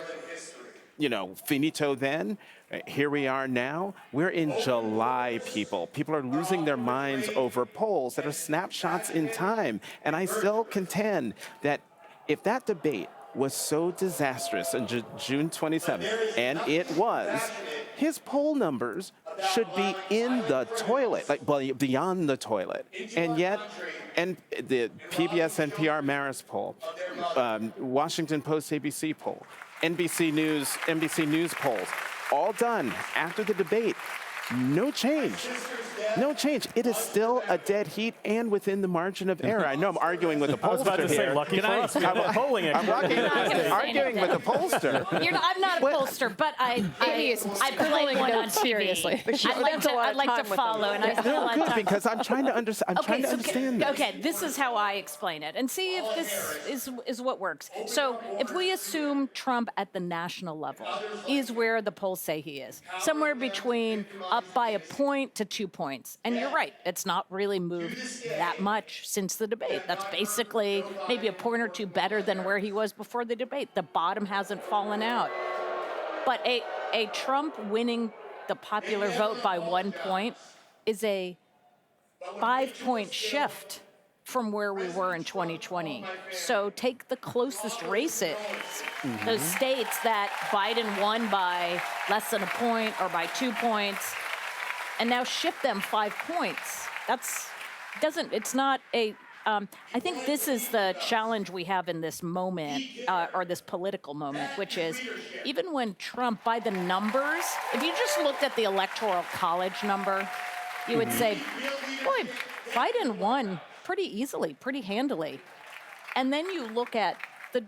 finito then. Here we are now. We're in July, people. People are losing their minds over polls that are snapshots in time. And I still contend that if that debate was so disastrous on June 27th, and it was, his poll numbers should be in the toilet, beyond the toilet. And yet, and the PBS NPR Marist poll, Washington Post ABC poll, NBC News polls, all done after the debate. No change. No change. It is still a dead heat and within the margin of error. I know I'm arguing with the pollster I was about to say, here. lucky for us, we have a polling expert. I'm arguing with the pollster. I'm not a pollster, but I play one on seriously. I'd like to follow, and I spend a lot of time. Because I'm trying to understand. This. Okay, this is how I explain it, and see if this is what works. So if we assume Trump at the national level is where the polls say he is, somewhere between up by a point to 2 points. And you're right, it's not really moved that much since the debate. That's basically maybe a point or two better than where he was before the debate. The bottom hasn't fallen out. But a Trump winning the popular vote by 1 point is a 5-point shift from where we were in 2020. So take the closest races, those states that Biden won by less than a point or by 2 points, and now shift them 5 points. It's not a, I think this is the challenge we have in this moment, or this political moment, which is even when Trump, by the numbers, if you just looked at the Electoral College number, you would say, boy, Biden won pretty easily, pretty handily. And then you look at the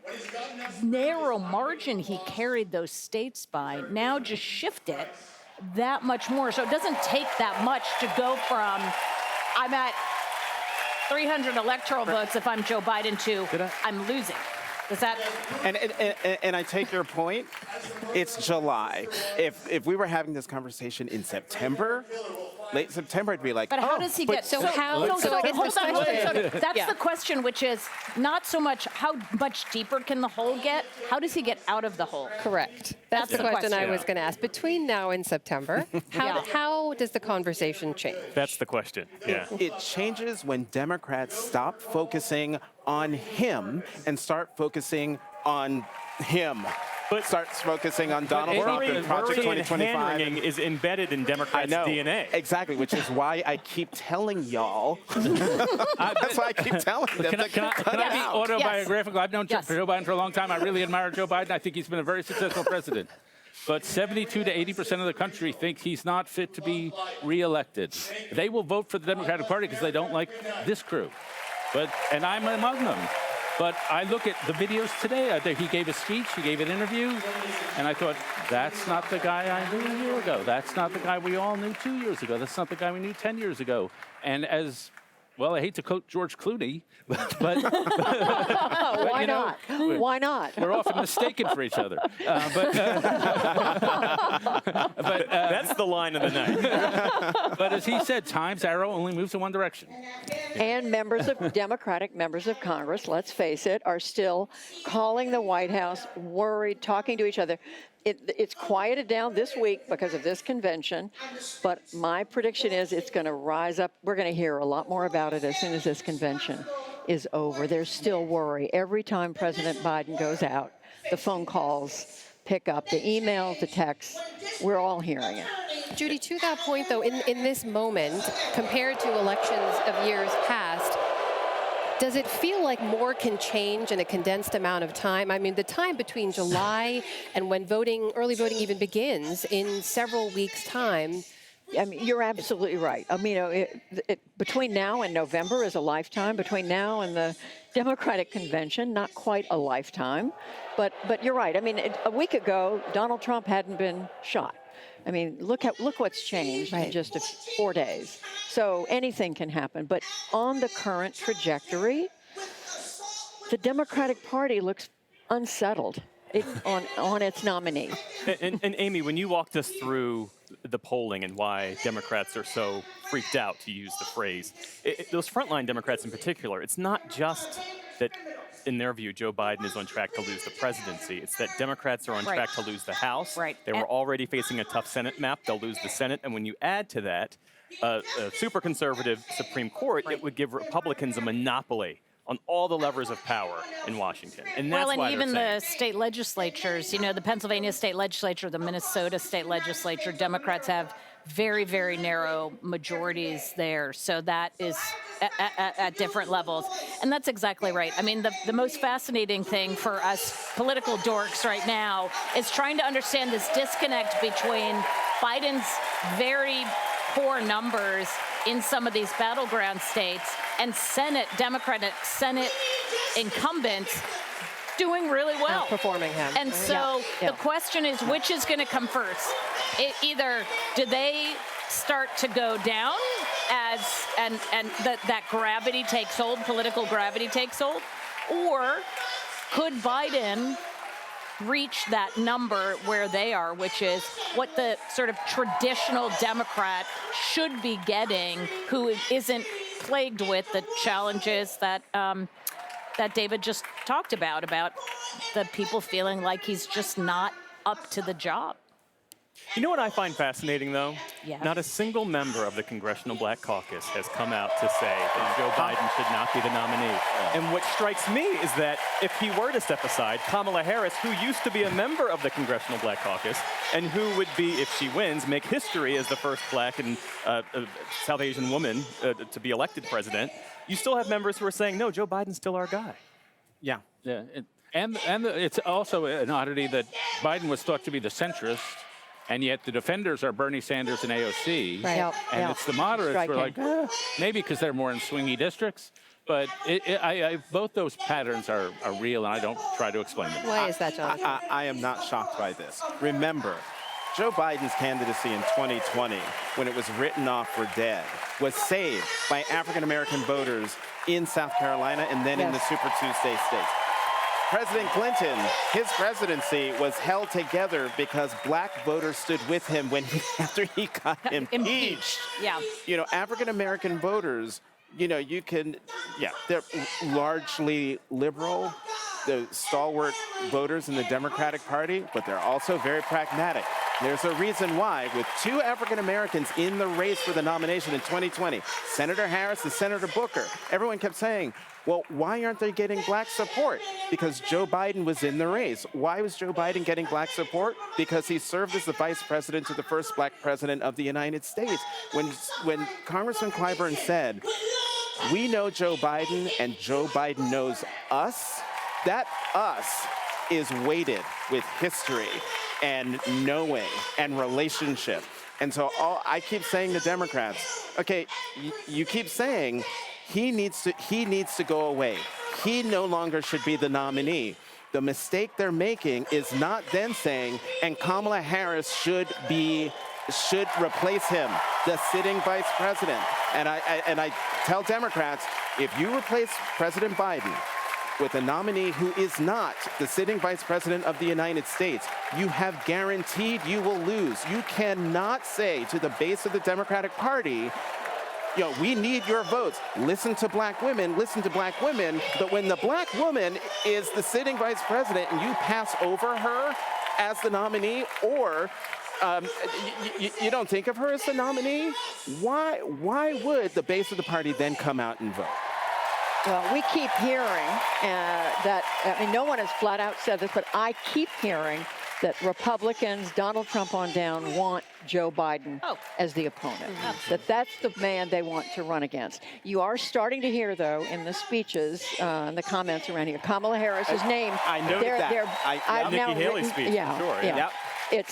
narrow margin he carried those states by, now just shift it that much more. So it doesn't take that much to go from I'm at 300 electoral votes if I'm Joe Biden to I'm losing. Does that? And I take your point. It's July. If we were having this conversation in September, late September, I'd be like, but how does he get? Hold on. That's the question, which is not so much how much deeper can the hole get. How does he get out of the hole? Correct. That's the question I was going to ask. Between now and September, how does the conversation change? That's the question. Yeah. It changes when Democrats stop focusing on him and start focusing on him. But starts focusing on Donald Trump and Project 2025. Hand-wringing is embedded in Democrats' DNA. Exactly, which is why I keep telling y'all. That's why I keep telling them. Can I be autobiographical? I've known Joe Biden for a long time. I really admire Joe Biden. I think he's been a very successful president. But 72 to 80% of the country think he's not fit to be reelected. They will vote for the Democratic Party because they don't like this crew. And I'm among them. But I look at the videos today. He gave a speech, he gave an interview, and I thought, that's not the guy I knew a year ago. That's not the guy we all knew 2 years ago. That's not the guy we knew 10 years ago. And I hate to quote George Clooney, but why not? Why not? We're often mistaken for each other. That's the line of the night. But as he said, time's arrow only moves in one direction. And Democratic members of Congress, let's face it, are still calling the White House, worried, talking to each other. It's quieted down this week because of this convention, but my prediction is it's going to rise up. We're going to hear a lot more about it as soon as this convention is over. There's still worry. Every time President Biden goes out, the phone calls pick up, the emails, the texts, we're all hearing it. Judy, to that point, though, in this moment, compared to elections of years past, does it feel like more can change in a condensed amount of time? I mean, the time between July and when early voting even begins in several weeks' time. I mean, you're absolutely right. I mean, between now and November is a lifetime. Between now and the Democratic convention, not quite a lifetime. But you're right. I mean, a week ago, Donald Trump hadn't been shot. I mean, look what's changed in just 4 days. So anything can happen. But on the current trajectory, the Democratic Party looks unsettled on its nominee. And Amy, when you walked us through the polling and why Democrats are so freaked out, to use the phrase, those frontline Democrats in particular, it's not just that, in their view, Joe Biden is on track to lose the presidency. It's that Democrats are on track to lose the House. They were already facing a tough Senate map. They'll lose the Senate. And when you add to that a super conservative Supreme Court, it would give Republicans a monopoly on all the levers of power in Washington. And that's why even the state legislatures, the Pennsylvania state legislature, the Minnesota state legislature, Democrats have very, very narrow majorities there. So that is at different levels. And that's exactly right. I mean, the most fascinating thing for us political dorks right now is trying to understand this disconnect between Biden's very poor numbers in some of these battleground states and Democratic Senate incumbents doing really well. Outperforming him. And so the question is, which is going to come first? Either do they start to go down and that gravity takes hold, political gravity takes hold, or could Biden reach that number where they are, which is what the sort of traditional Democrat should be getting, who isn't plagued with the challenges that that David just talked about the people feeling like he's just not up to the job. You know what I find fascinating, though? Yeah. Not a single member of the Congressional Black Caucus has come out to say that Joe Biden should not be the nominee. And what strikes me is that if he were to step aside, Kamala Harris, who used to be a member of the Congressional Black Caucus, and who would be, if she wins, make history as the first black and South Asian woman to be elected president, you still have members who are saying, no, Joe Biden's still our guy. Yeah. And it's also an oddity that Biden was thought to be the centrist, and yet the defenders are Bernie Sanders and AOC. Right. And it's the moderates who are like, maybe because they're more in swingy districts. But both those patterns are real, and I don't try to explain them. Why is that, Jonathan? I am not shocked by this. Remember, Joe Biden's candidacy in 2020, when it was written off for dead, was saved by African-American voters in South Carolina and then in the Super Tuesday states. President Clinton, his presidency was held together because black voters stood with him after he got impeached. Yeah. African-American voters, they're largely liberal, the stalwart voters in the Democratic Party, but they're also very pragmatic. There's a reason why, with two African Americans in the race for the nomination in 2020, Senator Harris and Senator Booker, everyone kept saying, well, why aren't they getting black support? Because Joe Biden was in the race. Why was Joe Biden getting black support? Because he served as the vice president to the first black president of the United States. When Congressman Clyburn said, we know Joe Biden and Joe Biden knows us, that us is weighted with history and knowing and relationship. And so I keep saying to Democrats, okay, you keep saying he needs to go away. He no longer should be the nominee. The mistake they're making is not then saying, and Kamala Harris should replace him, the sitting vice president. And I tell Democrats, if you replace President Biden with a nominee who is not the sitting vice president of the United States, you have guaranteed you will lose. You cannot say to the base of the Democratic Party, we need your votes. Listen to black women, but when the black woman is the sitting vice president and you pass over her as the nominee, or you don't think of her as the nominee, why would the base of the party then come out and vote? Well, we keep hearing that, I mean, no one has flat out said this, but I keep hearing that Republicans, Donald Trump on down, want Joe Biden as the opponent. That's the man they want to run against. You are starting to hear, though, in the speeches and the comments around here, Kamala Harris's name. I noted that. I've now Nikki Haley's speech, yeah, for sure. Yeah. Yep.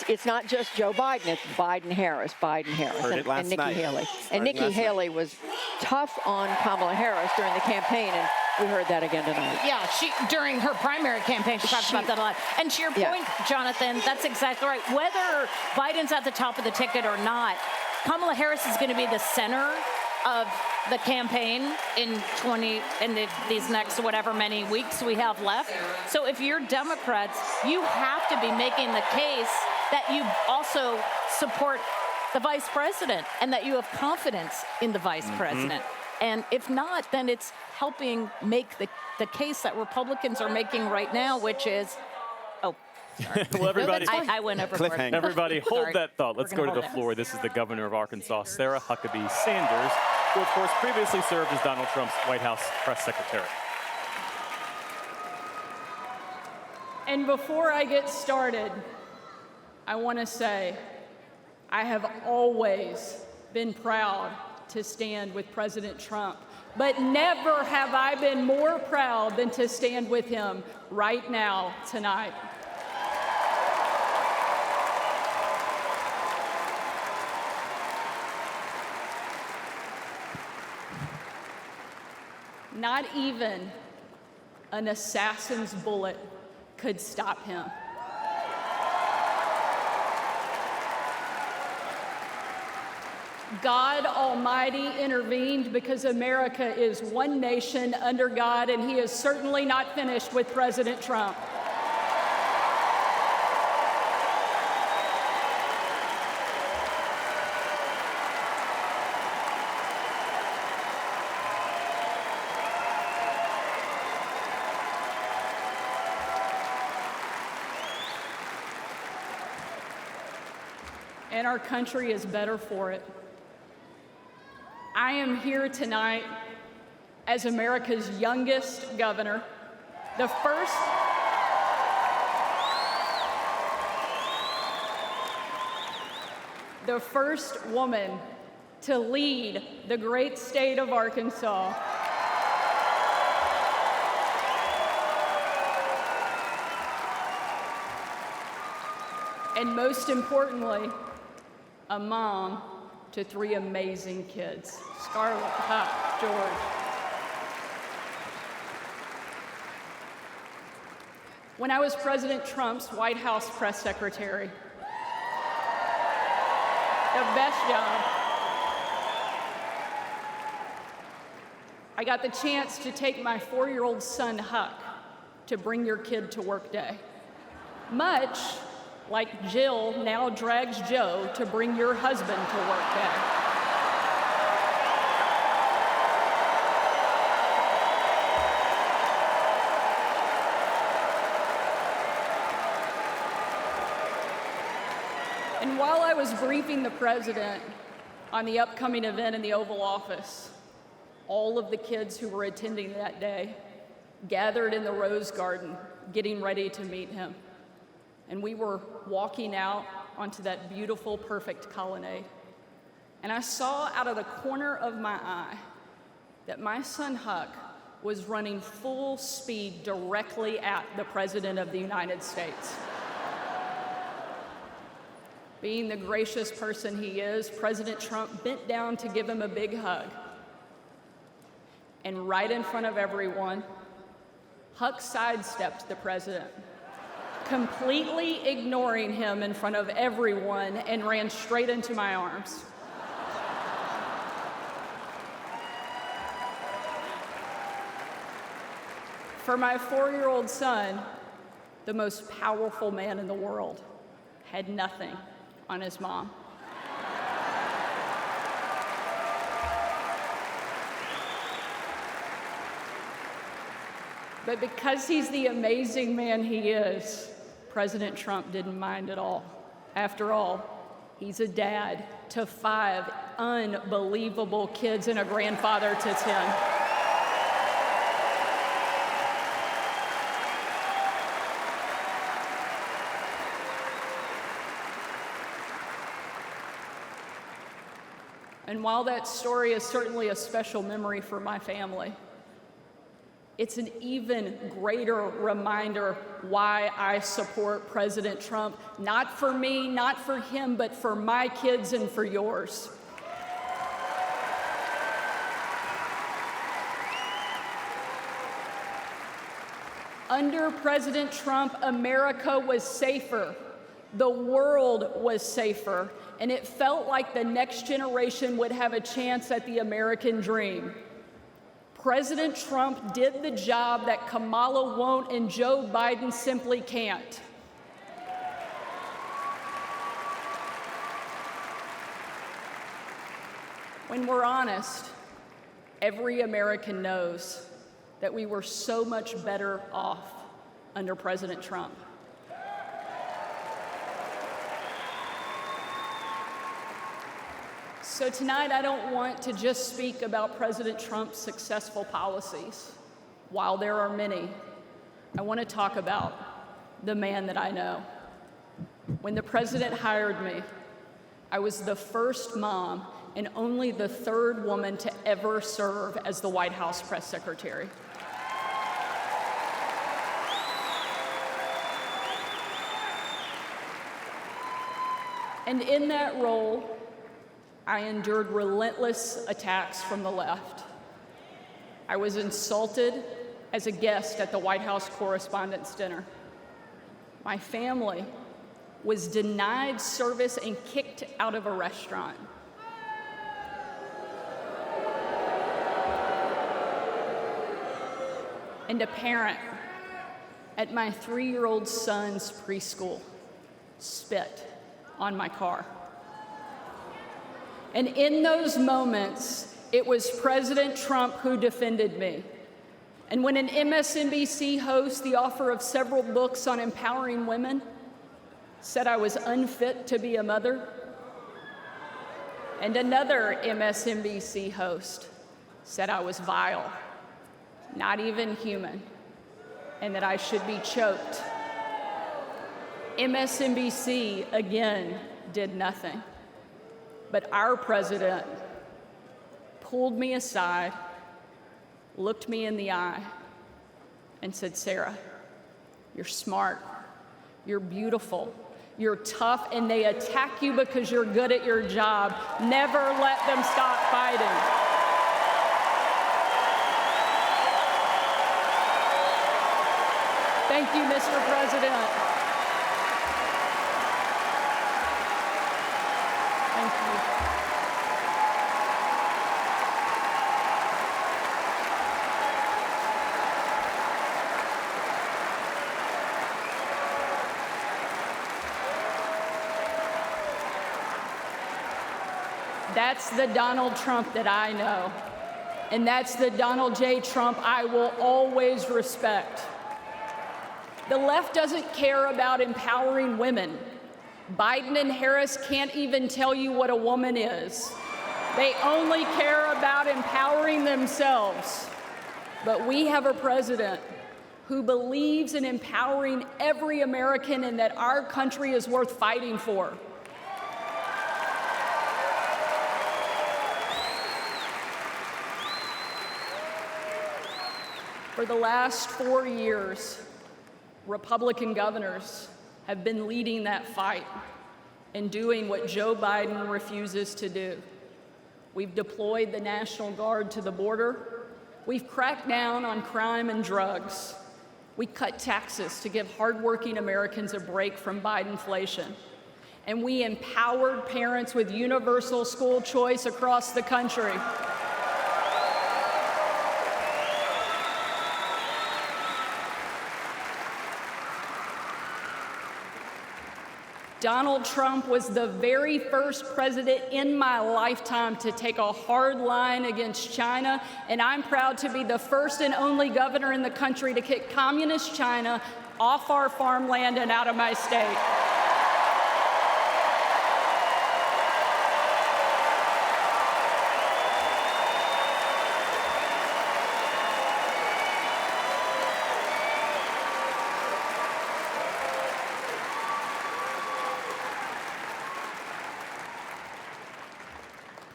It's not just Joe Biden, it's Biden-Harris, Biden-Harris, Heard it last and Nikki night. Haley. Started And Nikki last night. Haley was tough on Kamala Harris during the campaign, and we heard that again tonight. Yeah, she during her primary campaign, she talked about that a lot. And to your point, Jonathan, that's exactly right. Whether Biden's at the top of the ticket or not, Kamala Harris is going to be the center of the campaign in these next whatever many weeks we have left. So if you're Democrats, you have to be making the case that you also support the vice president and that you have confidence in the vice president. And if not, then it's helping make the case that Republicans are making right now, which is, sorry. Well, everybody, I went overboard. Cliffhanger. everybody hold Sorry. that thought. Let's We're go to gonna the hold it. floor. This is the governor of Arkansas, Sarah Huckabee Sanders, who, of course, previously served as Donald Trump's White House press secretary. And before I get started, I want to say I have always been proud to stand with President Trump, but never have I been more proud than to stand with him right now, tonight. Not even an assassin's bullet could stop him. God Almighty intervened because America is one nation under God, and He is certainly not finished with President Trump. And our country is better for it. I am here tonight as America's youngest governor, the first woman to lead the great state of Arkansas. And most importantly, a mom to 3 amazing kids, Scarlett, Huck, George. When I was President Trump's White House press secretary, the best job, I got the chance to take my 4-year-old son, Huck, to Bring Your Kid to Work Day. Much like Jill now drags Joe to bring your husband to work day. And while I was briefing the president on the upcoming event in the Oval Office, all of the kids who were attending that day gathered in the Rose Garden, getting ready to meet him. And we were walking out onto that beautiful, perfect colonnade. And I saw out of the corner of my eye that my son Huck was running full speed directly at the President of the United States. Being the gracious person he is, President Trump bent down to give him a big hug. And right in front of everyone, Huck sidestepped the president, completely ignoring him in front of everyone, and ran straight into my arms. For my 4-year-old son, the most powerful man in the world had nothing on his mom. But because he's the amazing man he is, President Trump didn't mind at all. After all, he's a dad to 5 unbelievable kids and a grandfather to 10. And while that story is certainly a special memory for my family, it's an even greater reminder why I support President Trump, not for me, not for him, but for my kids and for yours. Under President Trump, America was safer, the world was safer, and it felt like the next generation would have a chance at the American dream. President Trump did the job that Kamala won't and Joe Biden simply can't. When we're honest, every American knows that we were so much better off under President Trump. So tonight, I don't want to just speak about President Trump's successful policies. While there are many, I want to talk about the man that I know. When the president hired me, I was the first mom and only the third woman to ever serve as the White House press secretary. And in that role, I endured relentless attacks from the left. I was insulted as a guest at the White House Correspondents' Dinner. My family was denied service and kicked out of a restaurant. And a parent at my 3-year-old son's preschool spit on my car. And in those moments, it was President Trump who defended me. And when an MSNBC host, the author of several books on empowering women, said I was unfit to be a mother, and another MSNBC host said I was vile, not even human, and that I should be choked, MSNBC again did nothing. But our president pulled me aside, looked me in the eye, and said, "Sarah, you're smart, you're beautiful, you're tough, and they attack you because you're good at your job. Never let them stop fighting." Thank you, Mr. President. Thank you. That's the Donald Trump that I know. And that's the Donald J. Trump I will always respect. The left doesn't care about empowering women. Biden and Harris can't even tell you what a woman is. They only care about empowering themselves. But we have a president who believes in empowering every American and that our country is worth fighting for. For the last 4 years, Republican governors have been leading that fight and doing what Joe Biden refuses to do. We've deployed the National Guard to the border. We've cracked down on crime and drugs. We cut taxes to give hardworking Americans a break from Bidenflation. And we empowered parents with universal school choice across the country. Donald Trump was the very first president in my lifetime to take a hard line against China, and I'm proud to be the first and only governor in the country to kick communist China off our farmland and out of my state.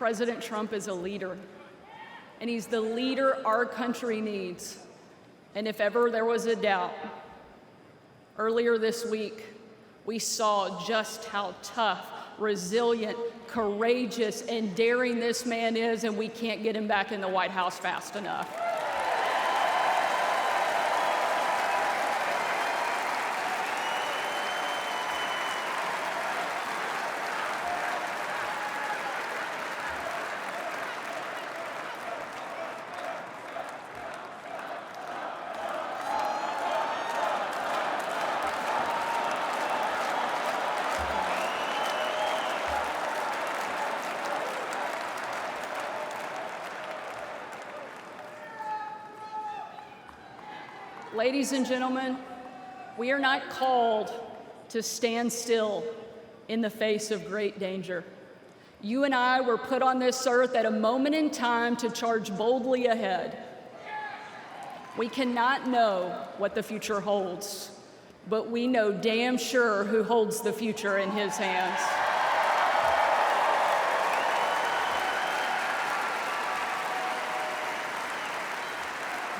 President Trump is a leader, and he's the leader our country needs. And if ever there was a doubt, earlier this week, we saw just how tough, resilient, courageous, and daring this man is, and we can't get him back in the White House fast enough. Ladies and gentlemen, we are not called to stand still in the face of great danger. You and I were put on this earth at a moment in time to charge boldly ahead. We cannot know what the future holds, but we know damn sure who holds the future in his hands.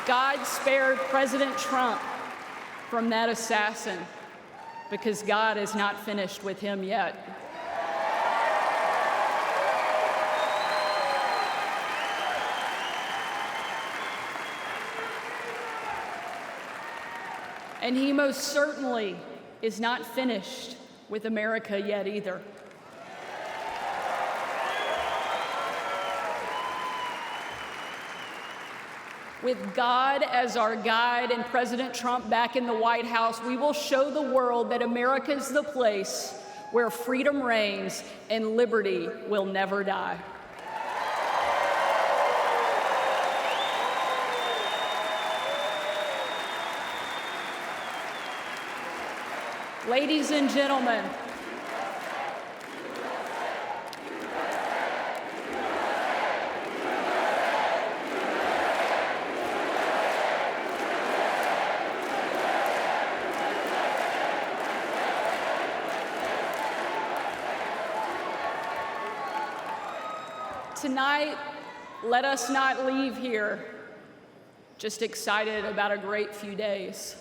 God spared President Trump from that assassin because God is not finished with him yet. And he most certainly is not finished with America yet either. With God as our guide and President Trump back in the White House, we will show the world that America is the place where freedom reigns and liberty will never die. Ladies and gentlemen, tonight, let us not leave here just excited about a great few days,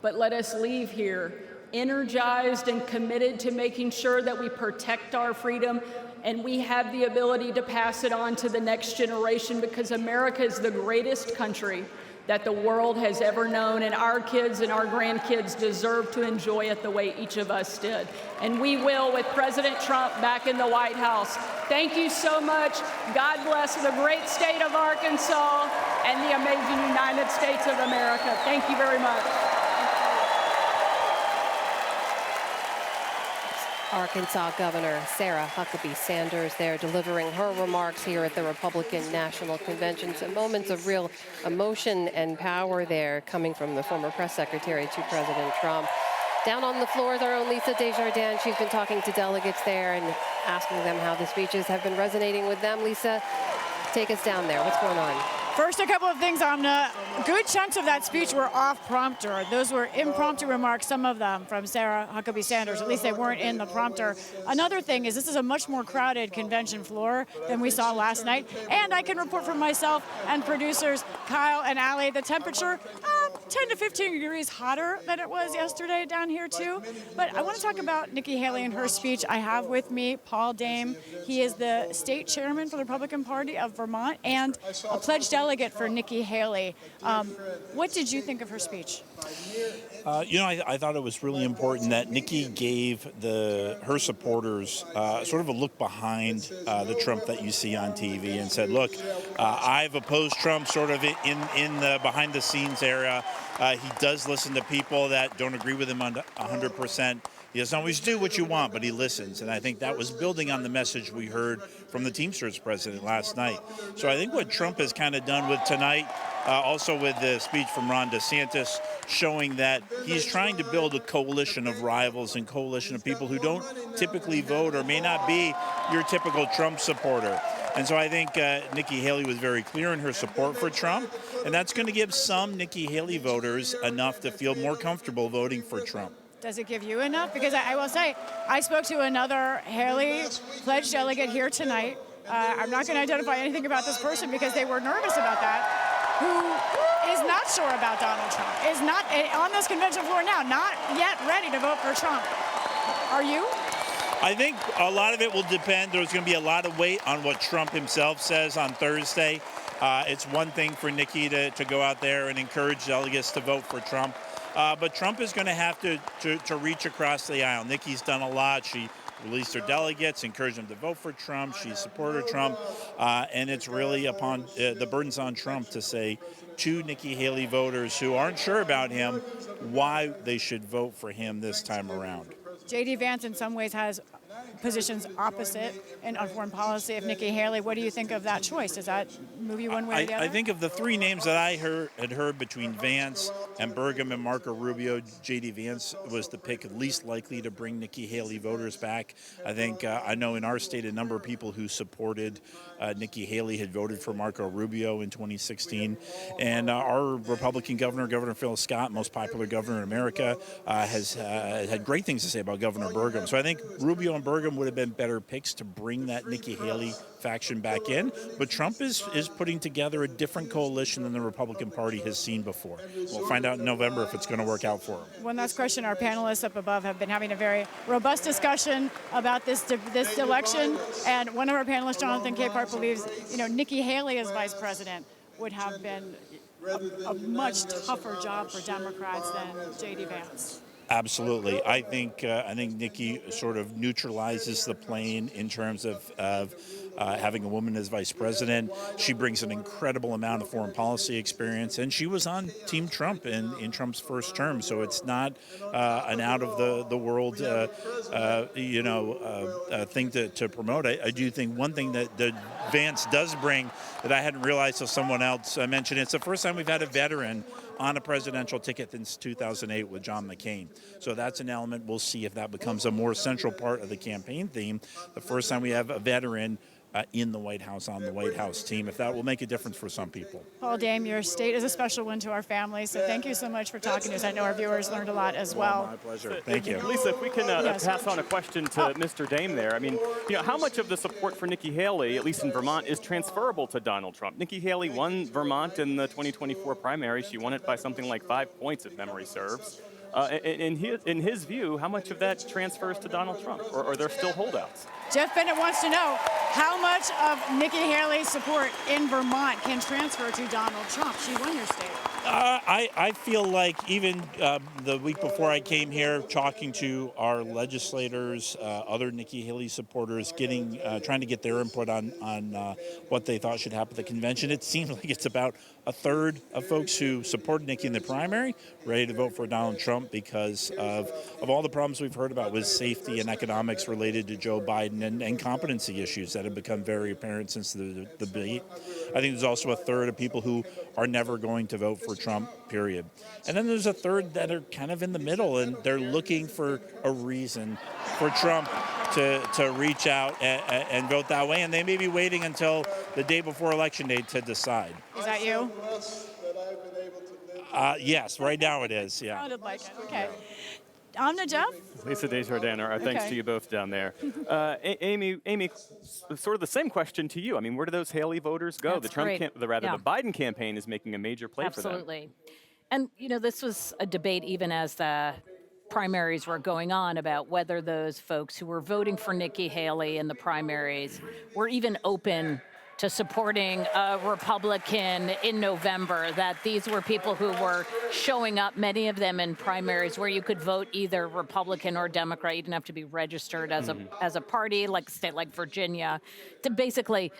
but let us leave here energized and committed to making sure that we protect our freedom and we have the ability to pass it on to the next generation, because America is the greatest country that the world has ever known, and our kids and our grandkids deserve to enjoy it the way each of us did. And we will with President Trump back in the White House. Thank you so much. God bless the great state of Arkansas and the amazing United States of America. Thank you very much. Arkansas Governor Sarah Huckabee Sanders there delivering her remarks here at the Republican National Convention. Some moments of real emotion and power there coming from the former press secretary to President Trump. Down on the floor is our own Lisa Desjardins. She's been talking to delegates there and asking them how the speeches have been resonating with them. Lisa, take us down there. What's going on? First, a couple of things, Amna. Good chunks of that speech were off prompter. Those were impromptu remarks, some of them from Sarah Huckabee Sanders. At least they weren't in the prompter. Another thing is this is a much more crowded convention floor than we saw last night. And I can report for myself and producers Kyle and Allie, the temperature 10 to 15 degrees hotter than it was yesterday down here too. But I want to talk about Nikki Haley and her speech. I have with me Paul Dame. He is the state chairman for the Republican Party of Vermont and a pledged delegate for Nikki Haley. What did you think of her speech? I thought it was really important that Nikki gave her supporters sort of a look behind the Trump that you see on TV and said, look, I've opposed Trump sort of in the behind the scenes area. He does listen to people that don't agree with him 100%. He doesn't always do what you want, but he listens. And I think that was building on the message we heard from the Teamsters president last night. So I think what Trump has kind of done with tonight, also with the speech from Ron DeSantis, showing that he's trying to build a coalition of rivals and coalition of people who don't typically vote or may not be your typical Trump supporter. And so I think Nikki Haley was very clear in her support for Trump, and that's going to give some Nikki Haley voters enough to feel more comfortable voting for Trump. Does it give you enough? Because I will say, I spoke to another Haley pledged delegate here tonight I'm not going to identify anything about this person because they were nervous about that, who is not sure about Donald Trump, is not on this convention floor now, not yet ready to vote for Trump. Are you? I think a lot of it will depend. There's going to be a lot of weight on what Trump himself says on Thursday. It's one thing for Nikki to go out there and encourage delegates to vote for Trump. But Trump is going to have to reach across the aisle. Nikki's done a lot. She released her delegates, encouraged them to vote for Trump. She supported Trump. And it's really upon the burden's on Trump to say to Nikki Haley voters who aren't sure about him why they should vote for him this time around. J.D. Vance in some ways has positions opposite on foreign policy of Nikki Haley. What do you think of that choice? Does that move you one way or the other? I think of the three names that I had heard between Vance and Burgum and Marco Rubio, J.D. Vance was the pick least likely to bring Nikki Haley voters back. I think I know in our state a number of people who supported Nikki Haley had voted for Marco Rubio in 2016. And our Republican governor, Governor Phil Scott, most popular governor in America, has had great things to say about Governor Burgum. So I think Rubio and Burgum would have been better picks to bring that Nikki Haley faction back in. But Trump is putting together a different coalition than the Republican Party has seen before. We'll find out in November if it's going to work out for him. One last question. Our panelists up above have been having a very robust discussion about this election. And one of our panelists, Jonathan Capehart, believes, Nikki Haley as vice president would have been a much tougher job for Democrats than J.D. Vance. Absolutely. I think Nikki sort of neutralizes the plane in terms of having a woman as vice president. She brings an incredible amount of foreign policy experience, and she was on Team Trump in Trump's first term. So it's not an out of the world thing to promote. I do think one thing that Vance does bring that I hadn't realized till someone else mentioned. It's the first time we've had a veteran on a presidential ticket since 2008 with John McCain. So that's an element. We'll see if that becomes a more central part of the campaign theme. The first time we have a veteran in the White House, on the White House team, if that will make a difference for some people. Paul Dame, your state is a special one to our family, so thank you so much for talking to us. I know our viewers learned a lot as well. My pleasure. Thank you. Lisa, if we can pass on a question to Mr. Dame there. I mean, how much of the support for Nikki Haley, at least in Vermont, is transferable to Donald Trump? Nikki Haley won Vermont in the 2024 primary. She won it by something like 5 points, if memory serves. In his view, how much of that transfers to Donald Trump, or are there still holdouts? Jeff Bennett wants to know how much of Nikki Haley's support in Vermont can transfer to Donald Trump. She won your state. I feel like even the week before I came here, talking to our legislators, other Nikki Haley supporters, trying to get their input on what they thought should happen at the convention, it seemed like it's about a third of folks who supported Nikki in the primary ready to vote for Donald Trump because of all the problems we've heard about with safety and economics related to Joe Biden and competency issues that have become very apparent since the debate. I think there's also a third of people who are never going to vote for Trump, period. And then there's a third that are kind of in the middle, and they're looking for a reason for Trump to reach out and vote that way, and they may be waiting until the day before Election Day to decide. Is that you? Yes, right now it is, yeah. Sounded like it. Okay. On to Jeff. Lisa Desjardins, our thanks to you both down there. Amy, sort of the same question to you. I mean, where do those Haley voters go? That's the Trump, great. the Biden campaign is making a major play for them. Absolutely. And, this was a debate even as the primaries were going on about whether those folks who were voting for Nikki Haley in the primaries were even open to supporting a Republican in November, that these were people who were showing up, many of them in primaries where you could vote either Republican or Democrat. You didn't have to be registered as a party, like a state like Virginia, to basically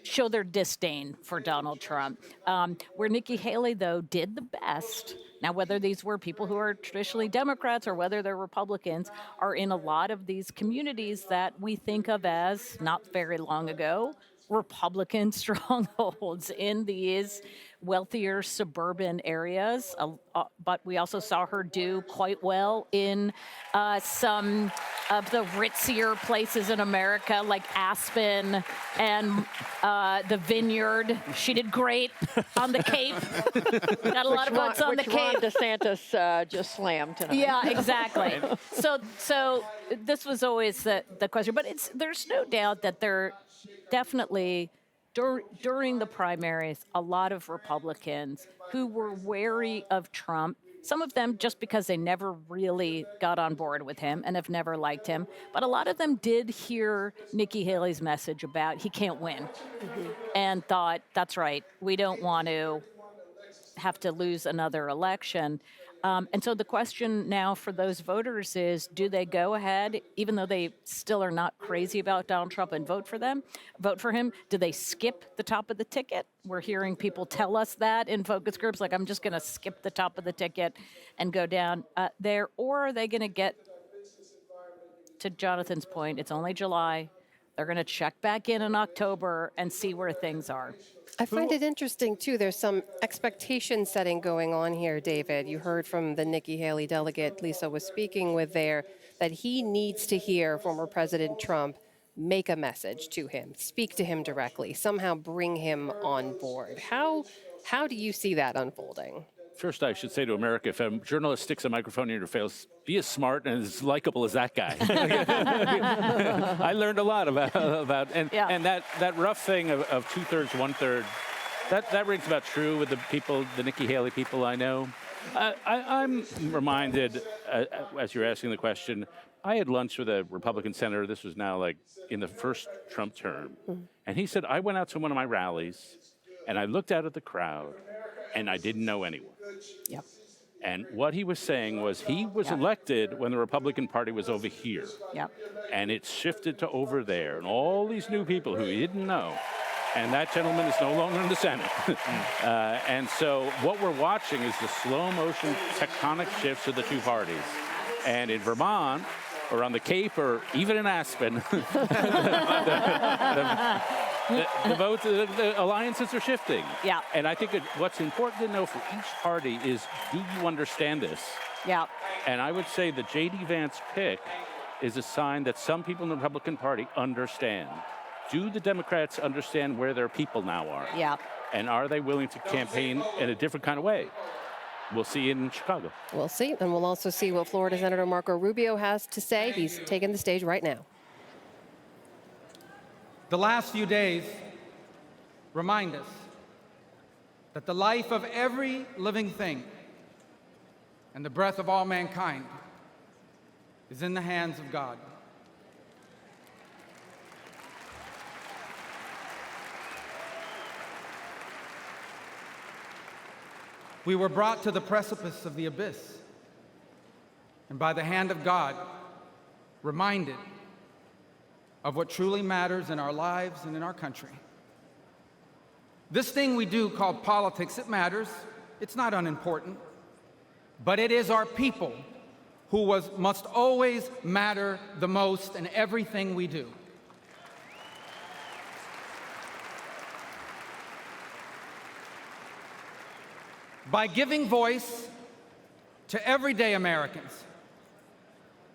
show their disdain for Donald Trump. Where Nikki Haley, though, did the best. Now, whether these were people who are traditionally Democrats or whether they're Republicans, are in a lot of these communities that we think of as, not very long ago, Republican strongholds in these wealthier suburban areas, but we also saw her do quite well in some of the ritzier places in America, like Aspen and the Vineyard. She did great on the Cape. Got a lot of votes on the Cape. Ron DeSantis just slammed tonight. Yeah, exactly. So this was always the question, but there's no doubt that there definitely during the primaries, a lot of Republicans who were wary of Trump, some of them just because they never really got on board with him and have never liked him, but a lot of them did hear Nikki Haley's message about he can't win and thought, that's right, we don't want to have to lose another election. And so the question now for those voters is, do they go ahead, even though they still are not crazy about Donald Trump, and vote for him? Do they skip the top of the ticket? We're hearing people tell us that in focus groups, like, I'm just going to skip the top of the ticket and go down there. Or are they going to get, to Jonathan's point, it's only July. They're going to check back in October and see where things are. I find it interesting, too. There's some expectation setting going on here, David. You heard from the Nikki Haley delegate Lisa was speaking with there that he needs to hear former President Trump make a message to him, speak to him directly, somehow bring him on board. How do you see that unfolding? First, I should say to America, if a journalist sticks a microphone in your face, be as smart and as likable as that guy. I learned a lot about and that rough thing of 2/3, 1/3, that rings about true with the people, the Nikki Haley people I know. I'm reminded, as you're asking the question, I had lunch with a Republican senator. This was now like in the first Trump term. And he said, I went out to one of my rallies and I looked out at the crowd and I didn't know anyone. Yep. And what he was saying was he was elected when the Republican Party was over here. Yep. And it shifted to over there. And all these new people who he didn't know. And that gentleman is no longer in the Senate. And so what we're watching is the slow motion tectonic shifts of the two parties. And in Vermont, or on the Cape, or even in Aspen, the votes, the alliances are shifting. Yeah. And I think what's important to know for each party is, do you understand this? Yeah. And I would say the J.D. Vance pick is a sign that some people in the Republican Party understand. Do the Democrats understand where their people now are? Yeah. And are they willing to campaign in a different kind of way? We'll see in Chicago. We'll see. And we'll also see what Florida Senator Marco Rubio has to say. He's taking the stage right now. The last few days remind us that the life of every living thing and the breath of all mankind is in the hands of God. We were brought to the precipice of the abyss, and by the hand of God, reminded of what truly matters in our lives and in our country. This thing we do called politics, it matters. It's not unimportant. But it is our people who must always matter the most in everything we do. By giving voice to everyday Americans,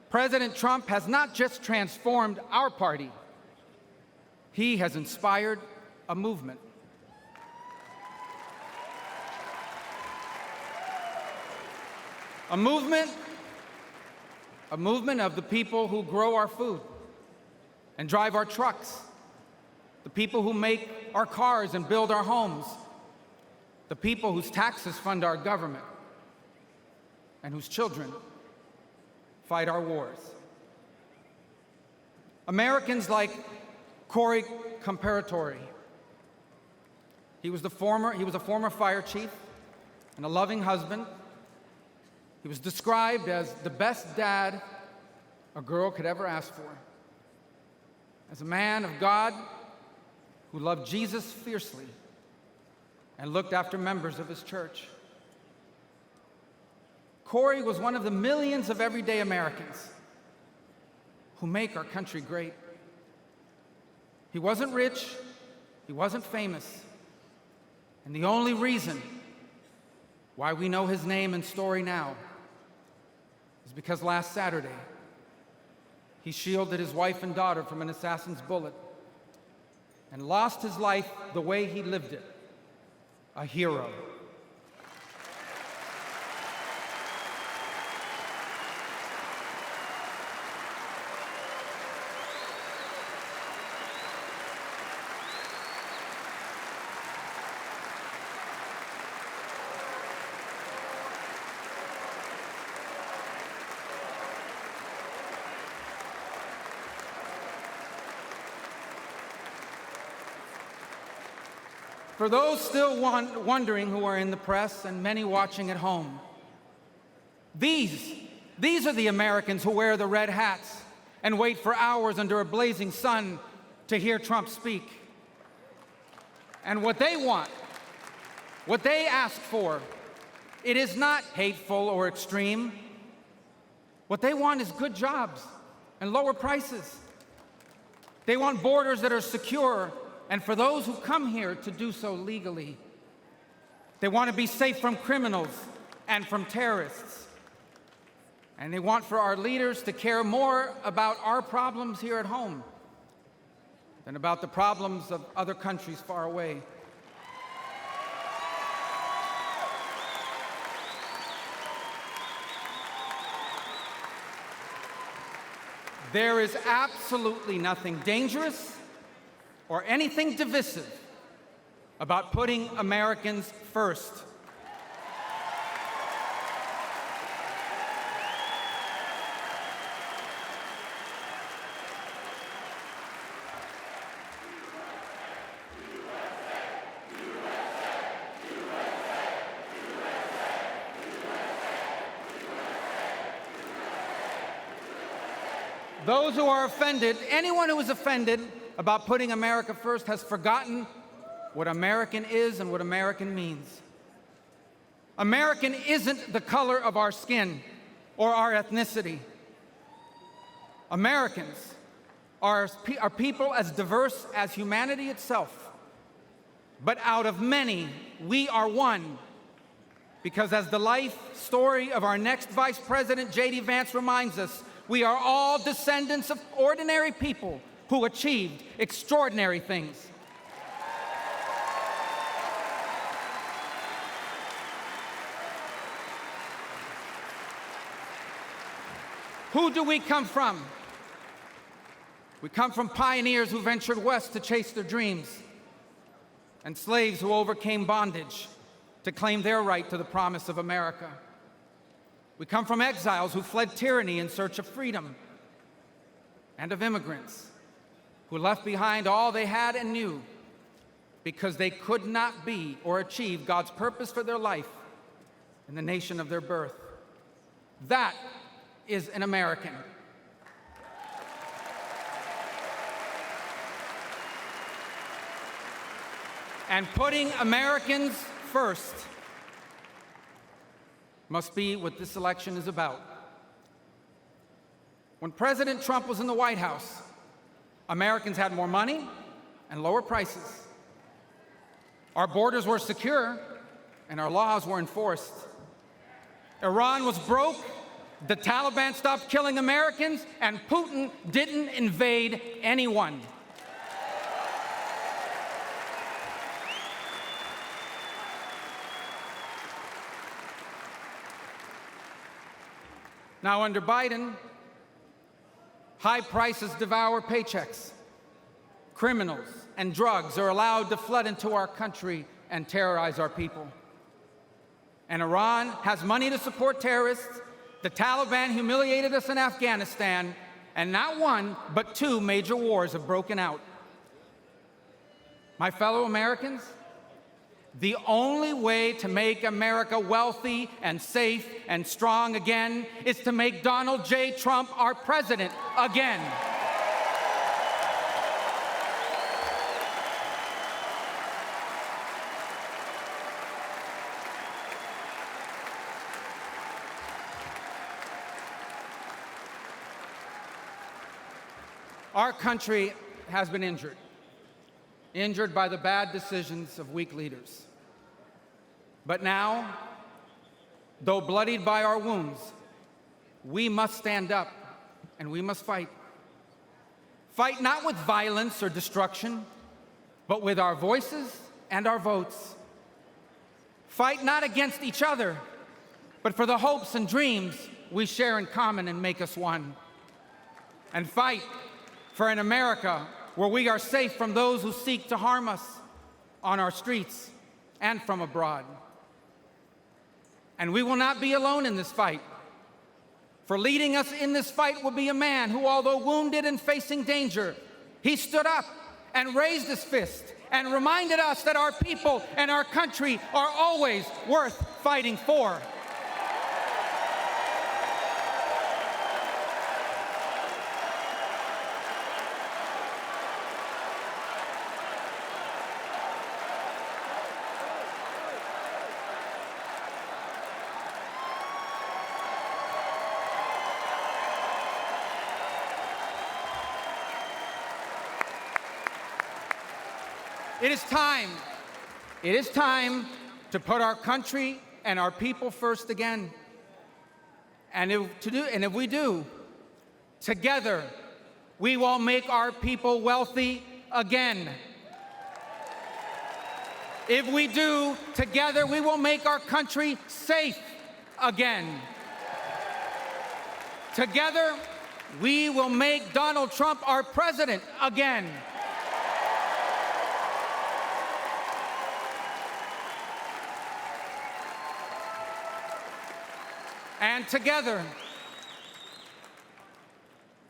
President Trump has not just transformed our party, he has inspired a movement. A movement of the people who grow our food and drive our trucks, the people who make our cars and build our homes, the people whose taxes fund our government and whose children fight our wars. Americans like Corey Comparatori. He was a former fire chief and a loving husband. He was described as the best dad a girl could ever ask for. As a man of God who loved Jesus fiercely and looked after members of his church. Corey was one of the millions of everyday Americans who make our country great. He wasn't rich, He wasn't famous. And the only reason why we know his name and story now is because last Saturday, he shielded his wife and daughter from an assassin's bullet and lost his life the way he lived it, a hero. For those still wondering who are in the press and many watching at home, these are the Americans who wear the red hats and wait for hours under a blazing sun to hear Trump speak. And what they want, what they ask for, it is not hateful or extreme. What they want is good jobs and lower prices. They want borders that are secure, and for those who come here to do so legally. They want to be safe from criminals and from terrorists. And they want for our leaders to care more about our problems here at home than about the problems of other countries far away. There is absolutely nothing dangerous or anything divisive about putting Americans first. Those who are offended, anyone who is offended about putting America first has forgotten what American is and what American means. American isn't the color of our skin or our ethnicity. Americans are people as diverse as humanity itself. But out of many, we are one. Because as the life story of our next Vice President, J.D. Vance, reminds us, we are all descendants of ordinary people who achieved extraordinary things. Who do we come from? We come from pioneers who ventured west to chase their dreams, and slaves who overcame bondage to claim their right to the promise of America. We come from exiles who fled tyranny in search of freedom, and of immigrants who left behind all they had and knew because they could not be or achieve God's purpose for their life in the nation of their birth. That is an American. And putting Americans first must be what this election is about. When President Trump was in the White House, Americans had more money and lower prices. Our borders were secure and our laws were enforced. Iran was broke, the Taliban stopped killing Americans, and Putin didn't invade anyone. Now, under Biden, high prices devour paychecks. Criminals and drugs are allowed to flood into our country and terrorize our people. And Iran has money to support terrorists. The Taliban humiliated us in Afghanistan, and not one, but two major wars have broken out. My fellow Americans, the only way to make America wealthy and safe and strong again is to make Donald J. Trump our president again. Our country has been injured. injured by the bad decisions of weak leaders. But now, though bloodied by our wounds, we must stand up and we must fight. Fight not with violence or destruction, but with our voices and our votes. Fight not against each other, but for the hopes and dreams we share in common and make us one. And fight for an America where we are safe from those who seek to harm us on our streets and from abroad. And we will not be alone in this fight. For leading us in this fight will be a man who, although wounded and facing danger, he stood up and raised his fist and reminded us that our people and our country are always worth fighting for. It is time to put our country and our people first again. And if we do, together, we will make our people wealthy again. If we do, together, we will make our country safe again. Together, we will make Donald Trump our president again. And together,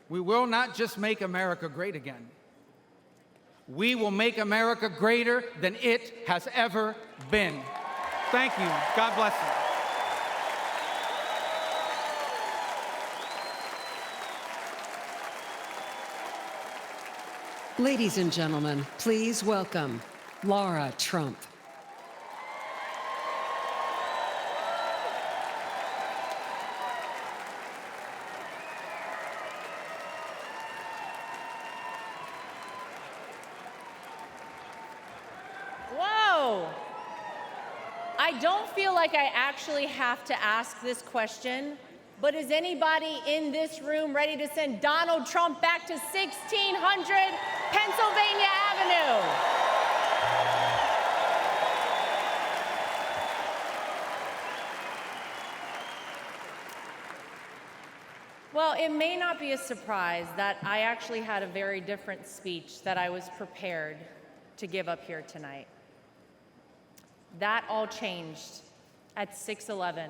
we will not just make America great again. We will make America greater than it has ever been. Thank you. God bless you. Ladies and gentlemen, please welcome Laura Trump. I don't feel like I actually have to ask this question, but is anybody in this room ready to send Donald Trump back to 1600 Pennsylvania Avenue? Well, it may not be a surprise that I actually had a very different speech that I was prepared to give up here tonight. That all changed at 6:11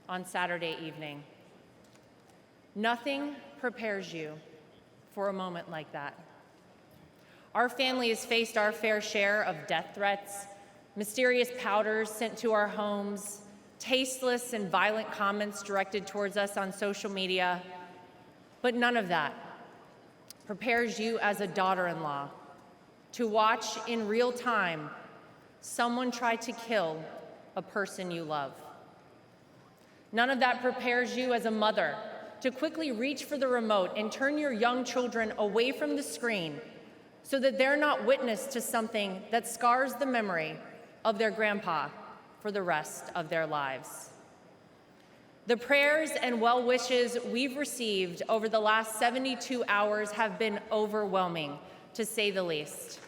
on Saturday evening. Nothing prepares you for a moment like that. Our family has faced our fair share of death threats, mysterious powders sent to our homes, tasteless and violent comments directed towards us on social media, but none of that prepares you as a daughter-in-law to watch in real time someone try to kill a person you love. None of that prepares you as a mother to quickly reach for the remote and turn your young children away from the screen so that they're not witness to something that scars the memory of their grandpa for the rest of their lives. The prayers and well wishes we've received over the last 72 hours have been overwhelming, to say the least.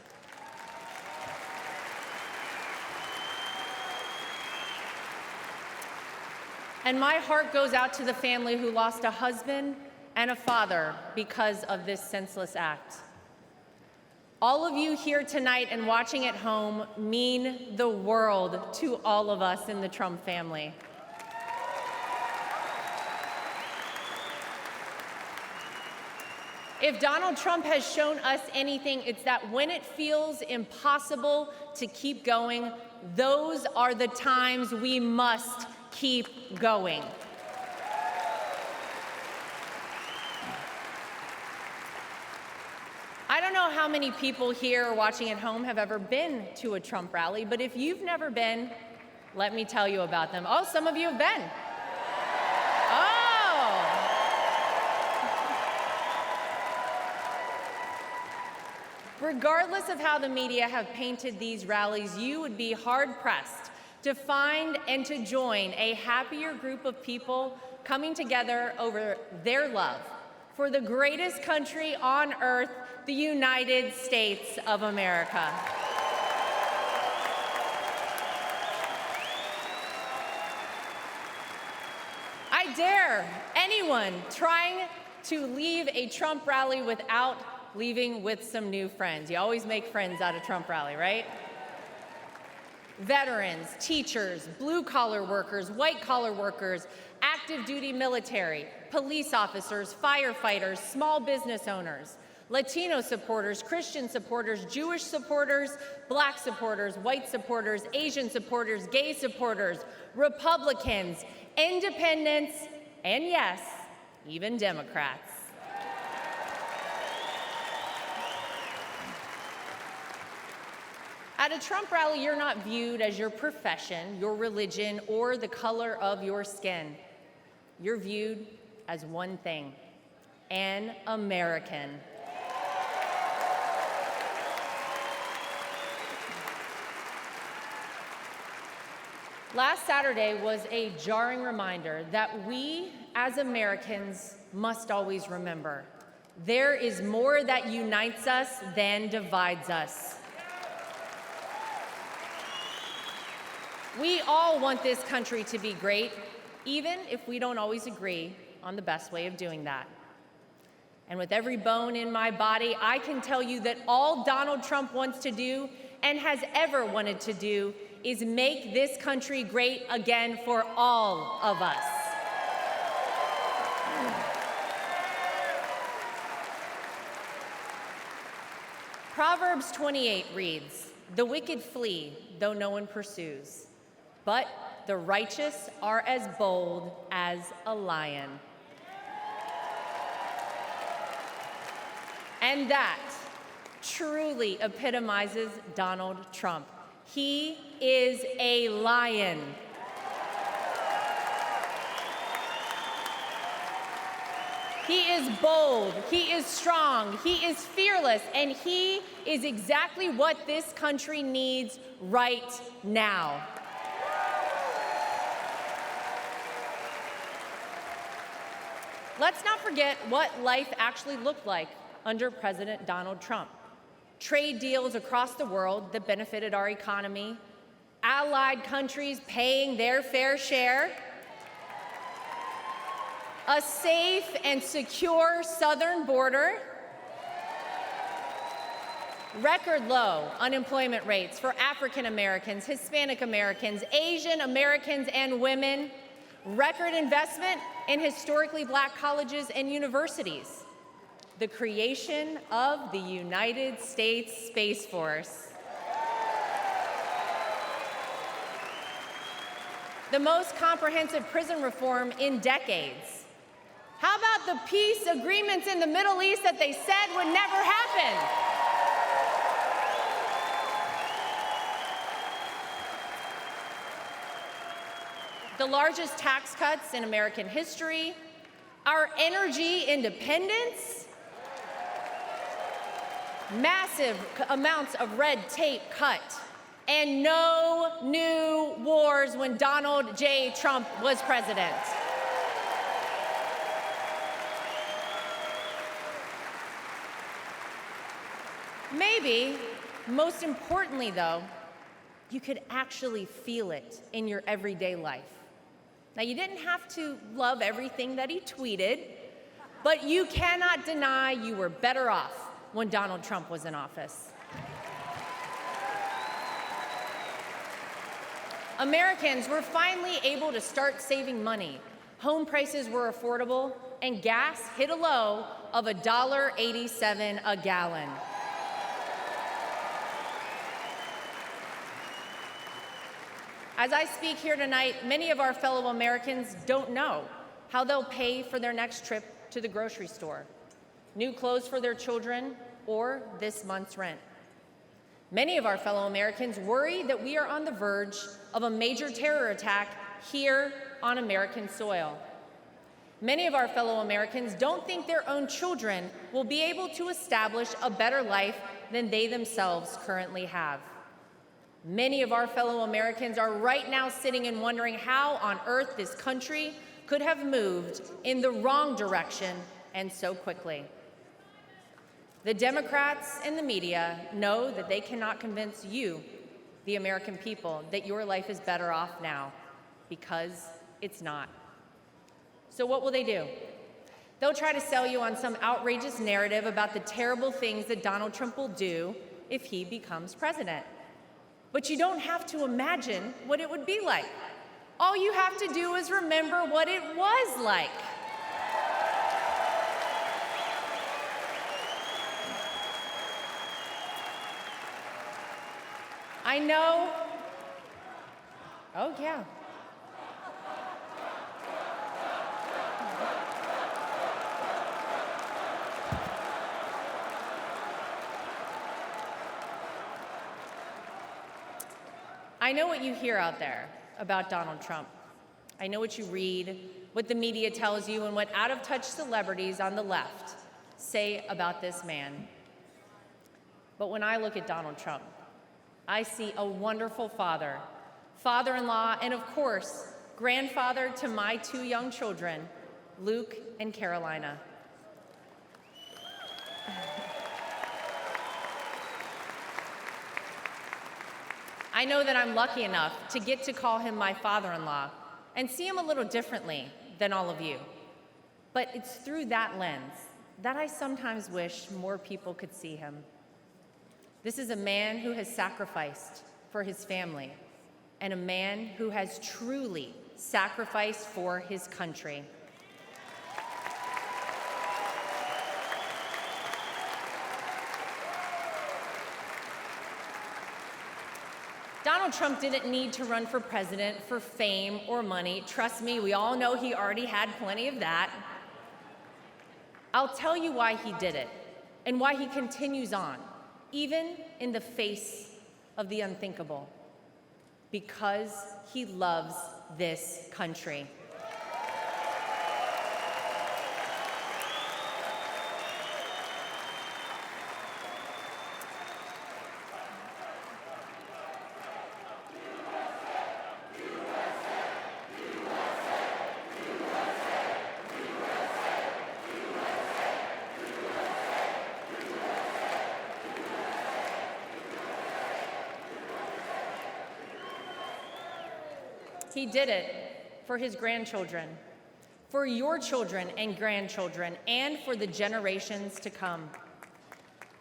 And my heart goes out to the family who lost a husband and a father because of this senseless act. All of you here tonight and watching at home mean the world to all of us in the Trump family. If Donald Trump has shown us anything, it's that when it feels impossible to keep going, those are the times we must keep going. I don't know how many people here watching at home have ever been to a Trump rally, but if you've never been, let me tell you about them. Oh, some of you have been. Regardless of how the media have painted these rallies, you would be hard-pressed to find and to join a happier group of people coming together over their love for the greatest country on earth, the United States of America. I dare anyone trying to leave a Trump rally without leaving with some new friends. You always make friends at a Trump rally, right? Veterans, teachers, blue-collar workers, white-collar workers, active duty military, police officers, firefighters, small business owners, Latino supporters, Christian supporters, Jewish supporters, black supporters, white supporters, Asian supporters, gay supporters, Republicans, independents, and yes, even Democrats. At a Trump rally, you're not viewed as your profession, your religion, or the color of your skin. You're viewed as one thing: an American. Last Saturday was a jarring reminder that we, as Americans, must always remember: there is more that unites us than divides us. We all want this country to be great, even if we don't always agree on the best way of doing that. And with every bone in my body, I can tell you that all Donald Trump wants to do and has ever wanted to do is make this country great again for all of us. Proverbs 28 reads, "The wicked flee, though no one pursues, but the righteous are as bold as a lion." And that truly epitomizes Donald Trump. He is a lion. He is bold, he is strong, he is fearless, and he is exactly what this country needs right now. Let's not forget what life actually looked like under President Donald Trump. Trade deals across the world that benefited our economy, allied countries paying their fair share, a safe and secure southern border, record low unemployment rates for African Americans, Hispanic Americans, Asian Americans, and women, record investment in historically black colleges and universities, the creation of the United States Space Force, the most comprehensive prison reform in decades. How about the peace agreements in the Middle East that they said would never happen? The largest tax cuts in American history, our energy independence, massive amounts of red tape cut, and no new wars when Donald J. Trump was president. Maybe, most importantly though, you could actually feel it in your everyday life. Now, you didn't have to love everything that he tweeted, but you cannot deny you were better off when Donald Trump was in office. Americans were finally able to start saving money. Home prices were affordable, and gas hit a low of $1.87 a gallon. As I speak here tonight, many of our fellow Americans don't know how they'll pay for their next trip to the grocery store, new clothes for their children, or this month's rent. Many of our fellow Americans worry that we are on the verge of a major terror attack here on American soil. Many of our fellow Americans don't think their own children will be able to establish a better life than they themselves currently have. Many of our fellow Americans are right now sitting and wondering how on earth this country could have moved in the wrong direction and so quickly. The Democrats and the media know that they cannot convince you, the American people, that your life is better off now, because it's not. So what will they do? They'll try to sell you on some outrageous narrative about the terrible things that Donald Trump will do if he becomes president. But you don't have to imagine what it would be like. All you have to do is remember what it was like. I know. Oh, yeah. I know what you hear out there about Donald Trump. I know what you read, what the media tells you, and what out-of-touch celebrities on the left say about this man. But when I look at Donald Trump, I see a wonderful father, father-in-law, and of course, grandfather to my 2 young children, Luke and Carolina. I know that I'm lucky enough to get to call him my father-in-law and see him a little differently than all of you. But it's through that lens that I sometimes wish more people could see him. This is a man who has sacrificed for his family and a man who has truly sacrificed for his country. Donald Trump didn't need to run for president for fame or money. Trust me, we all know he already had plenty of that. I'll tell you why he did it and why he continues on, even in the face of the unthinkable. Because he loves this country. He did it for his grandchildren, for your children and grandchildren, and for the generations to come.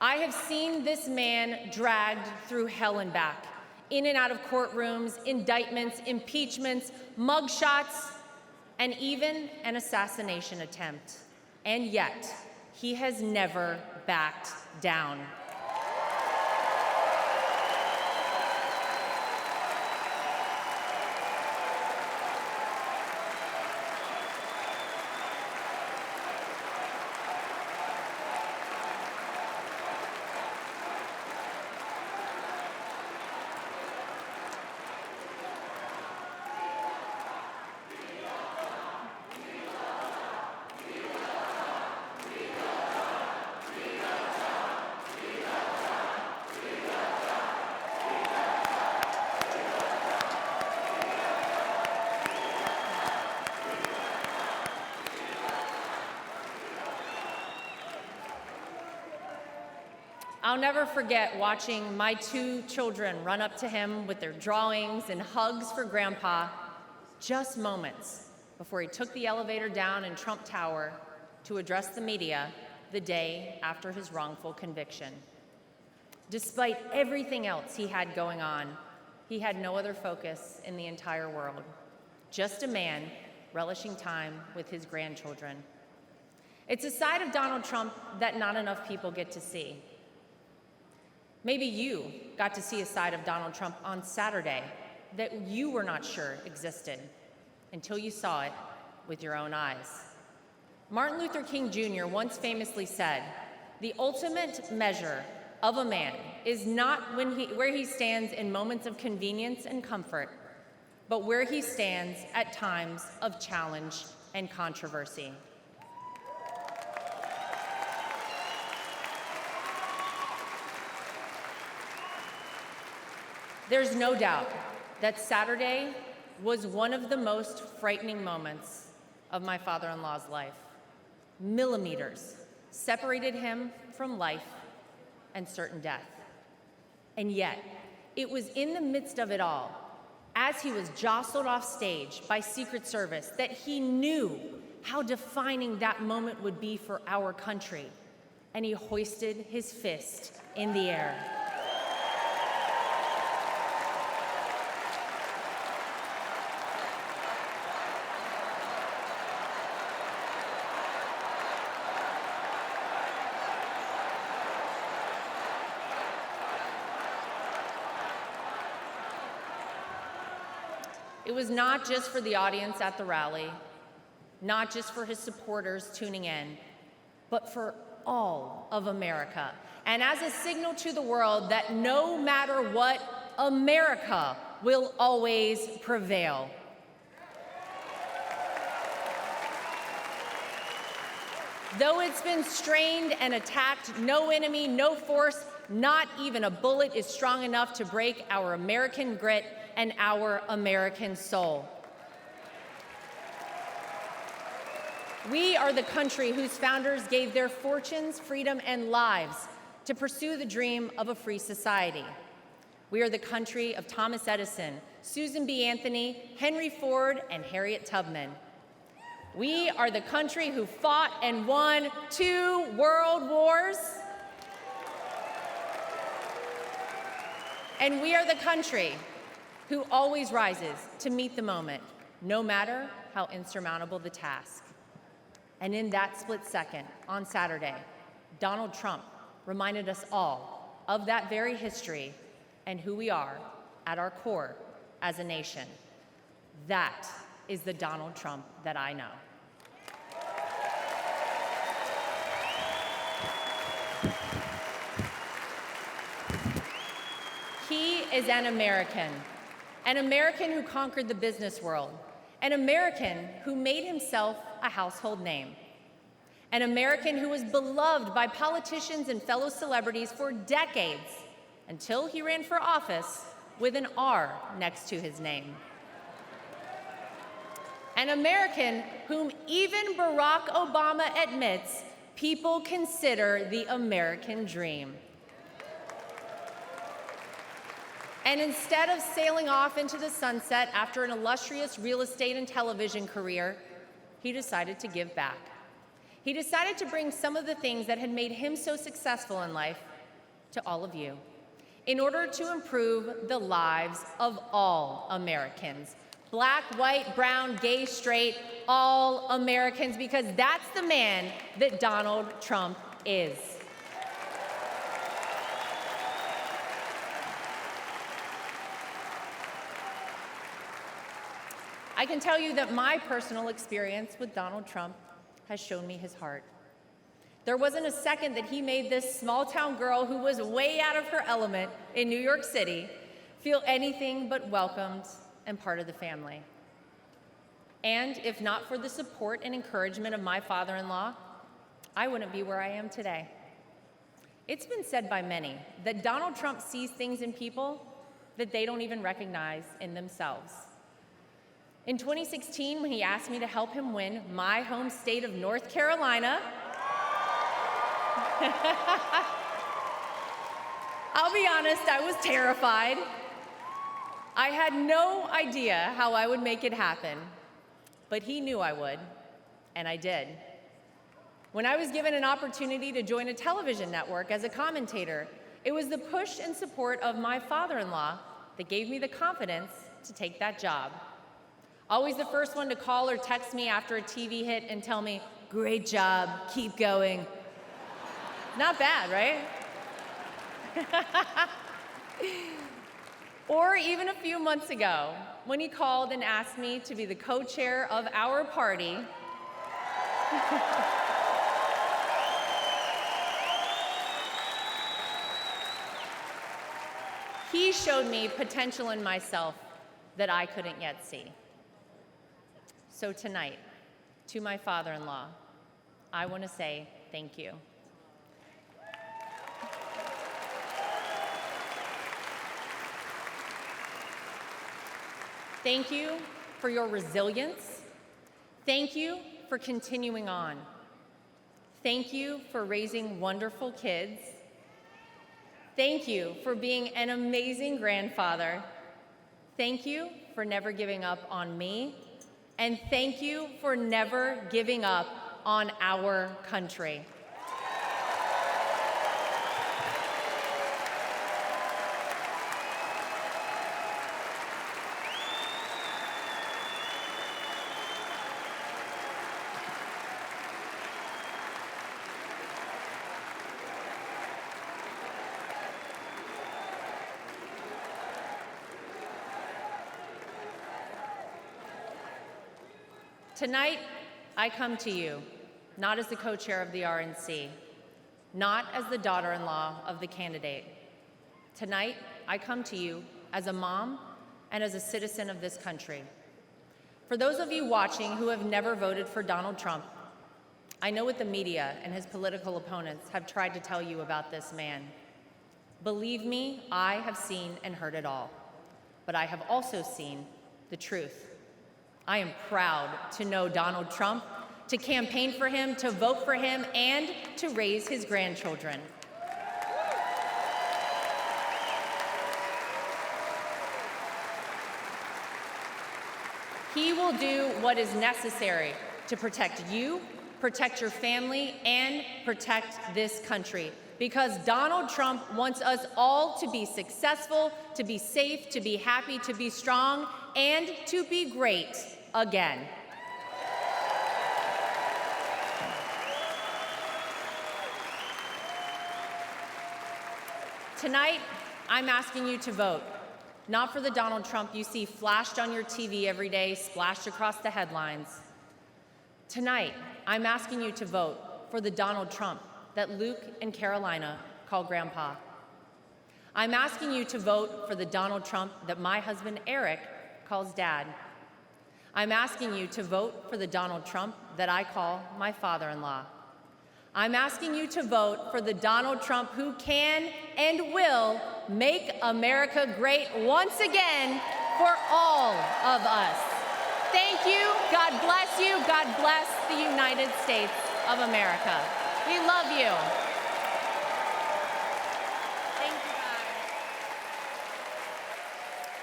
I have seen this man dragged through hell and back, in and out of courtrooms, indictments, impeachments, mugshots, and even an assassination attempt. And yet, he has never backed down. I'll never forget watching my 2 children run up to him with their drawings and hugs for Grandpa, just moments before he took the elevator down in Trump Tower to address the media the day after his wrongful conviction. Despite everything else he had going on, he had no other focus in the entire world, just a man relishing time with his grandchildren. It's a side of Donald Trump that not enough people get to see. Maybe you got to see a side of Donald Trump on Saturday that you were not sure existed until you saw it with your own eyes. Martin Luther King Jr. once famously said, "The ultimate measure of a man is not where he stands in moments of convenience and comfort, but where he stands at times of challenge and controversy." There's no doubt that Saturday was one of the most frightening moments of my father-in-law's life. Millimeters separated him from life and certain death. And yet, it was in the midst of it all, as he was jostled off stage by Secret Service, that he knew how defining that moment would be for our country, and he hoisted his fist in the air. It was not just for the audience at the rally, not just for his supporters tuning in, but for all of America. And as a signal to the world that no matter what, America will always prevail. Though it's been strained and attacked, no enemy, no force, not even a bullet is strong enough to break our American grit and our American soul. We are the country whose founders gave their fortunes, freedom, and lives to pursue the dream of a free society. We are the country of Thomas Edison, Susan B. Anthony, Henry Ford, and Harriet Tubman. We are the country who fought and won 2 world wars. And we are the country who always rises to meet the moment, no matter how insurmountable the task. And in that split second, on Saturday, Donald Trump reminded us all of that very history and who we are at our core as a nation. That is the Donald Trump that I know. He is an American who conquered the business world, an American who made himself a household name, an American who was beloved by politicians and fellow celebrities for decades until he ran for office with an R next to his name. An American whom even Barack Obama admits people consider the American dream. And instead of sailing off into the sunset after an illustrious real estate and television career, he decided to give back. He decided to bring some of the things that had made him so successful in life to all of you in order to improve the lives of all Americans. Black, white, brown, gay, straight, all Americans, because that's the man that Donald Trump is. I can tell you that my personal experience with Donald Trump has shown me his heart. There wasn't a second that he made this small-town girl who was way out of her element in New York City feel anything but welcomed and part of the family. And if not for the support and encouragement of my father-in-law, I wouldn't be where I am today. It's been said by many that Donald Trump sees things in people that they don't even recognize in themselves. In 2016, when he asked me to help him win my home state of North Carolina, I'll be honest, I was terrified. I had no idea how I would make it happen, but he knew I would, and I did. When I was given an opportunity to join a television network as a commentator, it was the push and support of my father-in-law that gave me the confidence to take that job. Always the first one to call or text me after a TV hit and tell me, "Great job, keep going." Not bad, right? Or even a few months ago, when he called and asked me to be the co-chair of our party, he showed me potential in myself that I couldn't yet see. So tonight, to my father-in-law, I want to say thank you. Thank you for your resilience. Thank you for continuing on. Thank you for raising wonderful kids. Thank you for being an amazing grandfather. Thank you for never giving up on me. And thank you for never giving up on our country. Tonight, I come to you, not as the co-chair of the RNC, not as the daughter-in-law of the candidate. Tonight, I come to you as a mom and as a citizen of this country. For those of you watching who have never voted for Donald Trump, I know what the media and his political opponents have tried to tell you about this man. Believe me, I have seen and heard it all, but I have also seen the truth. I am proud to know Donald Trump, to campaign for him, to vote for him, and to raise his grandchildren. He will do what is necessary to protect you, protect your family, and protect this country. Because Donald Trump wants us all to be successful, to be safe, to be happy, to be strong, and to be great again. Tonight, I'm asking you to vote, not for the Donald Trump you see flashed on your TV every day, splashed across the headlines. Tonight, I'm asking you to vote for the Donald Trump that Luke and Carolina call Grandpa. I'm asking you to vote for the Donald Trump that my husband Eric calls Dad. I'm asking you to vote for the Donald Trump that I call my father-in-law. I'm asking you to vote for the Donald Trump who can and will make America great once again for all of us. Thank you. God bless you. God bless the United States of America. We love you. Thank you,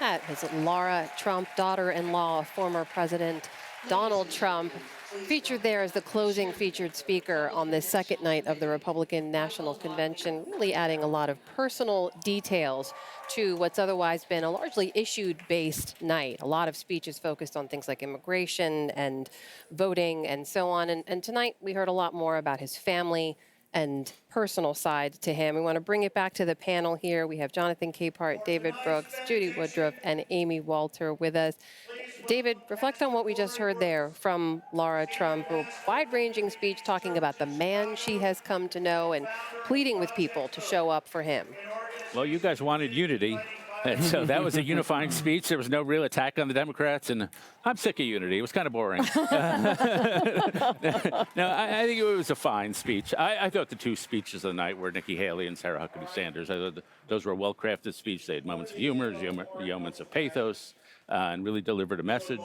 guys. That is Laura Trump, daughter-in-law of former President Donald Trump, featured there as the closing featured speaker on this second night of the Republican National Convention, really adding a lot of personal details to what's otherwise been a largely issue-based night. A lot of speeches focused on things like immigration and voting and so on. And tonight we heard a lot more about his family and personal side to him. We want to bring it back to the panel here. We have Jonathan Capehart, David Brooks, Judy Woodruff, and Amy Walter with us. David, reflect on what we just heard there from Laura Trump, a wide-ranging speech talking about the man she has come to know and pleading with people to show up for him. Well, you guys wanted unity. And so that was a unifying speech. There was no real attack on the Democrats, and I'm sick of unity. It was kind of boring. No, I think it was a fine speech. I thought the two speeches of the night were Nikki Haley and Sarah Huckabee Sanders. I thought those were well-crafted speeches. They had moments of humor, moments of pathos, and really delivered a message.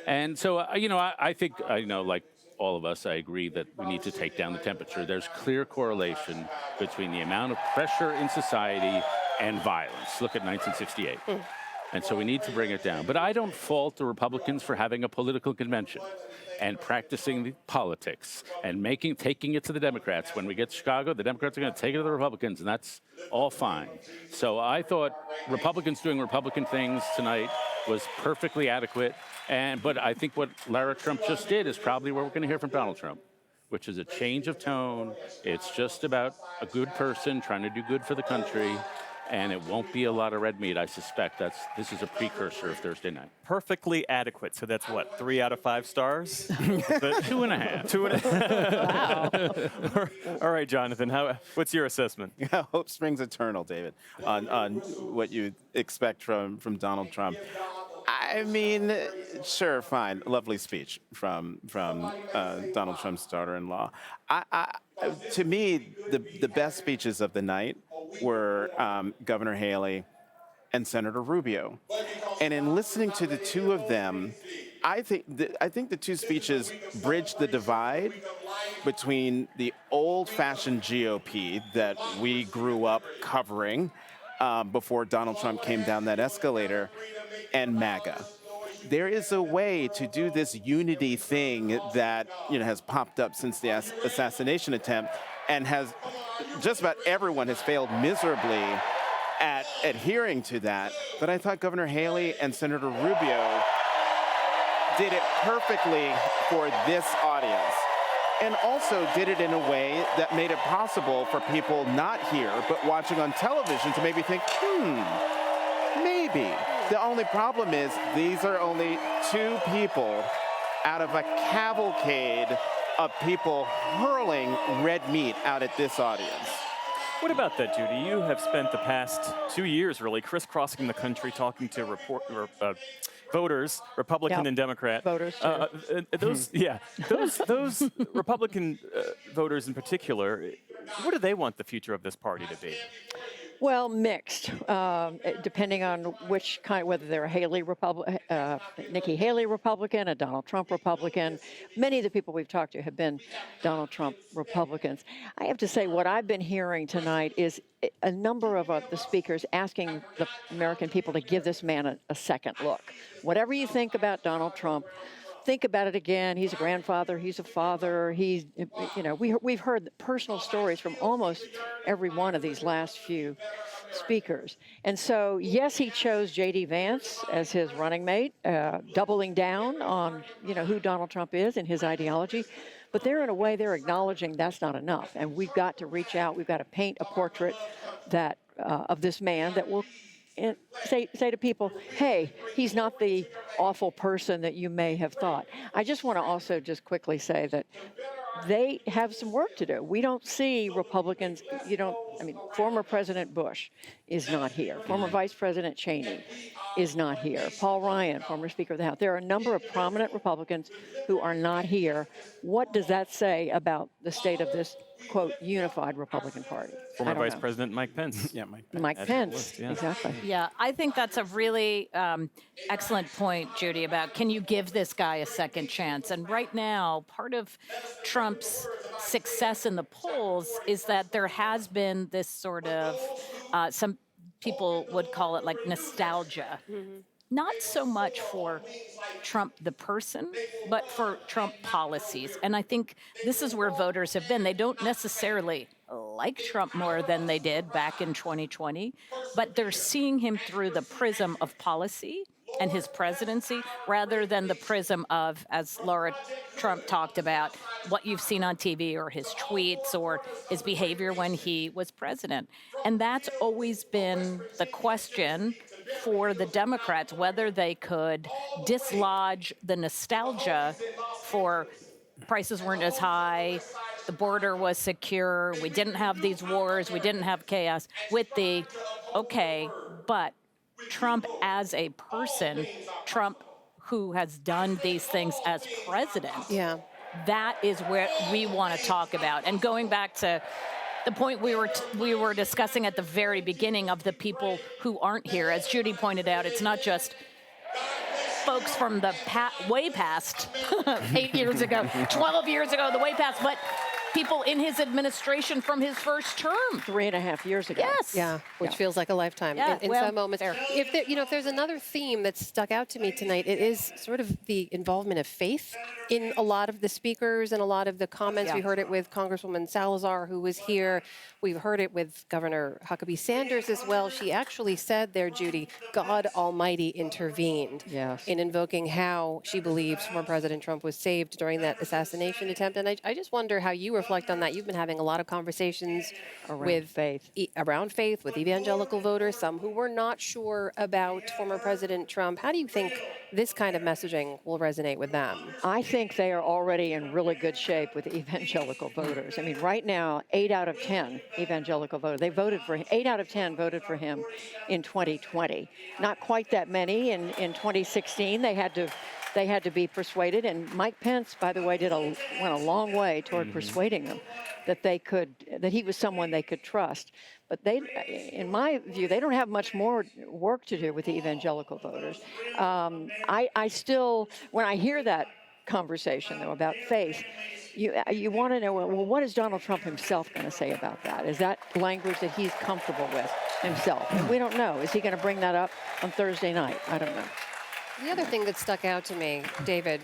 And so, I think, like all of us, I agree that we need to take down the temperature. There's clear correlation between the amount of pressure in society and violence. Look at 1968. And so we need to bring it down. But I don't fault the Republicans for having a political convention and practicing the politics and taking it to the Democrats. When we get to Chicago, the Democrats are going to take it to the Republicans, and that's all fine. So I thought Republicans doing Republican things tonight was perfectly adequate. But I think what Lara Trump just did is probably what we're going to hear from Donald Trump, which is a change of tone. It's just about a good person trying to do good for the country. And it won't be a lot of red meat, I suspect. This is a precursor of Thursday night. Perfectly adequate. So that's what, 3 out of 5 stars? 2.5. 2.5. All right, Jonathan, what's your assessment? Yeah, hope springs eternal, David, on what you expect from Donald Trump. I mean, sure, fine, lovely speech from Donald Trump's daughter-in-law. To me, the best speeches of the night were Governor Haley and Senator Rubio. And in listening to the two of them, I think the two speeches bridge the divide between the old-fashioned GOP that we grew up covering before Donald Trump came down that escalator and MAGA. There is a way to do this unity thing that has popped up since the assassination attempt, and has just about everyone has failed miserably at adhering to that. But I thought Governor Haley and Senator Rubio did it perfectly for this audience, and also did it in a way that made it possible for people not here but watching on television to maybe think, maybe. The only problem is these are only two people out of a cavalcade of people hurling red meat out at this audience. What about that, Judy? You have spent the past 2 years really crisscrossing the country talking to voters, Republican and Democrat. Voters, those Republican voters in particular, what do they want the future of this party to be? Well, mixed, depending on which kind, whether they're a Nikki Haley Republican, a Donald Trump Republican. Many of the people we've talked to have been Donald Trump Republicans. I have to say, what I've been hearing tonight is a number of the speakers asking the American people to give this man a second look. Whatever you think about Donald Trump, think about it again. He's a grandfather. He's a father. We've heard personal stories from almost every one of these last few speakers. And so, yes, he chose J.D. Vance as his running mate, doubling down on, who Donald Trump is and his ideology. But they're, in a way, they're acknowledging that's not enough. And we've got to reach out. We've got to paint a portrait that of this man that will say to people, hey, he's not the awful person that you may have thought. I just want to also just quickly say that they have some work to do. We don't see Republicans, former President Bush is not here. Former Vice President Cheney is not here. Paul Ryan, former Speaker of the House. There are a number of prominent Republicans who are not here. What does that say about the state of this, quote, unified Republican Party? Former Vice President Mike Pence. Mike Pence, exactly. Yeah, I think that's a really excellent point, Judy, about can you give this guy a second chance? And right now, part of Trump's success in the polls is that there has been this sort of, some people would call it like nostalgia. Not so much for Trump the person, but for Trump policies. And I think this is where voters have been. They don't necessarily like Trump more than they did back in 2020, but they're seeing him through the prism of policy and his presidency rather than the prism of, as Laura Trump talked about, what you've seen on TV or his tweets or his behavior when he was president. And that's always been the question for the Democrats, whether they could dislodge the nostalgia for prices weren't as high, the border was secure, we didn't have these wars, we didn't have chaos, with the, okay, but Trump as a person, Trump who has done these things as president, that is where we want to talk about. And going back to the point we were discussing at the very beginning of the people who aren't here, as Judy pointed out, it's not just folks from the way past 8 years ago, 12 years ago, the way past, but people in his administration from his first term. 3.5 years ago. Yes. Yeah, which feels like a lifetime in some moments. If there's another theme that stuck out to me tonight, it is sort of the involvement of faith in a lot of the speakers and a lot of the comments. We heard it with Congresswoman Salazar, who was here. We've heard it with Governor Huckabee Sanders as well. She actually said there, Judy, God Almighty intervened in invoking how she believes former President Trump was saved during that assassination attempt. And I just wonder how you reflect on that. You've been having a lot of conversations around faith with evangelical voters, some who were not sure about former President Trump. How do you think this kind of messaging will resonate with them? I think they are already in really good shape with evangelical voters. I mean, right now, 8 out of 10 evangelical voters, they voted for him. 8 out of 10 voted for him in 2020. Not quite that many in 2016. They had to be persuaded. And Mike Pence, by the way, went a long way toward persuading them that he was someone they could trust. But they, in my view, they don't have much more work to do with the evangelical voters. I still, when I hear that conversation though about faith, you want to know, well, what is Donald Trump himself going to say about that? Is that language that he's comfortable with himself? And we don't know. Is he going to bring that up on Thursday night? I don't know. The other thing that stuck out to me, David,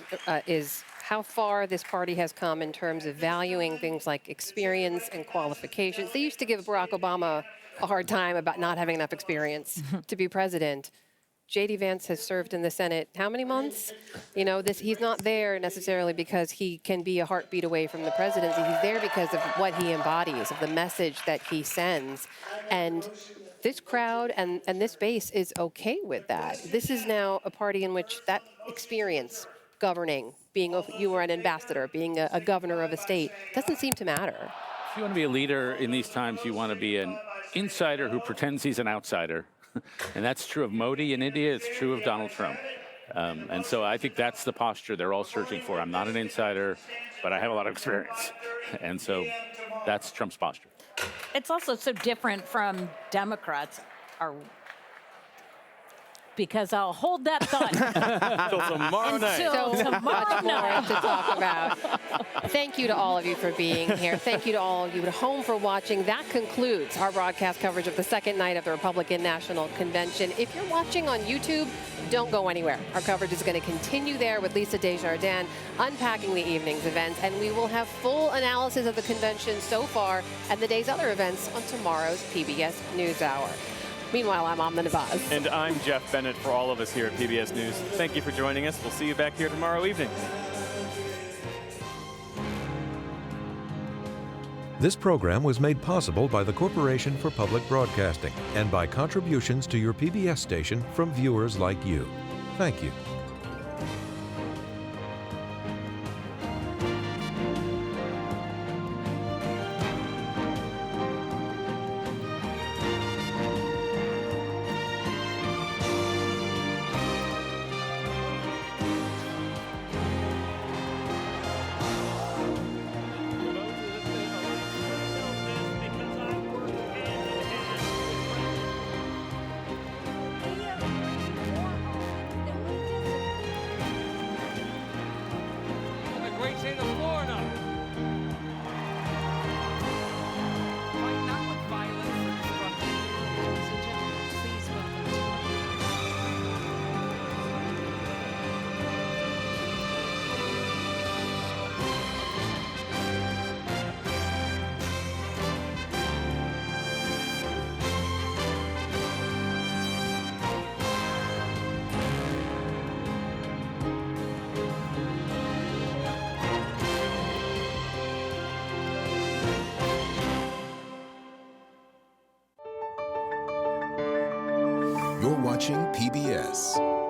is how far this party has come in terms of valuing things like experience and qualifications. They used to give Barack Obama a hard time about not having enough experience to be president. J.D. Vance has served in the Senate how many months? You know, he's not there necessarily because he can be a heartbeat away from the presidency. He's there because of what he embodies, of the message that he sends. And this crowd and this base is okay with that. This is now a party in which that experience, governing, you were an ambassador, being a governor of a state, doesn't seem to matter. If you want to be a leader in these times, you want to be an insider who pretends he's an outsider. And that's true of Modi in India. It's true of Donald Trump. And so I think that's the posture they're all searching for. I'm not an insider, but I have a lot of experience. And so that's Trump's posture. It's also so different from Democrats. Because I'll hold that thought. Until tomorrow night. So much more to talk about. Thank you to all of you for being here. Thank you to all of you at home for watching. That concludes our broadcast coverage of the second night of the Republican National Convention. If you're watching on YouTube, don't go anywhere. Our coverage is going to continue there with Lisa Desjardins unpacking the evening's events, and we will have full analysis of the convention so far and the day's other events on tomorrow's PBS NewsHour. Meanwhile, I'm Amna Nabaz. And I'm Jeff Bennett for all of us here at PBS News. Thank you for joining us. We'll see you back here tomorrow evening. This program was made possible by the Corporation for Public Broadcasting and by contributions to your PBS station from viewers like you. Thank you. You're watching PBS.